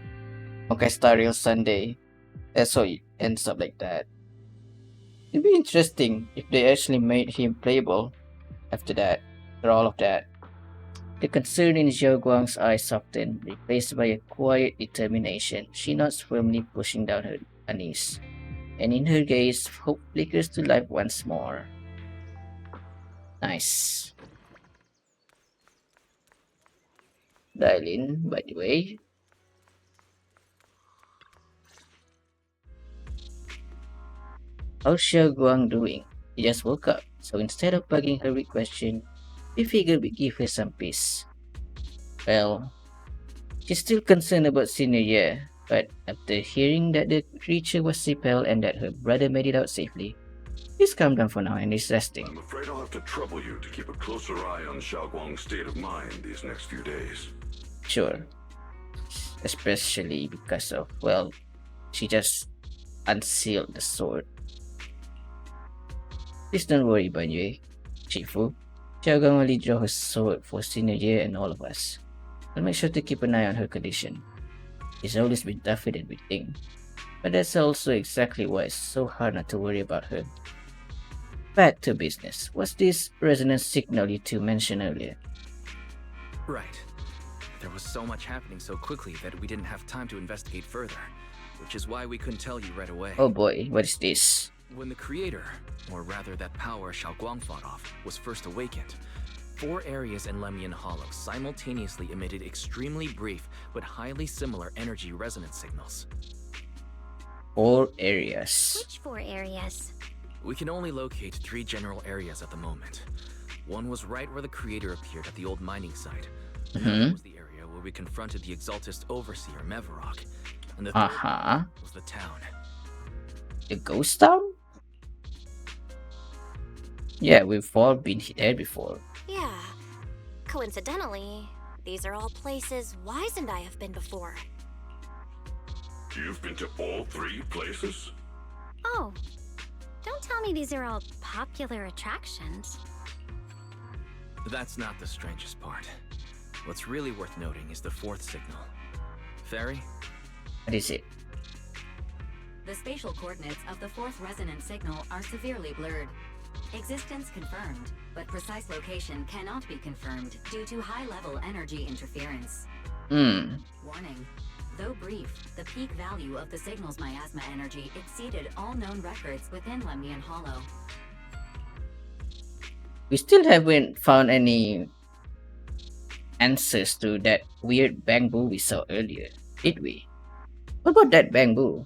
Honkai Star Rail Sunday. Let's hope it ends up like that. It'd be interesting if they actually made him playable after that, after all of that. The concern in Xiaoguang's eyes softened, replaced by a quiet determination. She nods firmly, pushing down her anise, and in her gaze, hope flickers to life once more. Nice. Dial in, by the way. How's Xiaoguang doing? He just woke up, so instead of bugging her with questions, we figured we'd give her some peace. Well, she's still concerned about Senior Ye, but after hearing that the creature was repelled and that her brother made it out safely, he's calmed down for now and is resting.
I'm afraid I'll have to trouble you to keep a closer eye on Xiaoguang's state of mind these next few days.
Sure. Especially because of, well, she just unsealed the sword. Please don't worry, Banyue. Shifu, Xiaoguang only draw her sword for Senior Ye and all of us. I'll make sure to keep an eye on her condition. She's always been tougher than we think, but that's also exactly why it's so hard not to worry about her. Back to business. What's this resonance signal you two mentioned earlier?
Right. There was so much happening so quickly that we didn't have time to investigate further, which is why we couldn't tell you right away.
Oh boy, what is this?
When the creator, or rather that power Xiaoguang fought off, was first awakened, 4 areas in Lemian Hollow simultaneously emitted extremely brief but highly similar energy resonance signals.
4 areas.
Which 4 areas?
We can only locate 3 general areas at the moment. One was right where the creator appeared at the old mining site. Another was the area where we confronted the Exaltist Overseer, Mevarok. And the third was the town.
The ghost town? Yeah, we've all been there before.
Yeah. Coincidentally, these are all places Wise and I have been before.
You've been to all 3 places?
Oh, don't tell me these are all popular attractions.
That's not the strangest part. What's really worth noting is the 4th signal. Fairy?
What is it?
The spatial coordinates of the 4th resonant signal are severely blurred. Existence confirmed, but precise location cannot be confirmed due to high-level energy interference. Warning. Though brief, the peak value of the signal's miasma energy exceeded all known records within Lemnian Hollow.
We still haven't found any answers to that weird Bangboo we saw earlier, did we? What about that Bangboo?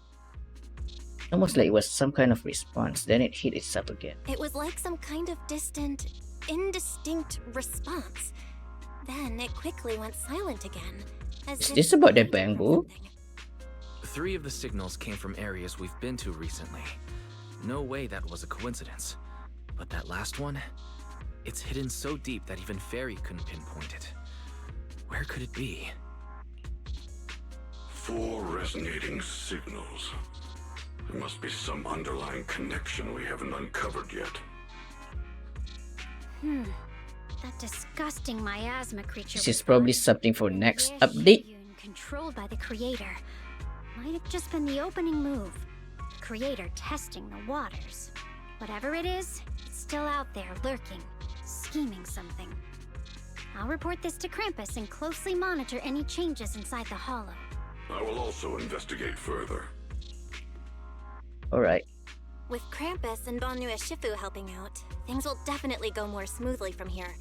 Almost like it was some kind of response, then it hit itself again.
It was like some kind of distant, indistinct response. Then it quickly went silent again.
Is this about that Bangboo?
3 of the signals came from areas we've been to recently. No way that was a coincidence. But that last one? It's hidden so deep that even Fairy couldn't pinpoint it. Where could it be?
4 resonating signals. There must be some underlying connection we haven't uncovered yet.
That disgusting miasma creature.
This is probably something for next update.
Controlled by the creator. Might have just been the opening move. The creator testing the waters. Whatever it is, it's still out there lurking, scheming something. I'll report this to Krampus and closely monitor any changes inside the hollow.
I will also investigate further.
Alright.
With Krampus and Bangboo Shifu helping out, things will definitely go more smoothly from here.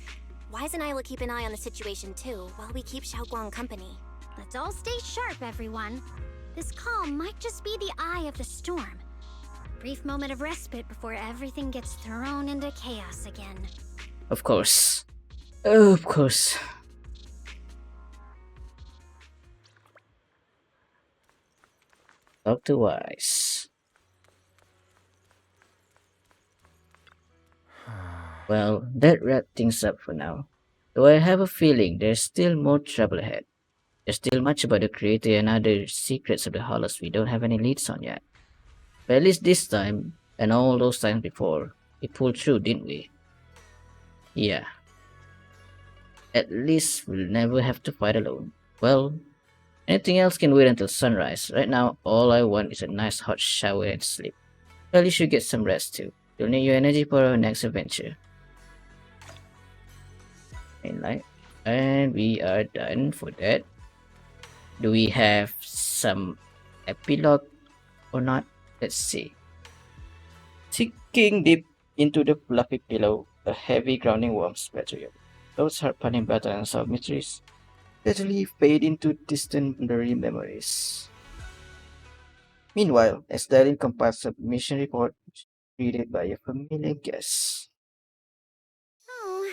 Wise and I will keep an eye on the situation too, while we keep Shunguang company.
Let's all stay sharp, everyone. This calm might just be the eye of the storm. Brief moment of respite before everything gets thrown into chaos again.
Of course. Of course. Talk to Wise. Well, that wraps things up for now. Though I have a feeling there's still more trouble ahead. There's still much about the creator and other secrets of the hollows we don't have any leads on yet. But at least this time, and all those times before, we pulled through, didn't we? Yeah. At least we'll never have to fight alone. Well, anything else can wait until sunrise. Right now, all I want is a nice hot shower and sleep. Well, you should get some rest too. You'll need your energy for our next adventure. And we are done for that. Do we have some epilogue or not? Let's see. Sinking deep into the fluffy pillow, a heavy grounding warmth splattering. Those heart-pounding battles and solved mysteries gradually fade into distant blurry memories. Meanwhile, as Darlene compiles a mission report, read by a familiar guest.
Oh,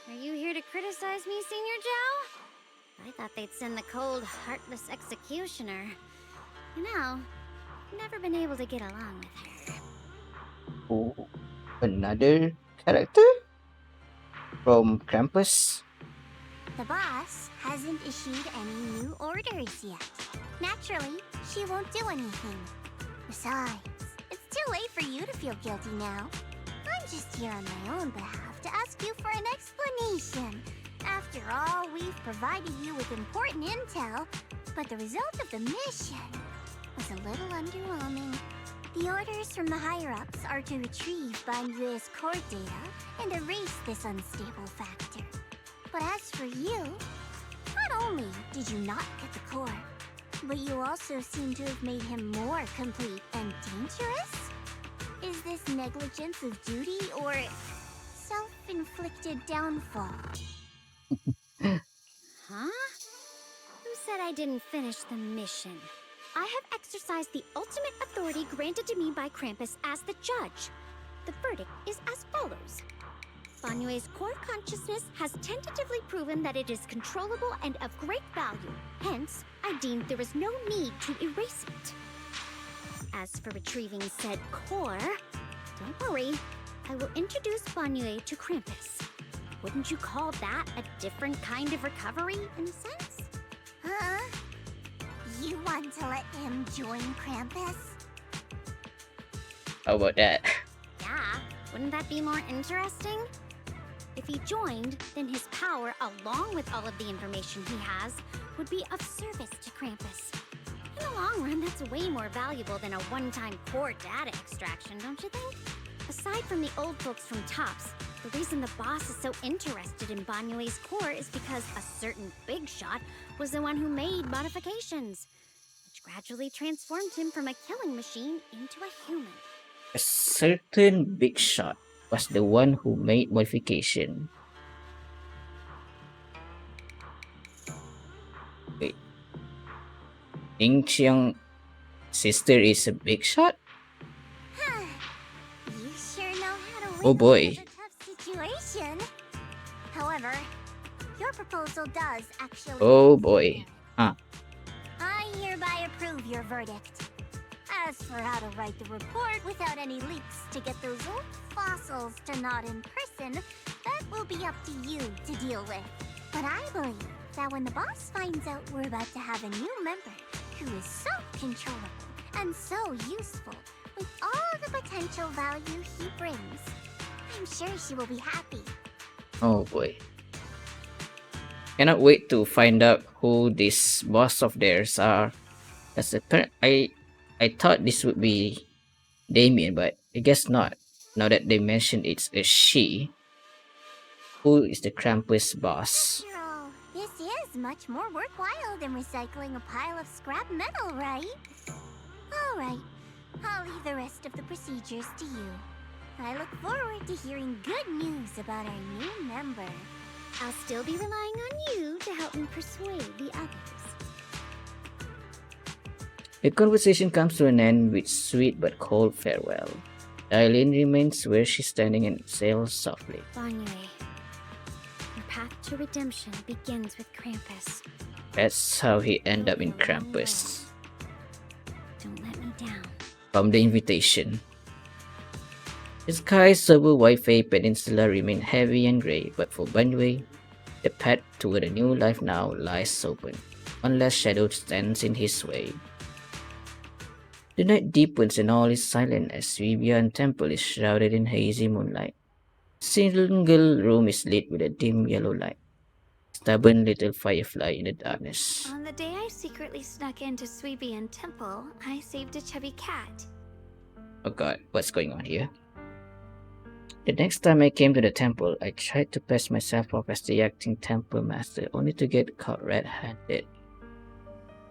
are you here to criticize me, Senior Joe? I thought they'd send the cold, heartless executioner. You know, I've never been able to get along with her.
Oh, another character? From Krampus?
The boss hasn't issued any new orders yet. Naturally, she won't do anything. Besides, it's too late for you to feel guilty now. I'm just here on my own behalf to ask you for an explanation. After all, we've provided you with important intel, but the result of the mission was a little underwhelming. The orders from the higher-ups are to retrieve Bangbu's core data and erase this unstable factor. But as for you, not only did you not get the core, but you also seem to have made him more complete and dangerous? Is this negligence of duty or self-inflicted downfall?
Huh? Who said I didn't finish the mission? I have exercised the ultimate authority granted to me by Krampus as the judge. The verdict is as follows. Banyue's core consciousness has tentatively proven that it is controllable and of great value. Hence, I deemed there is no need to erase it. As for retrieving said core, don't worry. I will introduce Banyue to Krampus. Wouldn't you call that a different kind of recovery, in a sense?
Huh? You want to let him join Krampus?
How about that?
Yeah, wouldn't that be more interesting? If he joined, then his power, along with all of the information he has, would be of service to Krampus. In the long run, that's way more valuable than a one-time core data extraction, don't you think? Aside from the old folks from TOPS, the reason the boss is so interested in Banyue's core is because a certain big shot was the one who made modifications, which gradually transformed him from a killing machine into a human.
A certain big shot was the one who made modification. Wait. Ying Qiang's sister is a big shot?
You sure know how to
Oh boy.
a tough situation. However, your proposal does actually.
Oh boy. Huh.
I hereby approve your verdict. As for how to write the report without any leaks to get those old fossils to nod in person, that will be up to you to deal with. But I believe that when the boss finds out we're about to have a new member who is so controllable and so useful with all the potential value he brings, I'm sure she will be happy.
Oh boy. Cannot wait to find out who this boss of theirs are. As a I thought this would be Damien, but I guess not. Now that they mentioned it's a she. Who is the Krampus boss?
After all, this is much more worthwhile than recycling a pile of scrap metal, right? Alright, I'll leave the rest of the procedures to you. I look forward to hearing good news about our new member.
I'll still be relying on you to help me persuade the others.
The conversation comes to an end with sweet but cold farewell. Eileen remains where she's standing and exhales softly.
Banyue, your path to redemption begins with Krampus.
That's how he ended up in Krampus.
Don't let me down.
From the invitation. The skies over Waifei Peninsula remain heavy and grey, but for Banyue, the path toward a new life now lies open, unless shadow stands in his way. The night deepens and all is silent as Suibian Temple is shrouded in hazy moonlight. A single room is lit with a dim yellow light. Stubborn little firefly in the darkness.
On the day I secretly snuck into Suibian Temple, I saved a chubby cat.
Oh god, what's going on here? The next time I came to the temple, I tried to pass myself off as the acting temple master, only to get caught red-handed.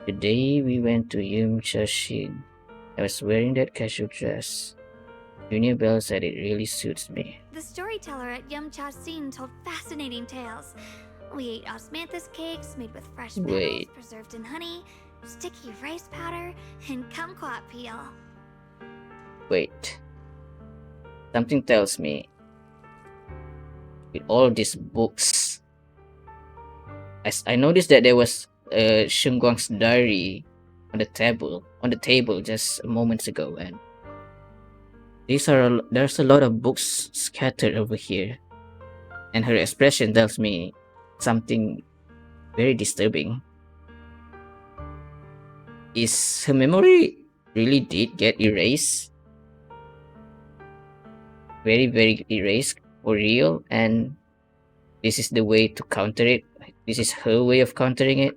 The day we went to Yumchashin, I was wearing that casual dress. Junior Bell said it really suits me.
The storyteller at Yumcha Sin told fascinating tales. We ate osmanthus cakes made with fresh petals preserved in honey, sticky rice powder, and kumquat peel.
Wait. Something tells me, with all these books, as I noticed that there was Shunguang's diary on the table just moments ago, and there's a lot of books scattered over here, and her expression tells me something very disturbing. Is her memory really did get erased? Very, very erased for real, and this is the way to counter it. This is her way of countering it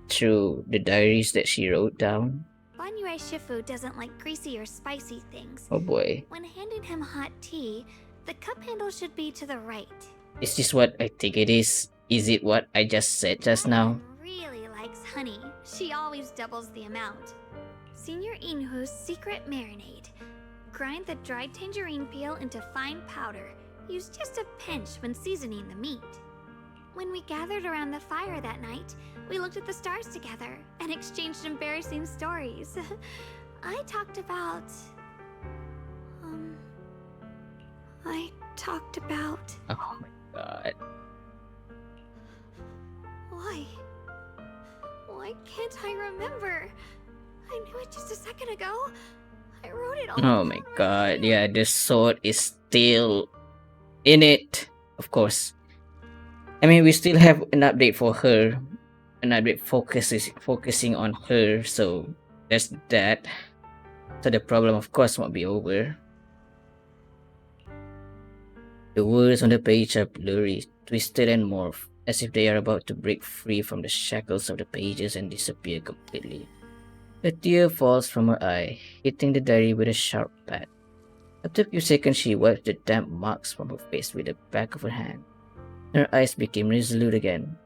through the diaries that she wrote down.
Banyue Shifu doesn't like greasy or spicy things.
Oh boy.
When handing him hot tea, the cup handle should be to the right.
Is this what I think it is? Is it what I just said just now?
Really likes honey. She always doubles the amount. Senior Inhu's secret marinade. Grind the dried tangerine peel into fine powder. Use just a pinch when seasoning the meat. When we gathered around the fire that night, we looked at the stars together and exchanged embarrassing stories. I talked about...
Oh my god.
Why can't I remember? I knew it just a second ago. I wrote it all
Oh my god, yeah, the sword is still in it. of course. I mean, we still have an update for her, an update focusing on her. So there's that. So the problem, of course, won't be over. The words on the page are blurry, twisted, and morphed, as if they are about to break free from the shackles of the pages and disappear completely. A tear falls from her eye, hitting the diary with a sharp pad. After a few seconds, she wipes the damp marks from her face with the back of her hand. Her eyes became resolute again.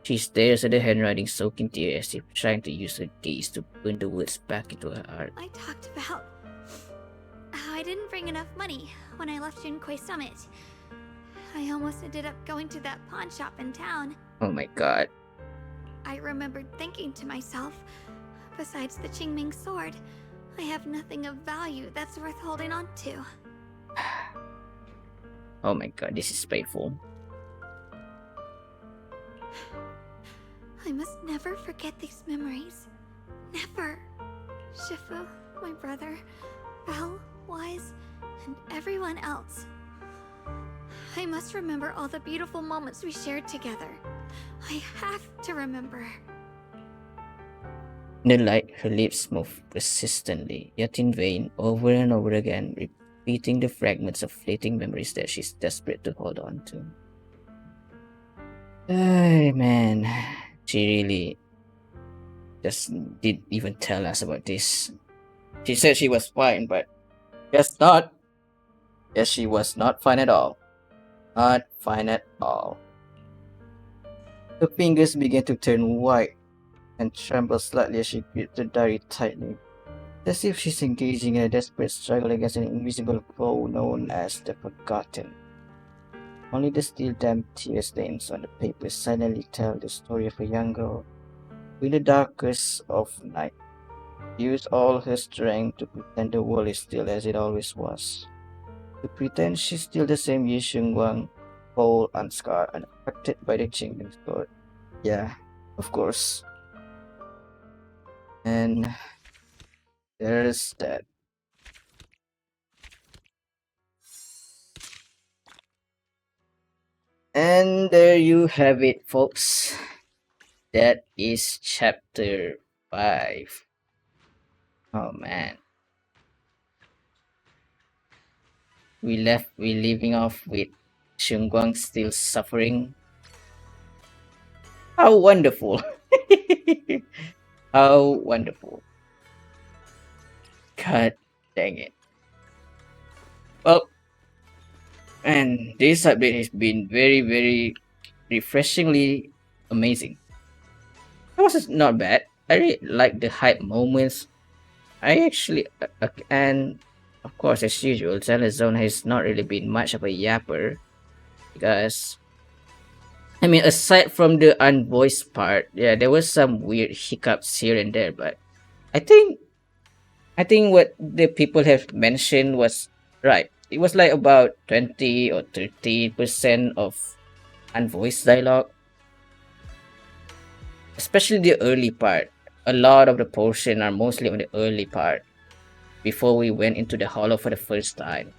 She stares at the handwriting soaked in tears as if trying to use her gaze to burn the words back into her heart.
I talked about how I didn't bring enough money when I left Junquei Summit. I almost ended up going to that pawn shop in town.
Oh my god.
I remembered thinking to myself, besides the Qingming sword, I have nothing of value that's worth holding on to.
Oh my god, this is painful.
I must never forget these memories. Never. Shifu, my brother, Belle, Wise, and everyone else. I must remember all the beautiful moments we shared together. I have to remember.
In the light, her lips moved persistently, yet in vain, over and over again, repeating the fragments of fleeting memories that she's desperate to hold on to. Ay, man, she really just didn't even tell us about this. She said she was fine, but guess not. Yes, she was not fine at all. Not fine at all. Her fingers began to turn white and tremble slightly as she gripped the diary tightly, as if she's engaging in a desperate struggle against an invisible foe known as the Forgotten. Only the still damp tear stains on the paper silently tell the story of a young girl who, in the darkest of night, used all her strength to pretend the world is still as it always was. To pretend she's still the same Ye Shunguang, whole, unscarred, unaffected by the Qingming sword. Yeah, of course. And there's that. And there you have it, folks. That is chapter 5. Oh man. We leaving off with Shunguang still suffering. How wonderful. How wonderful. God dang it. Well, and this update has been very, very refreshingly amazing. It was not bad. I really like the hype moments. I actually, and of course, as usual, Zone has not really been much of a yapper because, I mean, aside from the unvoiced part, yeah, there was some weird hiccups here and there, but I think what the people have mentioned was right. It was like about 20 or 30% of unvoiced dialogue, especially the early part. A lot of the portion are mostly on the early part before we went into the hollow for the first time.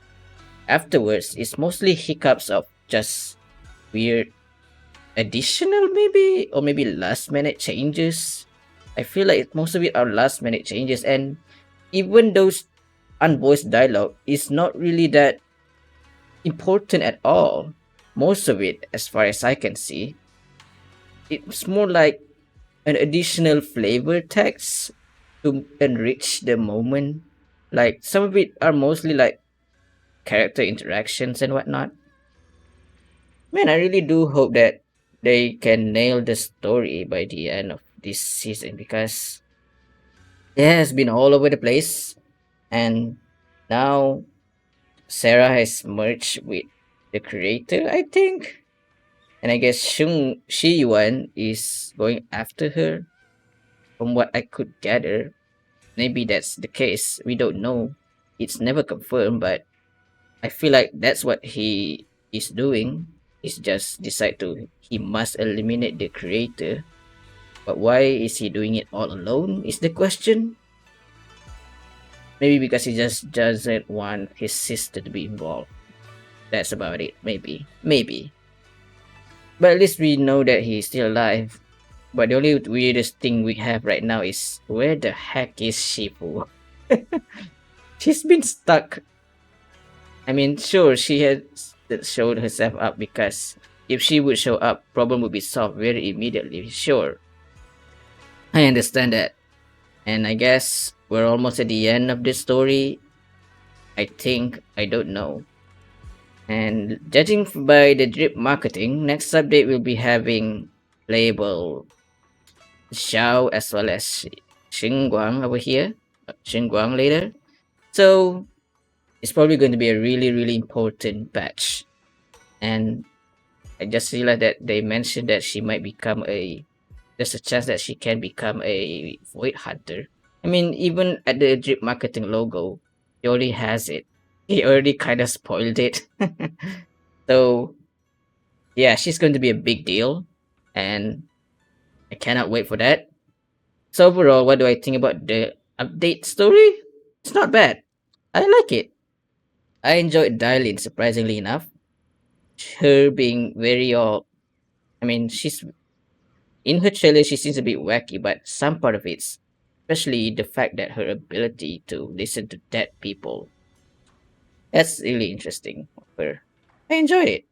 Afterwards, it's mostly hiccups of just weird additional maybe or maybe last minute changes. I feel like most of it are last minute changes, and even those unvoiced dialogue is not really that important at all. Most of it, as far as I can see, it's more like an additional flavor text to enrich the moment. Like some of it are mostly like character interactions and whatnot. Man, I really do hope that they can nail the story by the end of this season because it has been all over the place, and now Sarah has merged with the creator, I think. And I guess Shi Yuan is going after her. From what I could gather, maybe that's the case. We don't know. It's never confirmed, but I feel like that's what he is doing. He's just decide to he must eliminate the creator. But why is he doing it all alone? Is the question. Maybe because he just doesn't want his sister to be involved. That's about it. Maybe. Maybe. But at least we know that he's still alive. But the only weirdest thing we have right now is where the heck is Shifu? She's been stuck. I mean, sure, she has showed herself up because if she would show up, problem would be solved very immediately. Sure, I understand that, and I guess we're almost at the end of this story. I don't know. And judging by the drip marketing, next update will be having playable Xiao as well as Xinguang over here. Xinguang later. So it's probably going to be a really important batch. And I just realized that they mentioned that she might become there's a chance that she can become a void hunter. I mean, even at the drip marketing logo, he already has it. He already kind of spoiled it. So yeah, she's going to be a big deal, and I cannot wait for that. So overall, what do I think about the update story? It's not bad. I like it. I enjoyed Darlene surprisingly enough. Her being very I mean, she's in her trailer. She seems a bit wacky, but some part of it's, especially the fact that her ability to listen to dead people, that's really interesting of her. I enjoyed it.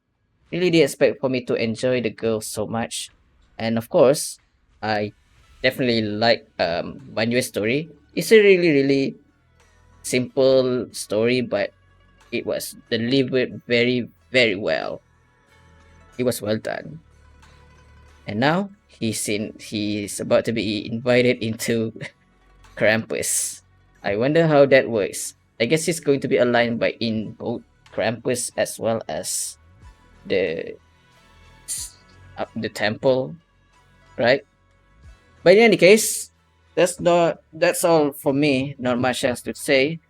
Really didn't expect for me to enjoy the girl so much, and of course, I definitely like Banyue's story. It's a really simple story, but it was delivered very well. It was well done. And now he's about to be invited into Krampus. I wonder how that works. I guess he's going to be aligned by in both Krampus as well as the the temple, right? But in any case, that's all for me. Not much else to say.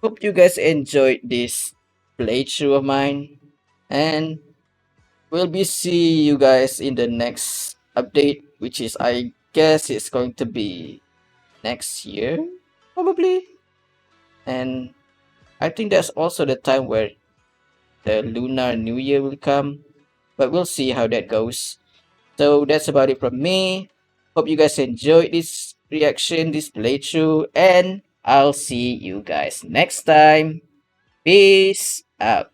Hope you guys enjoyed this playthrough of mine, and we'll be see you guys in the next update, which is I guess it's going to be next year, probably. And I think that's also the time where the Lunar New Year will come, but we'll see how that goes. So that's about it from me. Hope you guys enjoyed this reaction, this playthrough, and I'll see you guys next time. Peace out.